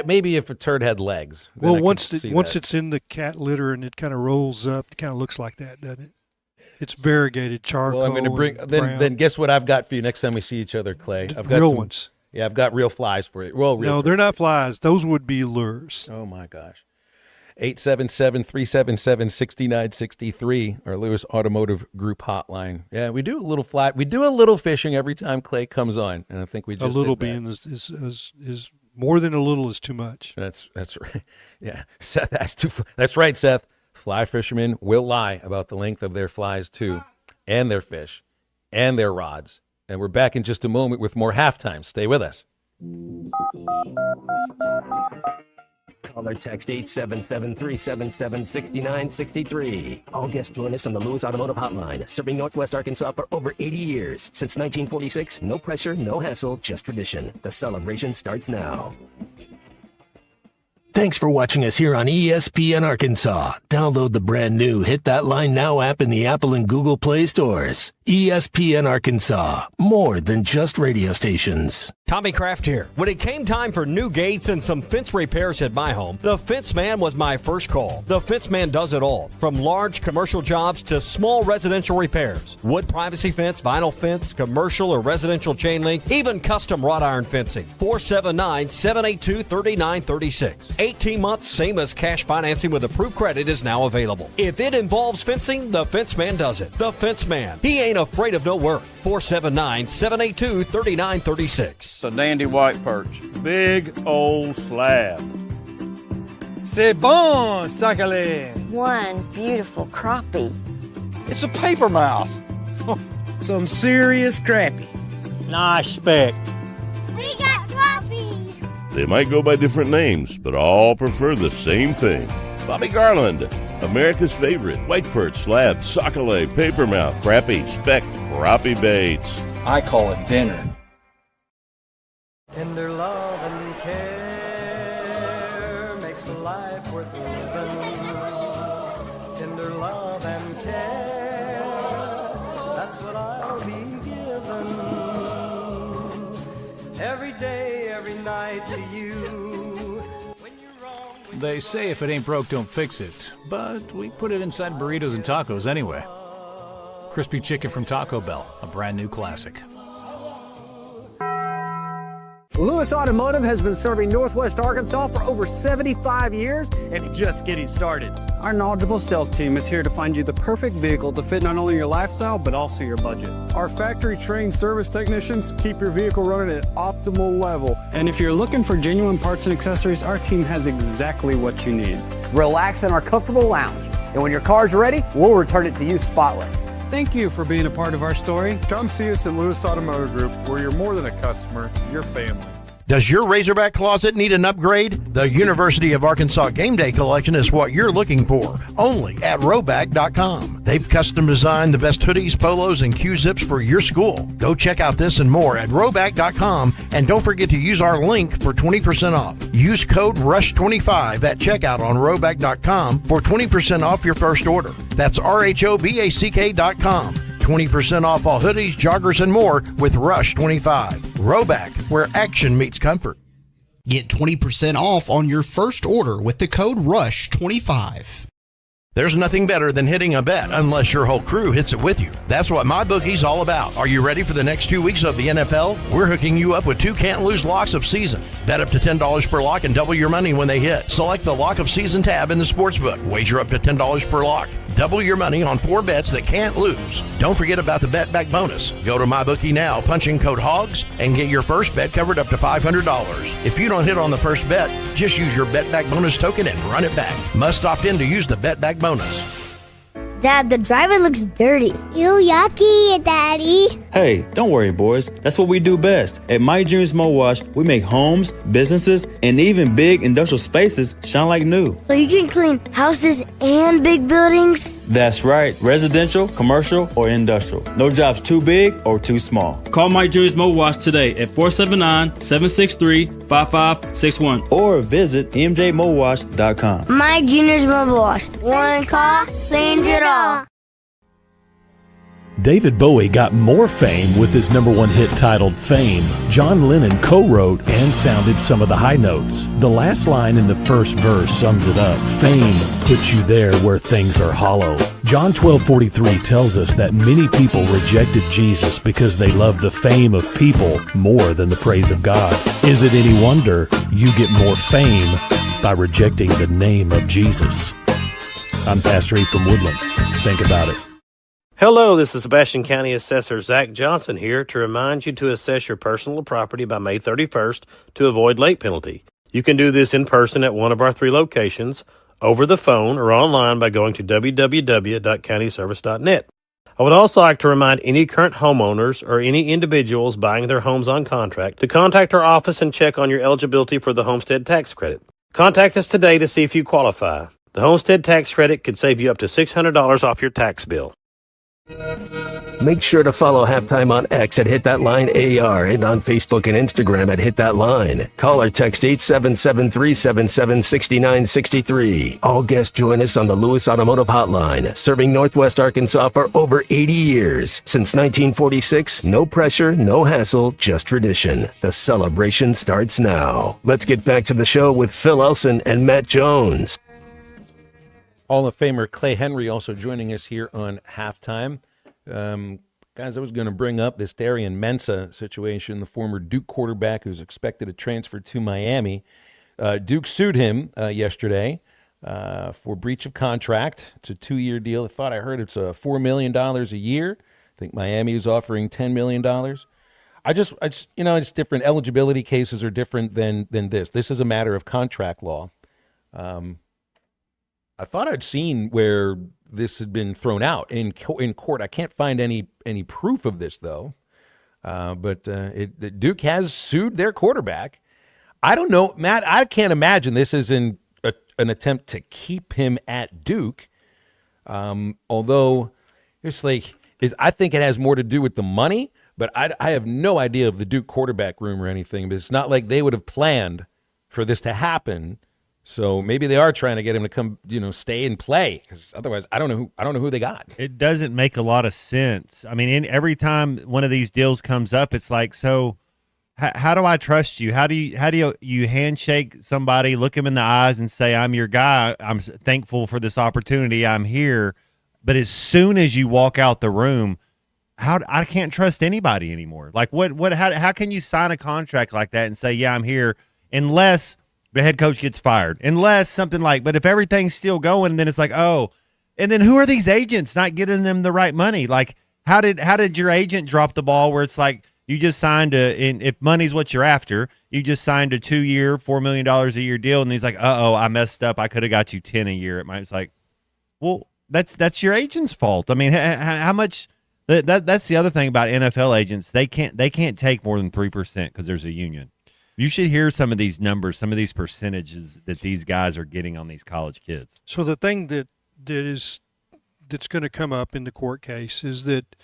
maybe if a turd had legs. Well, once it's in the cat litter and it kind of rolls up, it kind of looks like that, doesn't it? It's variegated charcoal. Well, I'm going to bring then guess what I've got for you next time we see each other, Clay. I've got real ones. Yeah, I've got real flies for you. Well, no, they're not flies. Those would be lures. Oh my gosh. 877-377-6963, our Lewis Automotive Group hotline. Yeah, we do a little fly. We do a little fishing every time Clay comes on, and I think we just a little being is more than a little is too much. That's right. Yeah, Seth has two. That's right, Seth. Fly fishermen will lie about the length of their flies too, and their fish, and their rods. And we're back in just a moment with more halftime. Stay with us. Call or text 877-377-6963. All guests join us on the Lewis Automotive Hotline, serving Northwest Arkansas for over 80 years. Since 1946, no pressure, no hassle, just tradition. The celebration starts now. Thanks for watching us here on ESPN Arkansas. Download the brand new Hit That Line Now app in the Apple and Google Play stores. ESPN Arkansas, more than just radio stations. Tommy Kraft here. When it came time for new gates and some fence repairs at my home, the Fence Man was my first call. The Fence Man does it all, from large commercial jobs to small residential repairs. Wood privacy fence, vinyl fence, commercial or residential chain link, even custom wrought iron fencing. 479-782-3936. 18 months, same as cash financing with approved credit is now available. If it involves fencing, the Fence Man does it. The Fence Man. He ain't afraid of no work. 479-782-3936. It's a dandy white perch. Big old slab. C'est bon, sacalé. One beautiful crappie. It's a paper mouth. Some serious crappie. Nice speck. We got crappies. They might go by different names, but all prefer the same thing. Bobby Garland, America's favorite white perch, slab, sockeye, papermouth, crappie, speck, crappie baits. I call it dinner. Tender love and care makes a life worth living. Tender love and care, that's what I'll be giving. Every day, every night to you. They say if it ain't broke, don't fix it. But we put it inside burritos and tacos anyway. Crispy chicken from Taco Bell, a brand new classic. Lewis Automotive has been serving Northwest Arkansas for over 75 years and just getting started. Our knowledgeable sales team is here to find you the perfect vehicle to fit not only your lifestyle, but also your budget. Our factory-trained service technicians keep your vehicle running at optimal level. And if you're looking for genuine parts and accessories, our team has exactly what you need. Relax in our comfortable lounge, and when your car's ready, we'll return it to you spotless. Thank you for being a part of our story. Come see us at Lewis Automotive Group, where you're more than a customer, you're family. Does your Razorback closet need an upgrade? The University of Arkansas Game Day Collection is what you're looking for, only at Roback.com. They've custom designed the best hoodies, polos, and Q-zips for your school. Go check out this and more at Roback.com, and don't forget to use our link for 20% off. Use code RUSH25 at checkout on Roback.com for 20% off your first order. That's RHOBACK.com. 20% off all hoodies, joggers, and more with Rush 25. Roback, where action meets comfort. Get 20% off on your first order with the code RUSH25. There's nothing better than hitting a bet unless your whole crew hits it with you. That's what MyBookie's all about. Are you ready for the next 2 weeks of the NFL? We're hooking you up with 2 can't-lose locks of season. Bet up to $10 per lock and double your money when they hit. Select the Lock of Season tab in the sportsbook. Wager up to $10 per lock. Double your money on 4 bets that can't lose. Don't forget about the Bet Back bonus. Go to MyBookie now, punch in code HOGS, and get your first bet covered up to $500. If you don't hit on the first bet, just use your Bet Back bonus token and run it back. Must opt in to use the Bet Back bonus. Dad, the driver looks dirty. Ew, yucky, Daddy. Hey, don't worry, boys. That's what we do best. At My Dreams Mo Wash, we make homes, businesses, and even big industrial spaces shine like new. So you can clean houses and big buildings? That's right. Residential, commercial, or industrial. No job's too big or too small. Call My Dreams Mo Wash today at 479-763-5561 or visit mjmowash.com. My Junior's Mobile Wash. One call cleans it all. David Bowie got more fame with his #1 hit titled Fame. John Lennon co-wrote and sounded some of the high notes. The last line in the first verse sums it up. Fame puts you there where things are hollow. John 12:43 tells us that many people rejected Jesus because they loved the fame of people more than the praise of God. Is it any wonder you get more fame by rejecting the name of Jesus? I'm Pastor E from Woodland. Think about it. Hello, this is Sebastian County Assessor Zach Johnson here to remind you to assess your personal property by May 31st to avoid late penalty. You can do this in person at one of our 3 locations, over the phone, or online by going to www.countyservice.net. I would also like to remind any current homeowners or any individuals buying their homes on contract to contact our office and check on your eligibility for the homestead tax credit. Contact us today to see if you qualify. The homestead tax credit could save you up to $600 off your tax bill. Make sure to follow Halftime on X at Hit That Line AR and on Facebook and Instagram at Hit That Line. Call or text 877-377-6963. All guests join us on the Lewis Automotive Hotline, serving Northwest Arkansas for over 80 years. Since 1946, no pressure, no hassle, just tradition. The celebration starts now. Let's get back to the show with Phil Elson and Matt Jones. Hall of Famer Clay Henry also joining us here on Halftime. Guys, I was going to bring up this Darian Mensah situation, the former Duke quarterback who's expected to transfer to Miami. Duke sued him yesterday for breach of contract. It's a 2-year deal. I thought I heard it's $4 million a year. I think Miami is offering $10 million. I just it's different. Eligibility cases are different than this. This is a matter of contract law. I thought I'd seen where this had been thrown out in court. I can't find any proof of this, though. But Duke has sued their quarterback. I don't know, Matt, I can't imagine this is an attempt to keep him at Duke. Although it's like, I think it has more to do with the money, but I have no idea of the Duke quarterback room or anything. But it's not like they would have planned for this to happen. So maybe they are trying to get him to come, stay and play. Because otherwise, I don't know who they got. It doesn't make a lot of sense. I mean, every time one of these deals comes up, it's like, so how do I trust you? How do you handshake somebody, look him in the eyes, and say, "I'm your guy. I'm thankful for this opportunity. I'm here." But as soon as you walk out the room, I can't trust anybody anymore. Like how can you sign a contract like that and say, "Yeah, I'm here," unless the head coach gets fired, unless something like. But if everything's still going, then it's like, oh, and then who are these agents not getting them the right money? Like how did your agent drop the ball where it's like you just signed if money's what you're after, you just signed a 2-year, $4 million a year deal, and he's like, I messed up. I could have got you 10 a year. It's like, well, that's your agent's fault. I mean, how much? That's the other thing about NFL agents. They can't take more than 3% because there's a union. You should hear some of these numbers, some of these percentages that these guys are getting on these college kids. So the thing that's going to come up in the court case is that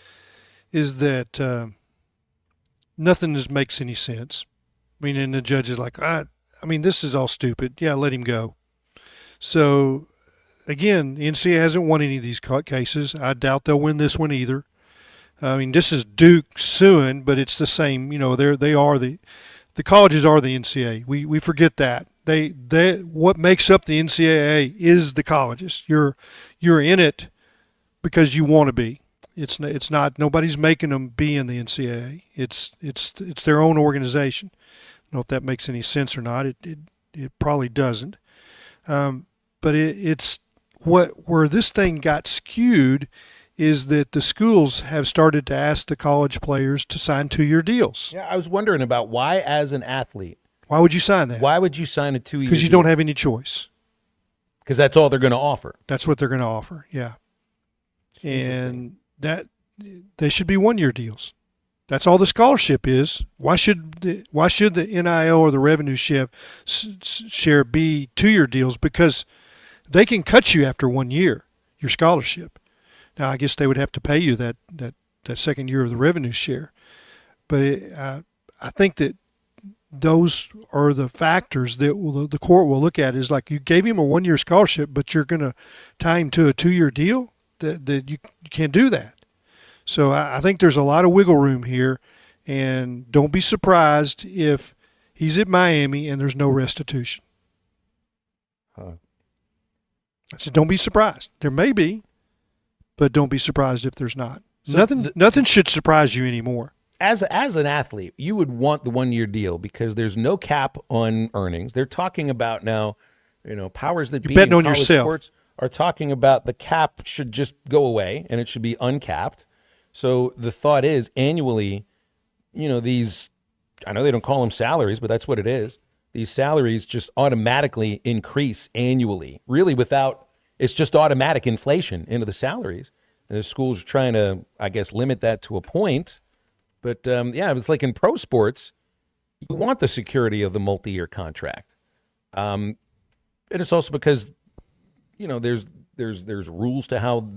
nothing makes any sense. I mean, and the judge is like, I mean, this is all stupid. Yeah, let him go. So again, the NCAA hasn't won any of these cases. I doubt they'll win this one either. I mean, this is Duke suing, but it's the same. You know, the colleges are the NCAA. We forget that. They what makes up the NCAA is the colleges. You're in it because you want to be. It's not nobody's making them be in the NCAA. It's their own organization. I don't know if that makes any sense or not. It probably doesn't. But it's where this thing got skewed is that the schools have started to ask the college players to sign 2-year deals. Yeah, I was wondering about why, as an athlete, why would you sign that? Why would you sign a 2-year deal? Because you don't have any choice. Because that's all they're going to offer. That's what they're going to offer, yeah. And that they should be 1-year deals. That's all the scholarship is. Why should the NIL or the revenue share be 2-year deals? Because they can cut you after 1 year, your scholarship. Now, I guess they would have to pay you that second year of the revenue share. But I think that those are the factors that the court will look at is like you gave him a 1-year scholarship, but you're going to tie him to a 2-year deal? That you can't do that. So I think there's a lot of wiggle room here, and don't be surprised if he's at Miami and there's no restitution. I said, don't be surprised. There may be, but don't be surprised if there's not. So nothing should surprise you anymore. As an athlete, you would want the 1-year deal because there's no cap on earnings. They're talking about now, powers that be in college sports are talking about the cap should just go away and it should be uncapped. So the thought is annually, these, I know they don't call them salaries, but that's what it is. These salaries just automatically increase annually, really it's just automatic inflation into the salaries. And the schools are trying to, I guess, limit that to a point. But, it's like in pro sports, you want the security of the multi-year contract. And it's also because, there's rules to how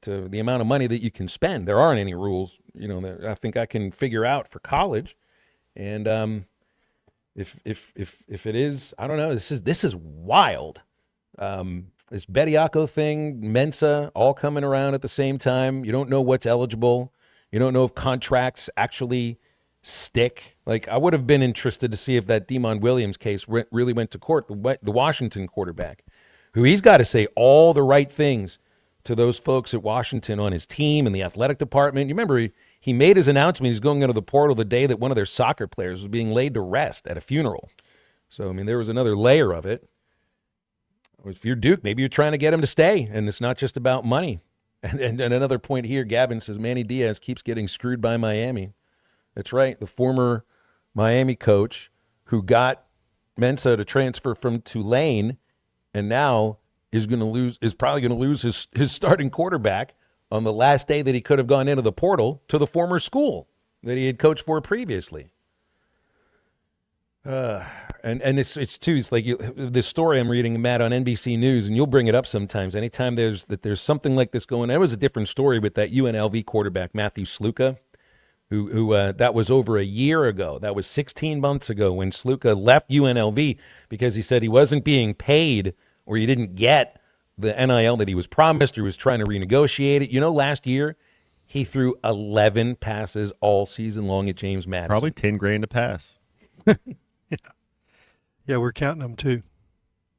to the amount of money that you can spend. There aren't any rules, that I think I can figure out for college. And if it is, I don't know. This is wild. This Bediako thing, Mensa, all coming around at the same time. You don't know what's eligible. You don't know if contracts actually stick. Like, I would have been interested to see if that Demond Williams case really went to court, the Washington quarterback, who he's got to say all the right things to those folks at Washington on his team and the athletic department. You remember he made his announcement he's going into the portal the day that one of their soccer players was being laid to rest at a funeral. So, there was another layer of it. If you're Duke, maybe you're trying to get him to stay, and it's not just about money. And another point here, Gavin says Manny Diaz keeps getting screwed by Miami. That's right. The former Miami coach who got Mensa to transfer from Tulane and now is probably going to lose his starting quarterback on the last day that he could have gone into the portal to the former school that he had coached for previously. And it's like this story I'm reading, Matt, on NBC News, and you'll bring it up sometimes. Anytime there's something like this going on. There was a different story with that UNLV quarterback, Matthew Sluka, who that was over a year ago. That was 16 months ago when Sluka left UNLV because he said he wasn't being paid or he didn't get the NIL that he was promised or was trying to renegotiate it. Last year He threw 11 passes all season long at James Madison. Probably $10,000 a pass. Yeah, we're counting them too.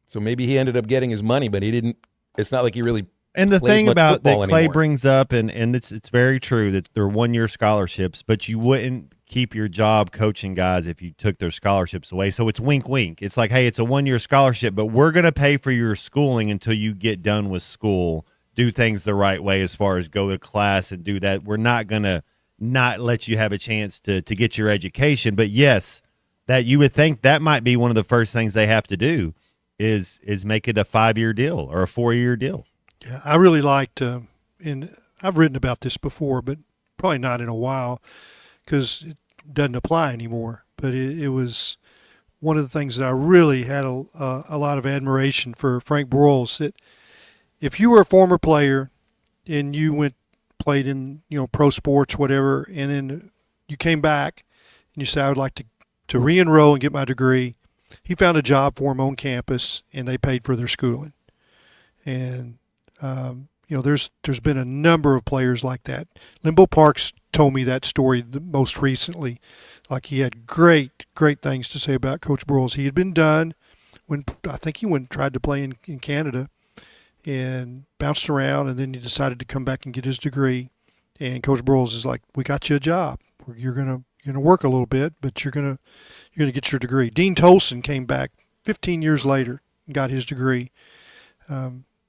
So maybe he ended up getting his money, but he didn't. It's not like he really. And the plays thing much about that football Clay anymore. brings up, and it's very true that they're 1-year scholarships, but you wouldn't keep your job coaching guys if you took their scholarships away. So it's wink, wink. It's like, hey, it's a 1-year scholarship, but we're going to pay for your schooling until you get done with school. Do things the right way as far as go to class and do that. We're not going to not let you have a chance to get your education. But yes, that you would think that might be one of the first things they have to do is make it a 5-year deal or a 4-year deal. Yeah, I really liked, and I've written about this before, but probably not in a while because it doesn't apply anymore. But it was one of the things that I really had a lot of admiration for Frank Broyles. That if you were a former player and you played in pro sports, whatever, and then you came back and you said, I would like to re-enroll and get my degree, he found a job for him on campus and they paid for their schooling. And there's been a number of players like that. Limbo Parks told me that story the most recently. Like he had great things to say about Coach Broyles. He had been done when I think he went and tried to play in Canada and bounced around, and then he decided to come back and get his degree. And Coach Broyles is like, "We got you a job. You're gonna work a little bit, but you're gonna get your degree." Dean Tolson came back 15 years later and got his degree.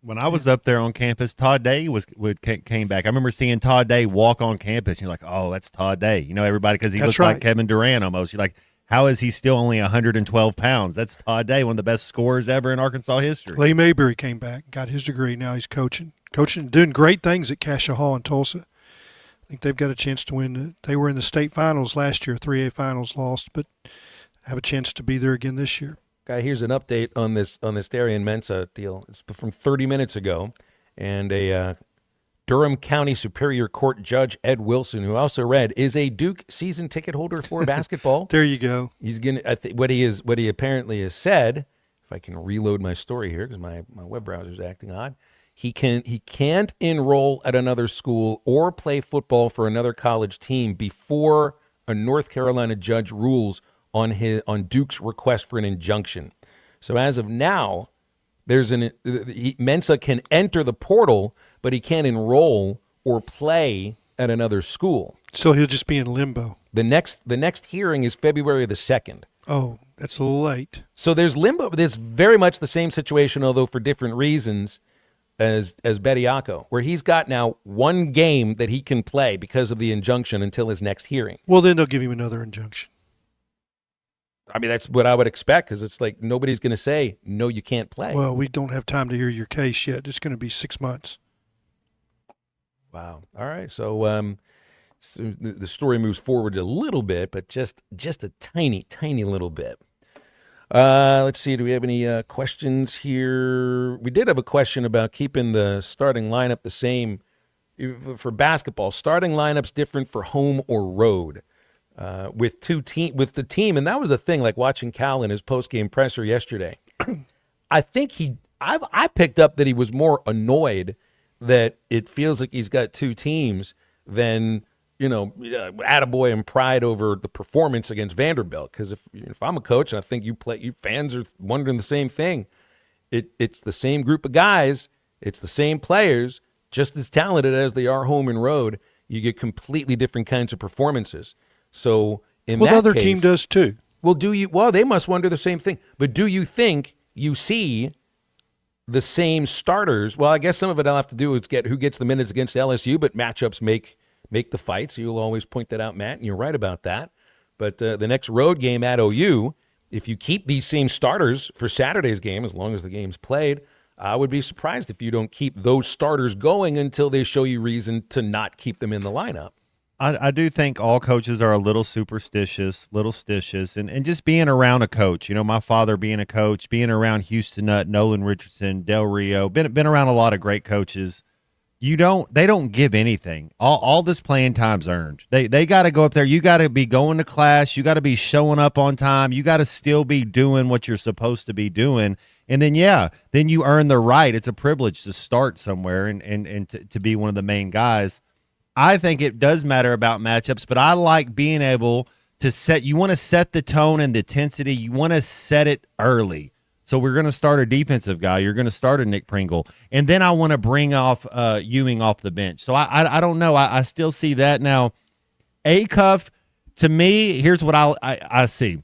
When I was up there on campus, Todd Day came back. I remember seeing Todd Day walk on campus. And you're like, oh, that's Todd Day. Everybody, because he looked like Kevin Durant almost. You're like, how is he still only 112 pounds? That's Todd Day, one of the best scorers ever in Arkansas history. Clay Mayberry came back, got his degree. Now he's coaching, doing great things at Cassia Hall in Tulsa. I think they've got a chance to win. They were in the state finals last year, 3A finals, lost, but have a chance to be there again this year. Guy, here's an update on this Darian Mensah deal. It's from 30 minutes ago, and a Durham County Superior Court Judge Ed Wilson, who also read, is a Duke season ticket holder for basketball. There you go. He's gonna. What he apparently has said. If I can reload my story here, because my web browser is acting odd. He can't enroll at another school or play football for another college team before a North Carolina judge rules on Duke's request for an injunction. So as of now, Mensah can enter the portal, but he can't enroll or play at another school. So he'll just be in limbo. The next hearing is February the 2nd. Oh, that's a little late. So there's limbo. There's very much the same situation, although for different reasons, as Bediako, where he's got now one game that he can play because of the injunction until his next hearing. Well, then they'll give him another injunction. I mean, that's what I would expect, because it's like nobody's going to say, no, you can't play. Well, we don't have time to hear your case yet. It's going to be 6 months. Wow. All right. So, so the story moves forward a little bit, but just a tiny, tiny little bit. Let's see. Do we have any questions here? We did have a question about keeping the starting lineup the same for basketball. Starting lineups different for home or road. With the team, and that was a thing. Like watching Cal in his post-game presser yesterday, I think I picked up that he was more annoyed that it feels like he's got two teams than attaboy and pride over the performance against Vanderbilt. Because if I'm a coach and I think you fans are wondering the same thing, it's the same group of guys, it's the same players, just as talented as they are home and road. You get completely different kinds of performances. So in that case, the other team does too. Well, they must wonder the same thing. But do you think you see the same starters? Well, I guess some of it I'll have to do is get who gets the minutes against LSU, but matchups make the fight. So you'll always point that out, Matt, and you're right about that. But the next road game at OU, if you keep these same starters for Saturday's game, as long as the game's played, I would be surprised if you don't keep those starters going until they show you reason to not keep them in the lineup. I do think all coaches are a little superstitious, and just being around a coach. My father being a coach, being around Houston Nutt, Nolan Richardson, Del Rio, been around a lot of great coaches. They don't give anything. All this playing time's earned. They got to go up there. You got to be going to class. You got to be showing up on time. You got to still be doing what you're supposed to be doing. And then then you earn the right. It's a privilege to start somewhere and to be one of the main guys. I think it does matter about matchups, but I like being able to set. You want to set the tone and the intensity. You want to set it early. So we're going to start a defensive guy. You're going to start a Nick Pringle. And then I want to bring off Ewing off the bench. So I don't know. I still see that. Now, Acuff, to me, here's what I see.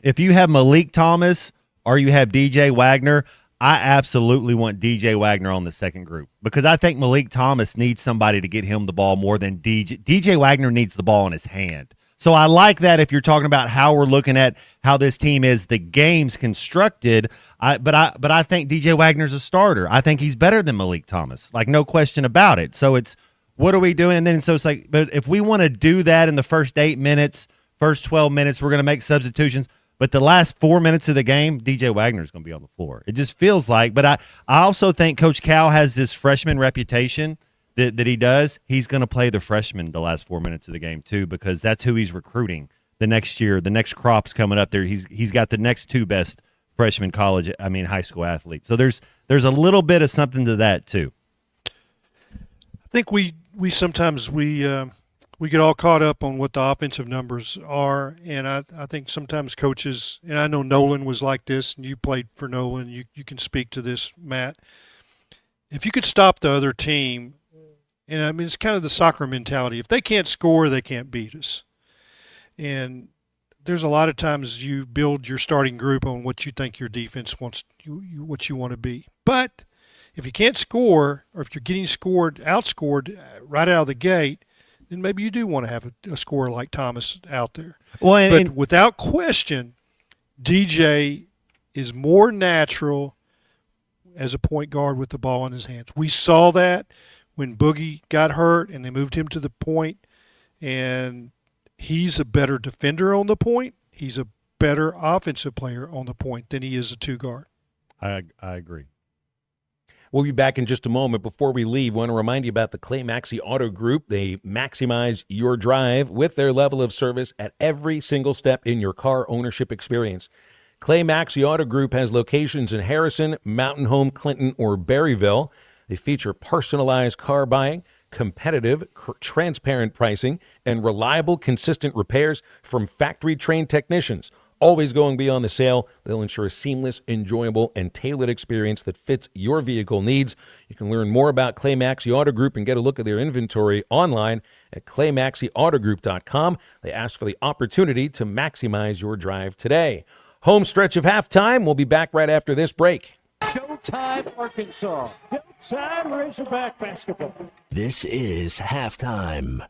If you have Malik Thomas or you have DJ Wagner, I absolutely want DJ Wagner on the second group because I think Malik Thomas needs somebody to get him the ball more than DJ. DJ Wagner needs the ball in his hand. So I like that if you're talking about how we're looking at how this team is, the game's constructed. But I think DJ Wagner's a starter. I think he's better than Malik Thomas, like no question about it. So it's what are we doing? And then so it's like, but if we want to do that in the first 8 minutes, first 12 minutes, we're going to make substitutions. But the last 4 minutes of the game, DJ Wagner's going to be on the floor. It just feels like. But I also think Coach Cal has this freshman reputation that he does. He's going to play the freshman the last 4 minutes of the game too, because that's who he's recruiting the next year. The next crop's coming up there. He's got the next two best freshman high school athletes. So there's a little bit of something to that too. I think we sometimes we get all caught up on what the offensive numbers are, and I think sometimes coaches, and I know Nolan was like this, and you played for Nolan, you can speak to this, Matt. If you could stop the other team, and I mean it's kind of the soccer mentality. If they can't score, they can't beat us. And there's a lot of times you build your starting group on what you think your defense wants, what you want to be. But if you can't score, or if you're getting outscored right out of the gate, then maybe you do want to have a scorer like Thomas out there. Well, but without question, DJ is more natural as a point guard with the ball in his hands. We saw that when Boogie got hurt and they moved him to the point, and he's a better defender on the point. He's a better offensive player on the point than he is a two guard. I agree. We'll be back in just a moment. Before we leave, I want to remind you about the Clay Maxey Auto Group. They maximize your drive with their level of service at every single step in your car ownership experience. Clay Maxey Auto Group has locations in Harrison, Mountain Home, Clinton, or Berryville. They feature personalized car buying, competitive, transparent pricing, and reliable, consistent repairs from factory-trained technicians. Always going beyond the sale. They'll ensure a seamless, enjoyable, and tailored experience that fits your vehicle needs. You can learn more about Clay Maxey Auto Group and get a look at their inventory online at ClayMaxeyAutoGroup.com. They ask for the opportunity to maximize your drive today. Home stretch of halftime. We'll be back right after this break. Showtime, Arkansas. Showtime, Razorback basketball. This is halftime.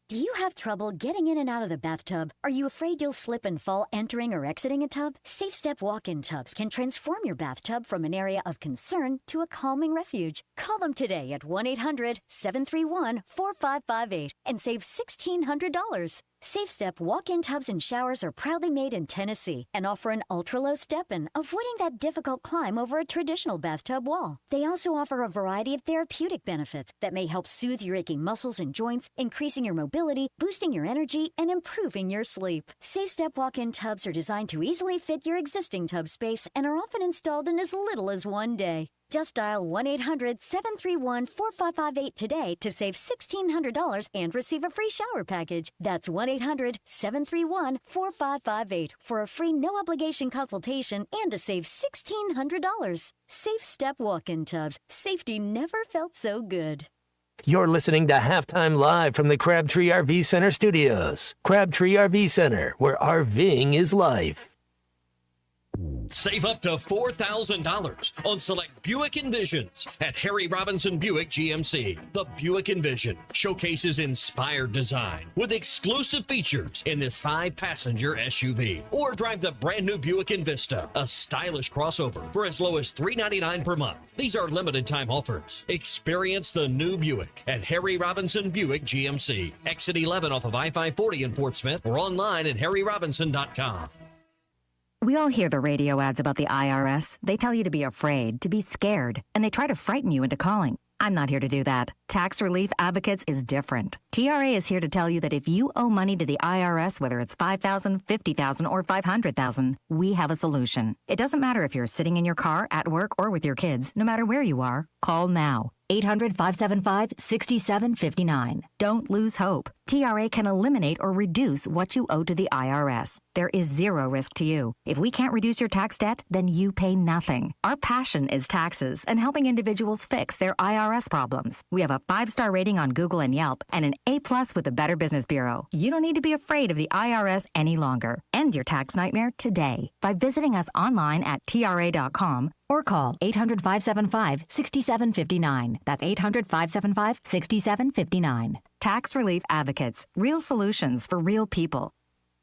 Do you have trouble getting in and out of the bathtub? Are you afraid you'll slip and fall entering or exiting a tub? Safe Step walk-in tubs can transform your bathtub from an area of concern to a calming refuge. Call them today at 1-800-731-4558 and save $1,600. Safe Step walk-in tubs and showers are proudly made in Tennessee and offer an ultra-low step-in, avoiding that difficult climb over a traditional bathtub wall. They also offer a variety of therapeutic benefits that may help soothe your aching muscles and joints, increasing your mobility, boosting your energy, and improving your sleep. Safe Step walk-in tubs are designed to easily fit your existing tub space and are often installed in as little as one day. Just dial 1-800-731-4558 today to save $1,600 and receive a free shower package. That's 1-800-731-4558 for a free no-obligation consultation and to save $1,600. Safe Step walk-in tubs. Safety never felt so good. You're listening to Halftime Live from the Crabtree RV Center studios. Crabtree RV Center, where RVing is life. Save up to $4,000 on select Buick Envisions at Harry Robinson Buick GMC. The Buick Envision showcases inspired design with exclusive features in this 5-passenger SUV. Or drive the brand new Buick Envista, a stylish crossover for as low as $399 per month. These are limited time offers. Experience the new Buick at Harry Robinson Buick GMC. Exit 11 off of I-540 in Fort Smith or online at harryrobinson.com. We all hear the radio ads about the IRS. They tell you to be afraid, to be scared, and they try to frighten you into calling. I'm not here to do that. Tax Relief Advocates is different. TRA is here to tell you that if you owe money to the IRS, whether it's $5,000, $50,000, or $500,000, we have a solution. It doesn't matter if you're sitting in your car, at work, or with your kids. No matter where you are, call now. 800-575-6759. Don't lose hope. TRA can eliminate or reduce what you owe to the IRS. There is zero risk to you. If we can't reduce your tax debt, then you pay nothing. Our passion is taxes and helping individuals fix their IRS problems. We have a 5-star rating on Google and Yelp and an A+ with the Better Business Bureau. You don't need to be afraid of the IRS any longer. End your tax nightmare today by visiting us online at TRA.com or call 800-575-6759. That's 800-575-6759. Tax Relief Advocates. Real solutions for real people.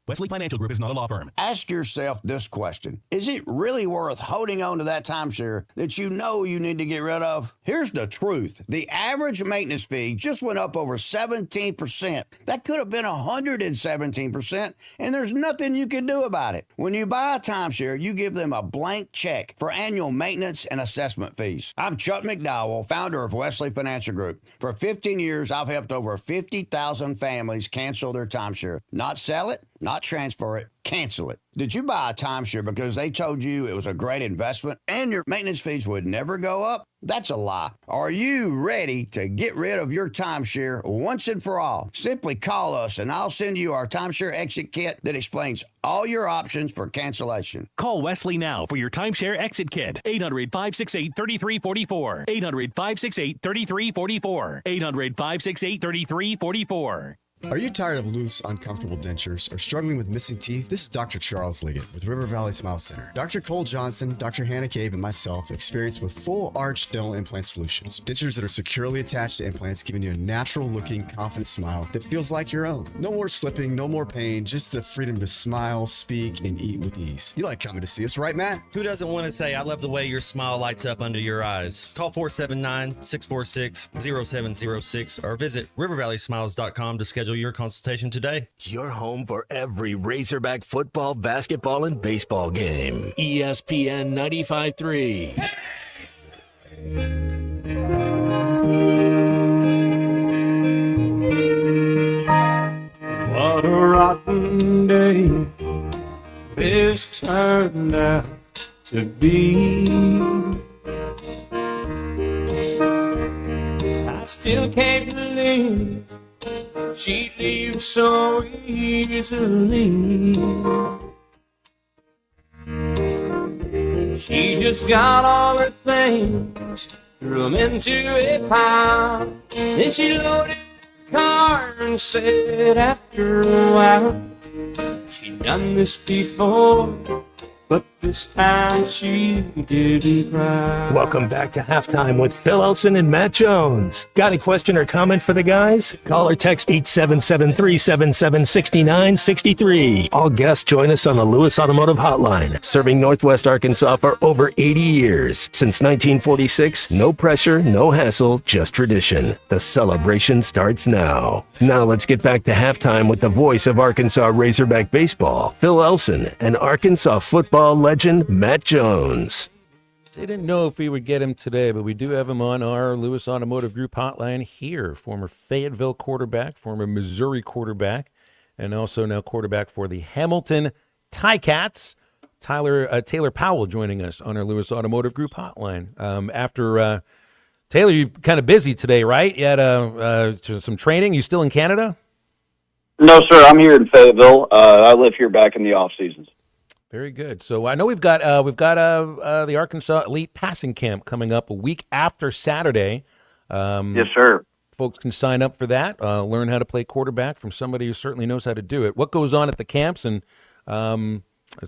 Wesley Financial Group is not a law firm. Ask yourself this question. Is it really worth holding on to that timeshare that you know you need to get rid of? Here's the truth. The average maintenance fee just went up over 17%. That could have been 117%, and there's nothing you can do about it. When you buy a timeshare, you give them a blank check for annual maintenance and assessment fees. I'm Chuck McDowell, founder of Wesley Financial Group. For 15 years, I've helped over 50,000 families cancel their timeshare. Not sell it, not transfer it, cancel it. Did you buy a timeshare because they told you it was a great investment and your maintenance fees would never go up? That's a lie. Are you ready to get rid of your timeshare once and for all? Simply call us and I'll send you our timeshare exit kit that explains all your options for cancellation. Call Wesley now for your timeshare exit kit. 800-568-3344. 800-568-3344. 800-568-3344. Are you tired of loose, uncomfortable dentures or struggling with missing teeth? This is Dr. Charles Liggett with River Valley Smile Center. Dr. Cole Johnson, Dr. Hannah Cave, and myself experience with full arch dental implant solutions. Dentures that are securely attached to implants, giving you a natural-looking, confident smile that feels like your own. No more slipping, no more pain, just the freedom to smile, speak, and eat with ease. You like coming to see us, right, Matt? Who doesn't want to say, I love the way your smile lights up under your eyes? Call 479-646-0706 or visit rivervalleysmiles.com to schedule your consultation today. Your home for every Razorback football, basketball, and baseball game. ESPN 95.3. What a rotten day this turned out to be. I still can't believe she leaves so easily. She just got all her things, threw them into a pile. Then she loaded the car and said after a while, she'd done this before, but this time she didn't cry. Welcome back to Halftime with Phil Elson and Matt Jones. Got a question or comment for the guys? Call or text 877-377-6963. All guests join us on the Lewis Automotive Hotline, serving Northwest Arkansas for over 80 years. Since 1946, no pressure, no hassle, just tradition. The celebration starts now. Now let's get back to Halftime with the voice of Arkansas Razorback baseball, Phil Elson, and Arkansas football legend Matt Jones. I didn't know if we would get him today, but we do have him on our Lewis Automotive Group hotline here. Former Fayetteville quarterback, former Missouri quarterback, and also now quarterback for the Hamilton Ticats. Taylor Powell joining us on our Lewis Automotive Group hotline. After Taylor, you're kind of busy today, right? You had some training. You still in Canada? No, sir. I'm here in Fayetteville. I live here back in the off seasons. Very good. So I know we've got the Arkansas Elite Passing Camp coming up a week after Saturday. Yes, sir. Folks can sign up for that, learn how to play quarterback from somebody who certainly knows how to do it. What goes on at the camps? And it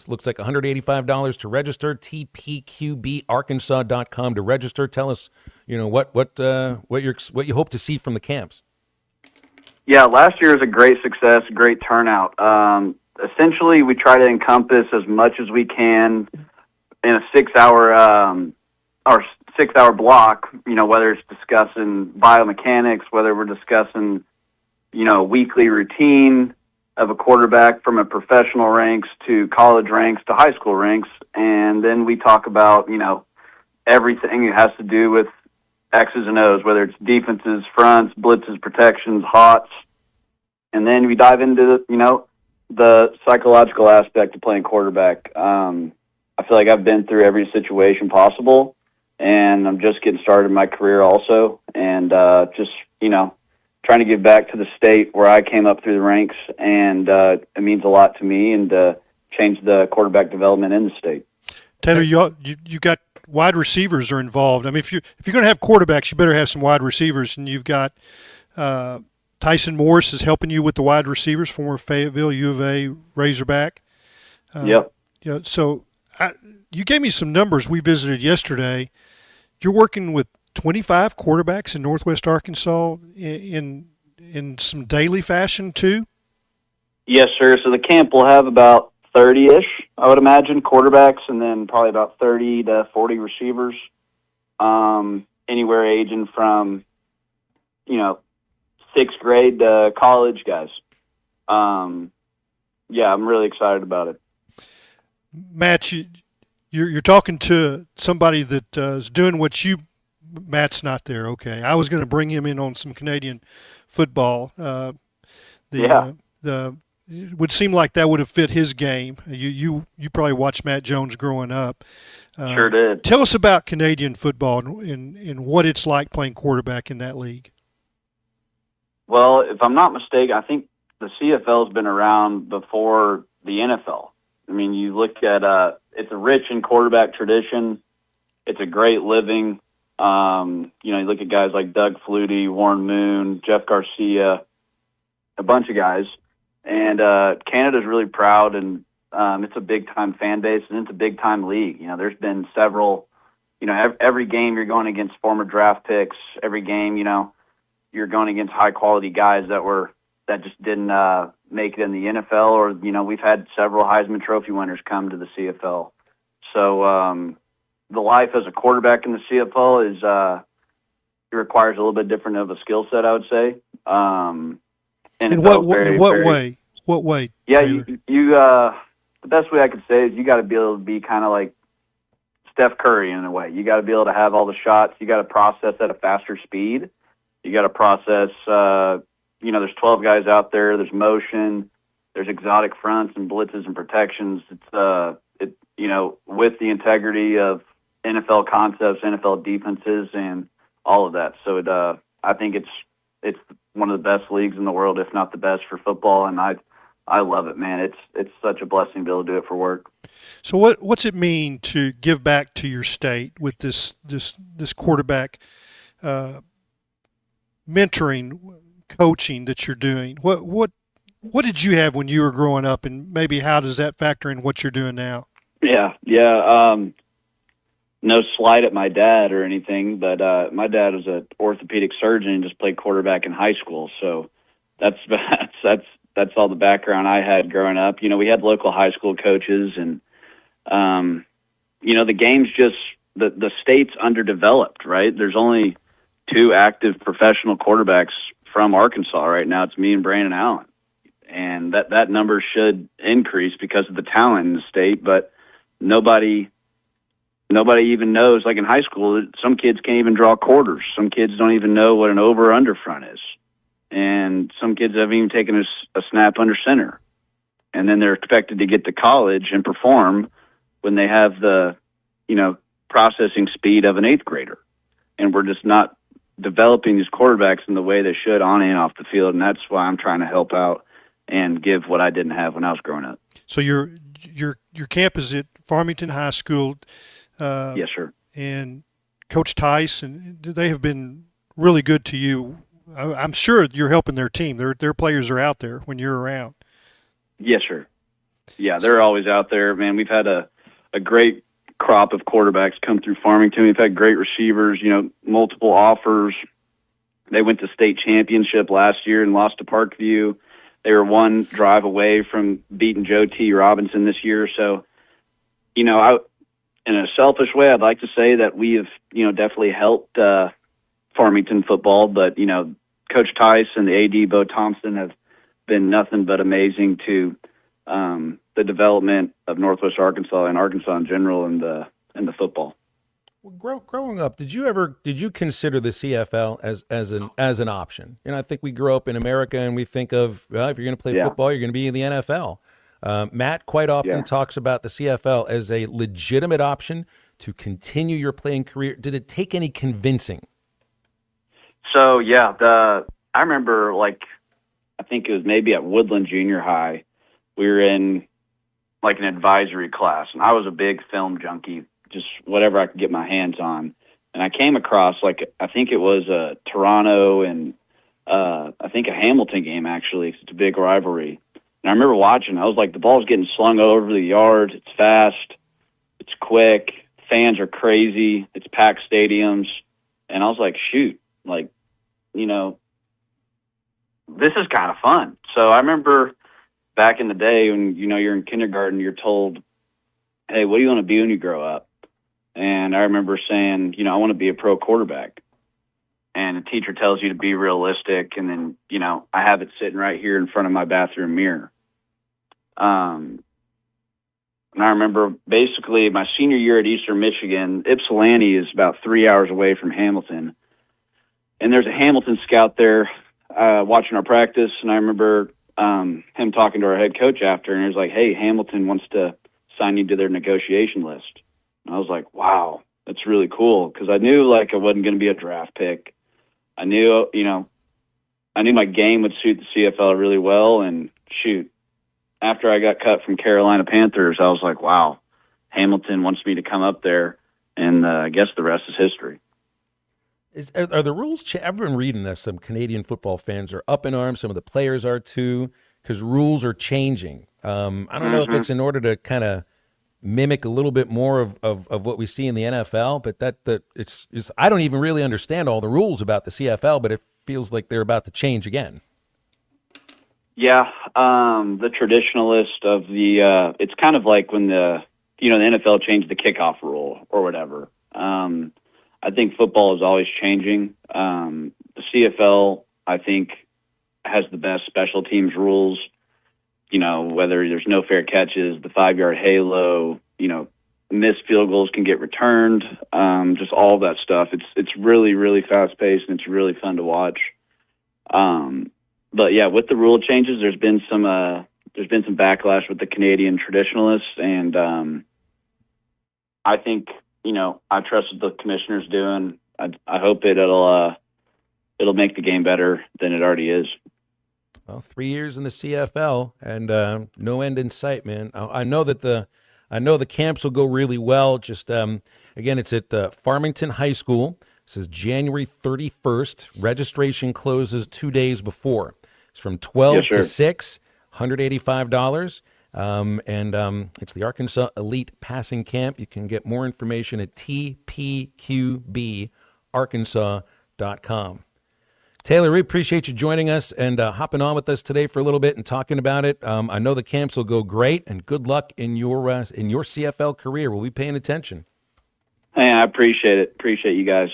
looks like $185 to register. TPQBArkansas.com to register. Tell us, what you hope to see from the camps. Yeah, last year was a great success, great turnout. Essentially, we try to encompass as much as we can in a 6-hour block. Whether it's discussing biomechanics, whether we're discussing, weekly routine of a quarterback from a professional ranks to college ranks to high school ranks, and then we talk about everything it has to do with X's and O's, whether it's defenses, fronts, blitzes, protections, hots, And then we dive into, the psychological aspect of playing quarterback. I feel like I've been through every situation possible, and I'm just getting started in my career also. And just, trying to give back to the state where I came up through the ranks, and it means a lot to me, and change the quarterback development in the state. Taylor, you got wide receivers are involved. I mean, if you're going to have quarterbacks, you better have some wide receivers, and you've got Tyson Morris is helping you with the wide receivers, former Fayetteville U of A Razorback. Yep. So you gave me some numbers we visited yesterday. You're working with 25 quarterbacks in Northwest Arkansas in some daily fashion too? Yes, sir. So the camp will have about 30-ish, I would imagine, quarterbacks, and then probably about 30 to 40 receivers, anywhere aging from, 6th grade to college guys. Yeah, I'm really excited about it. Matt, you're talking to somebody that is doing what you – Matt's not there. Okay. I was going to bring him in on some Canadian football. It would seem like that would have fit his game. You probably watched Matt Jones growing up. Sure did. Tell us about Canadian football and what it's like playing quarterback in that league. Well, if I'm not mistaken, I think the CFL has been around before the NFL. I mean, you look at it's a rich in quarterback tradition. It's a great living. You look at guys like Doug Flutie, Warren Moon, Jeff Garcia, a bunch of guys. And Canada's really proud, and it's a big-time fan base, and it's a big-time league. There's been several, every game you're going against former draft picks. Every game, you're going against high-quality guys that just didn't make it in the NFL, or, we've had several Heisman Trophy winners come to the CFL. So the life as a quarterback in the CFL is it requires a little bit different of a skill set, I would say. In what way? What way? Yeah, you the best way I could say is you got to be able to be kind of like Steph Curry in a way. You got to be able to have all the shots. You got to process at a faster speed. You got to process. There's 12 guys out there. There's motion. There's exotic fronts and blitzes and protections. It's with the integrity of NFL concepts, NFL defenses, and all of that. So I think it's one of the best leagues in the world, if not the best, for football, and I love it, man. It's such a blessing to be able to do it for work. So what's it mean to give back to your state with this quarterback mentoring, coaching that you're doing? What did you have when you were growing up, and maybe how does that factor in what you're doing now? Yeah. No slight at my dad or anything, but my dad was an orthopedic surgeon and just played quarterback in high school. So that's all the background I had growing up. We had local high school coaches, and the game's just the state's underdeveloped, right? There's only 2 active professional quarterbacks from Arkansas right now. It's me and Brandon Allen, and that number should increase because of the talent in the state, but nobody even knows. Like in high school, some kids can't even draw quarters. Some kids don't even know what an over or under front is. And some kids haven't even taken a snap under center. And then they're expected to get to college and perform when they have the, processing speed of an 8th grader. And we're just not developing these quarterbacks in the way they should on and off the field. And that's why I'm trying to help out and give what I didn't have when I was growing up. So your camp is at Farmington High School. Yes, sir. And Coach Tice, and they have been really good to you. I'm sure you're helping their team. Their players are out there when you're around. Yes, sir. Yeah, they're always out there, man. We've had a great crop of quarterbacks come through Farmington. We've had great receivers, multiple offers. They went to state championship last year and lost to Parkview. They were 1 drive away from beating Joe T. Robinson this year. So, in a selfish way, I'd like to say that we have, definitely helped Farmington football. But, Coach Tice and the AD, Bo Thompson, have been nothing but amazing to the development of Northwest Arkansas and Arkansas in general and the football. Growing up, did you consider the CFL as an option? And I think we grow up in America and we think of, well, if you're going to play football, you're going to be in the NFL. Matt quite often talks about the CFL as a legitimate option to continue your playing career. Did it take any convincing? So I remember, like, I think it was maybe at Woodland Junior High, we were in like an advisory class, and I was a big film junkie, just whatever I could get my hands on. And I came across, like, I think it was Toronto and I think a Hamilton game, actually. It's a big rivalry. And I remember watching, I was like, the ball's getting slung all over the yard. It's fast. It's quick. Fans are crazy. It's packed stadiums. And I was like, shoot, like, you know, this is kind of fun. So I remember back in the day when, you know, you're in kindergarten, you're told, hey, what do you want to be when you grow up? And I remember saying, you know, I want to be a pro quarterback. And the teacher tells you to be realistic. And then, you know, I have it sitting right here in front of my bathroom mirror. And I remember basically my senior year at Eastern Michigan, Ypsilanti is about 3 hours away from Hamilton. And there's a Hamilton scout there watching our practice. And I remember him talking to our head coach after, and he was like, hey, Hamilton wants to sign you to their negotiation list. And I was like, wow, that's really cool. Because I knew, like, I wasn't going to be a draft pick. I knew, you know, I knew my game would suit the CFL really well. And shoot, after I got cut from Carolina Panthers, I was like, wow, Hamilton wants me to come up there. And I guess the rest is history. Are the rules I've been reading this. Some Canadian football fans are up in arms. Some of the players are too, because rules are changing. I don't know if it's in order to kind of mimic a little bit more of what we see in the NFL, but it's I don't even really understand all the rules about the CFL, but it feels like they're about to change again. Yeah, the traditionalist of the it's kind of like when the NFL changed the kickoff rule or whatever. I think football is always changing. The CFL, I think, has the best special teams rules. You know, whether there's no fair catches, the 5-yard halo, you know, missed field goals can get returned, just all of that stuff. It's really, really fast paced and it's really fun to watch. But yeah, with the rule changes, there's been some backlash with the Canadian traditionalists, and I think, you know, I trust what the commissioner's doing. I hope it'll make the game better than it already is. Well, 3 years in the CFL and no end in sight, man. I know the camps will go really well. Just again, it's at Farmington High School. This is January 31st. Registration closes 2 days before. It's from 12 to 6, $185. And it's the Arkansas Elite Passing Camp. You can get more information at tpqbarkansas.com. Taylor, we appreciate you joining us and hopping on with us today for a little bit and talking about it. I know the camps will go great, and good luck in your CFL career. We'll be paying attention. Hey, I appreciate it. Appreciate you guys.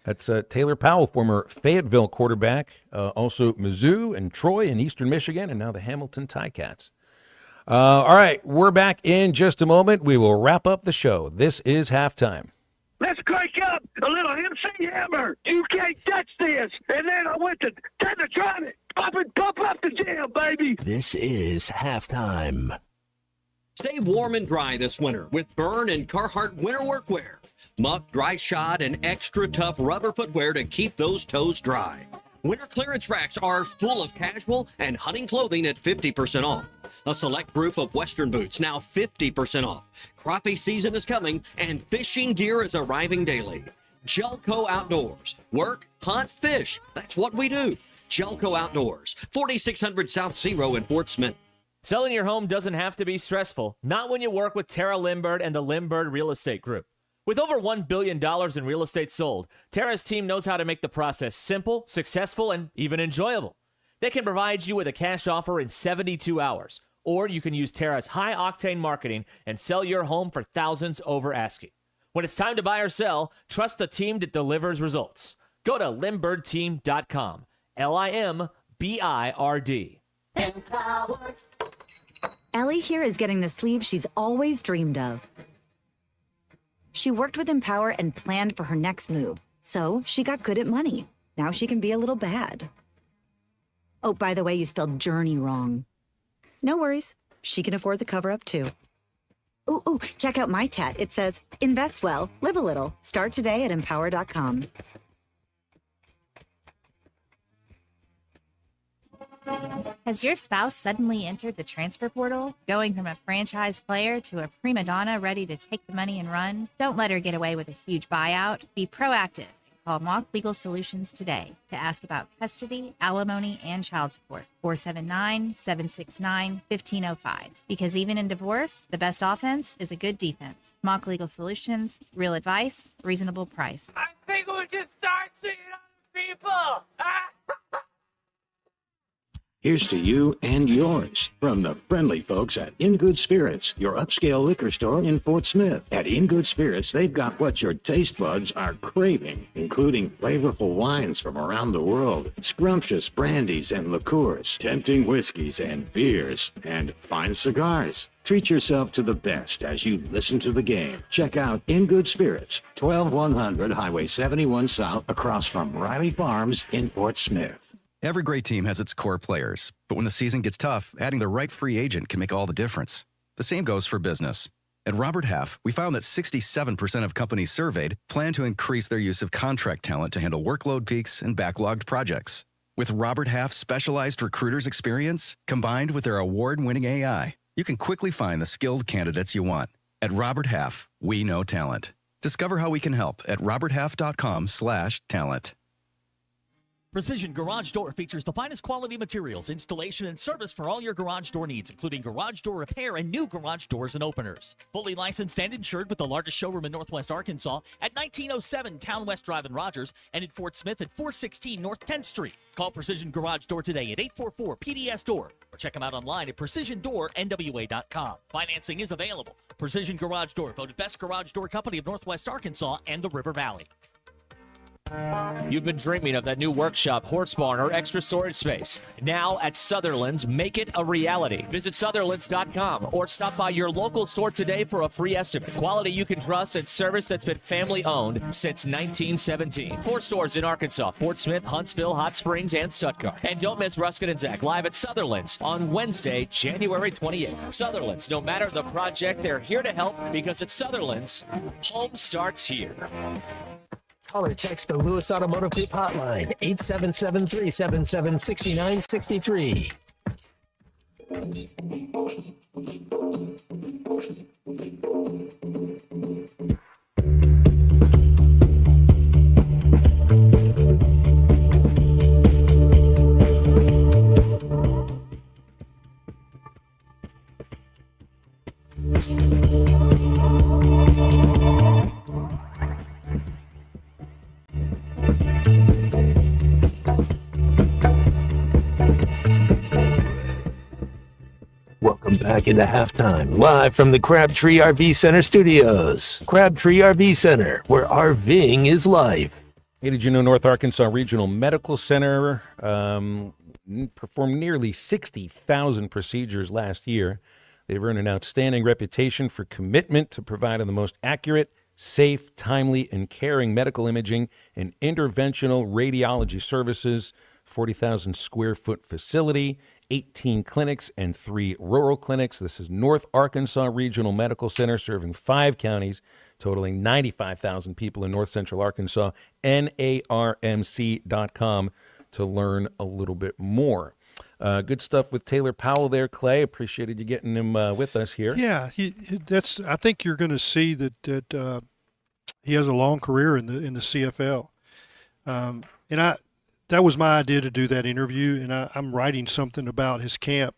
That's Taylor Powell, former Fayetteville quarterback, also Mizzou and Troy and Eastern Michigan, and now the Hamilton Ticats. All right, we're back in just a moment. We will wrap up the show. This is halftime. Let's crank up a little MC Hammer. You can't touch this. And then I went to try it. Pump up the jam, baby. This is halftime. Stay warm and dry this winter with Byrne and Carhartt winter workwear. Muck, dry shod, and extra tough rubber footwear to keep those toes dry. Winter clearance racks are full of casual and hunting clothing at 50% off. A select group of Western boots now 50% off. Crappie season is coming and fishing gear is arriving daily. Jelco Outdoors. Work, hunt, fish. That's what we do. Jelco Outdoors. 4600 South Zero in Fort Smith. Selling your home doesn't have to be stressful. Not when you work with Tara Lindbergh and the Lindbergh Real Estate Group. With over $1 billion in real estate sold, Tara's team knows how to make the process simple, successful, and even enjoyable. They can provide you with a cash offer in 72 hours. Or you can use Tara's high-octane marketing and sell your home for thousands over asking. When it's time to buy or sell, trust the team that delivers results. Go to LindberghTeam.com. LIMBIRD. Empowered. Ellie here is getting the sleeve she's always dreamed of. She worked with Empower and planned for her next move. So she got good at money. Now she can be a little bad. Oh, by the way, you spelled journey wrong. No worries. She can afford the cover-up, too. Ooh, check out my tat. It says, invest well, live a little. Start today at empower.com. Has your spouse suddenly entered the transfer portal, going from a franchise player to a prima donna ready to take the money and run? Don't let her get away with a huge buyout. Be proactive. Call Mock Legal Solutions today to ask about custody, alimony, and child support. 479-769-1505. Because even in divorce, the best offense is a good defense. Mock Legal Solutions, real advice, reasonable price. I think we should start seeing other people. Here's to you and yours from the friendly folks at In Good Spirits, your upscale liquor store in Fort Smith. At In Good Spirits, they've got what your taste buds are craving, including flavorful wines from around the world, scrumptious brandies and liqueurs, tempting whiskeys and beers, and fine cigars. Treat yourself to the best as you listen to the game. Check out In Good Spirits, 12100 Highway 71 South, across from Riley Farms in Fort Smith. Every great team has its core players, but when the season gets tough, adding the right free agent can make all the difference. The same goes for business. At Robert Half, we found that 67% of companies surveyed plan to increase their use of contract talent to handle workload peaks and backlogged projects. With Robert Half's specialized recruiters' experience, combined with their award-winning AI, you can quickly find the skilled candidates you want. At Robert Half, we know talent. Discover how we can help at roberthalf.com/talent. Precision Garage Door features the finest quality materials, installation, and service for all your garage door needs, including garage door repair and new garage doors and openers. Fully licensed and insured with the largest showroom in Northwest Arkansas at 1907 Town West Drive in Rogers and in Fort Smith at 416 North 10th Street. Call Precision Garage Door today at 844-PDS-DOOR or check them out online at PrecisionDoorNWA.com. Financing is available. Precision Garage Door, voted best garage door company of Northwest Arkansas and the River Valley. You've been dreaming of that new workshop, horse barn, or extra storage space. Now at Sutherland's, make it a reality. Visit Sutherlands.com or stop by your local store today for a free estimate. Quality you can trust and service that's been family owned since 1917. 4 stores in Arkansas: Fort Smith, Huntsville, Hot Springs, and Stuttgart. And don't miss Ruskin and Zach live at Sutherland's on Wednesday, January 28th. Sutherland's, no matter the project, they're here to help, because at Sutherland's, home starts here. Call or text the Lewis Automotive Group hotline, 877-377-6963. Welcome back into halftime, live from the Crabtree RV Center studios. Crabtree RV Center, where RVing is life. Hey, did you know North Arkansas Regional Medical Center performed nearly 60,000 procedures last year? They've earned an outstanding reputation for commitment to providing the most accurate, safe, timely, and caring medical imaging and interventional radiology services. 40,000 square foot facility, 18 clinics and 3 rural clinics. This is North Arkansas Regional Medical Center, serving 5 counties, totaling 95,000 people in north central Arkansas. NARMC.com to learn a little bit more. Good stuff with Taylor Powell there, Clay. Appreciated you getting him with us here. Yeah, I think you're going to see that he has a long career in the CFL, and that was my idea to do that interview, and I'm writing something about his camp.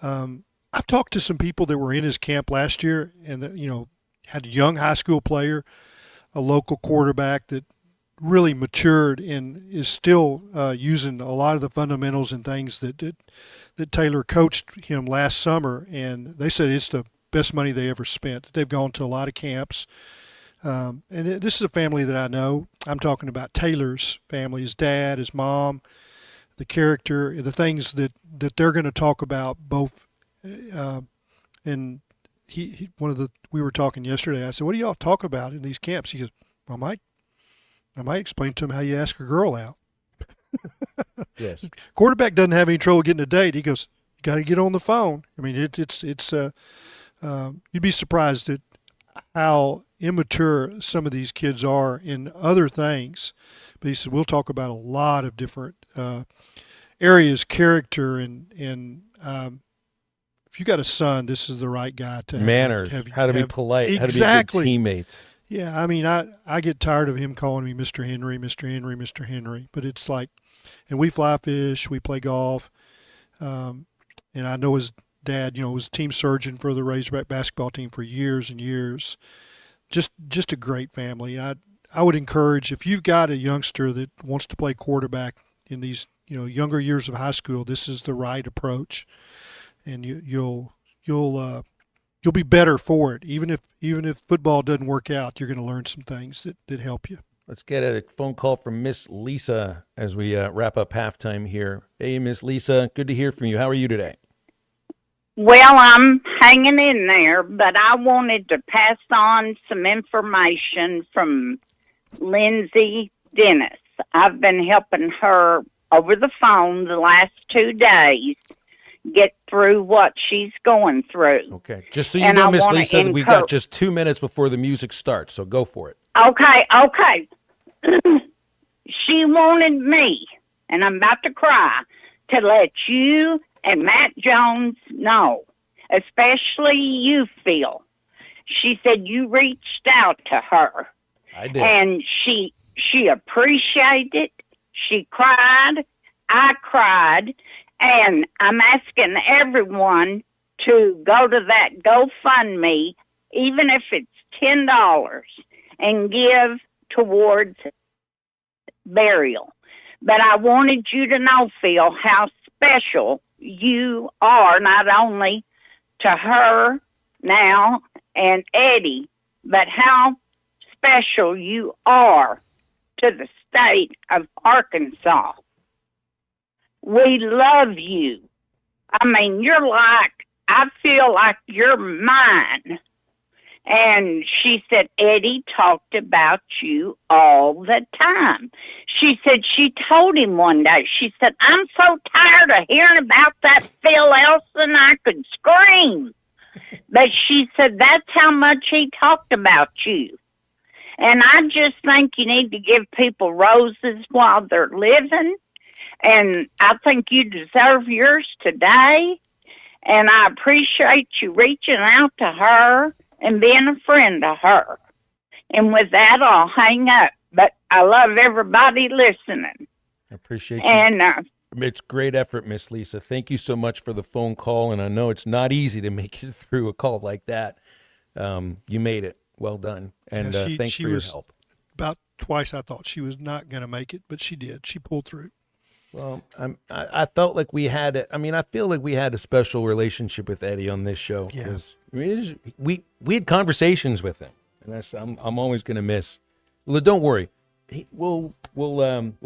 I've talked to some people that were in his camp last year, and that, had a young high school player, a local quarterback that really matured and is still using a lot of the fundamentals and things that Taylor coached him last summer, and they said it's the best money they ever spent. They've gone to a lot of camps. This is a family that I know. I'm talking about Taylor's family, his dad, his mom, the character, the things that they're going to talk about both in we were talking yesterday. I said, "What do y'all talk about in these camps?" He goes, "I might explain to him how you ask a girl out." Yes. Quarterback doesn't have any trouble getting a date. He goes, "You got to get on the phone." I mean, it's you'd be surprised at how immature some of these kids are in other things. But he said, we'll talk about a lot of different areas, character, and if you got a son, this is the right guy to manners, how to be polite, exactly. how to be a good teammate. Yeah, I mean, I get tired of him calling me Mr. Henry, Mr. Henry, Mr. Henry. But it's like, and we fly fish, we play golf, and I know his dad, was team surgeon for the Razorback basketball team for years and years. Just a great family. I would encourage, if you've got a youngster that wants to play quarterback in these younger years of high school, this is the right approach, and you'll be better for it. Even if football doesn't work out, you're going to learn some things that help you. Let's get a phone call from Miss Lisa as we wrap up halftime here. Hey, Miss Lisa, good to hear from you. How are you today? Well, I'm hanging in there, but I wanted to pass on some information from Lindsay Dennis. I've been helping her over the phone the last 2 days get through what she's going through. Okay. Just so you know, Miss Lisa, we've got just 2 minutes before the music starts, so go for it. Okay. She wanted me, and I'm about to cry, to let you and Matt Jones know, especially you, Phil. She said you reached out to her. I did. And she appreciated it. She cried. I cried. And I'm asking everyone to go to that GoFundMe, even if it's $10, and give towards burial. But I wanted you to know, Phil, how special you are, not only to her now and Eddie, but how special you are to the state of Arkansas. We love you. I mean, I feel like you're mine. And she said, Eddie talked about you all the time. She said she told him one day, she said, I'm so tired of hearing about that Phil Elson, I could scream. But she said, that's how much he talked about you. And I just think you need to give people roses while they're living. And I think you deserve yours today. And I appreciate you reaching out to her and being a friend to her. And with that, I'll hang up. But I love everybody listening. I appreciate you. And it's great effort, Miss Lisa. Thank you so much for the phone call. And I know it's not easy to make it through a call like that. You made it. Well done. And thanks for your help. About twice I thought she was not going to make it, but she did. She pulled through. Well, I felt like we had I feel like we had a special relationship with Eddie on this show. Yeah. We had conversations with him, and that's I'm always going to miss. Well, don't worry, we'll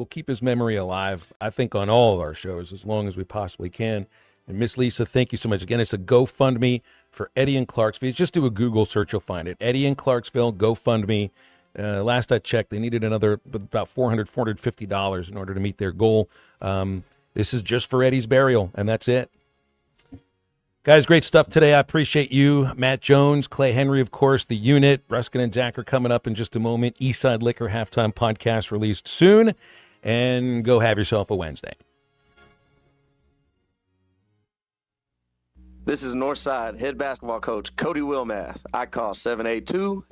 keep his memory alive. I think on all of our shows as long as we possibly can. And Miss Lisa, thank you so much. Again, it's a GoFundMe for Eddie in Clarksville. Just do a Google search, you'll find it. Eddie in Clarksville, GoFundMe. Last I checked, they needed about $450 in order to meet their goal. This is just for Eddie's burial, and that's it. Guys, great stuff today. I appreciate you. Matt Jones, Clay Henry, of course, the unit. Ruskin and Zach are coming up in just a moment. Eastside Liquor Halftime Podcast released soon. And go have yourself a Wednesday. This is Northside head basketball coach Cody Wilmath. I call 782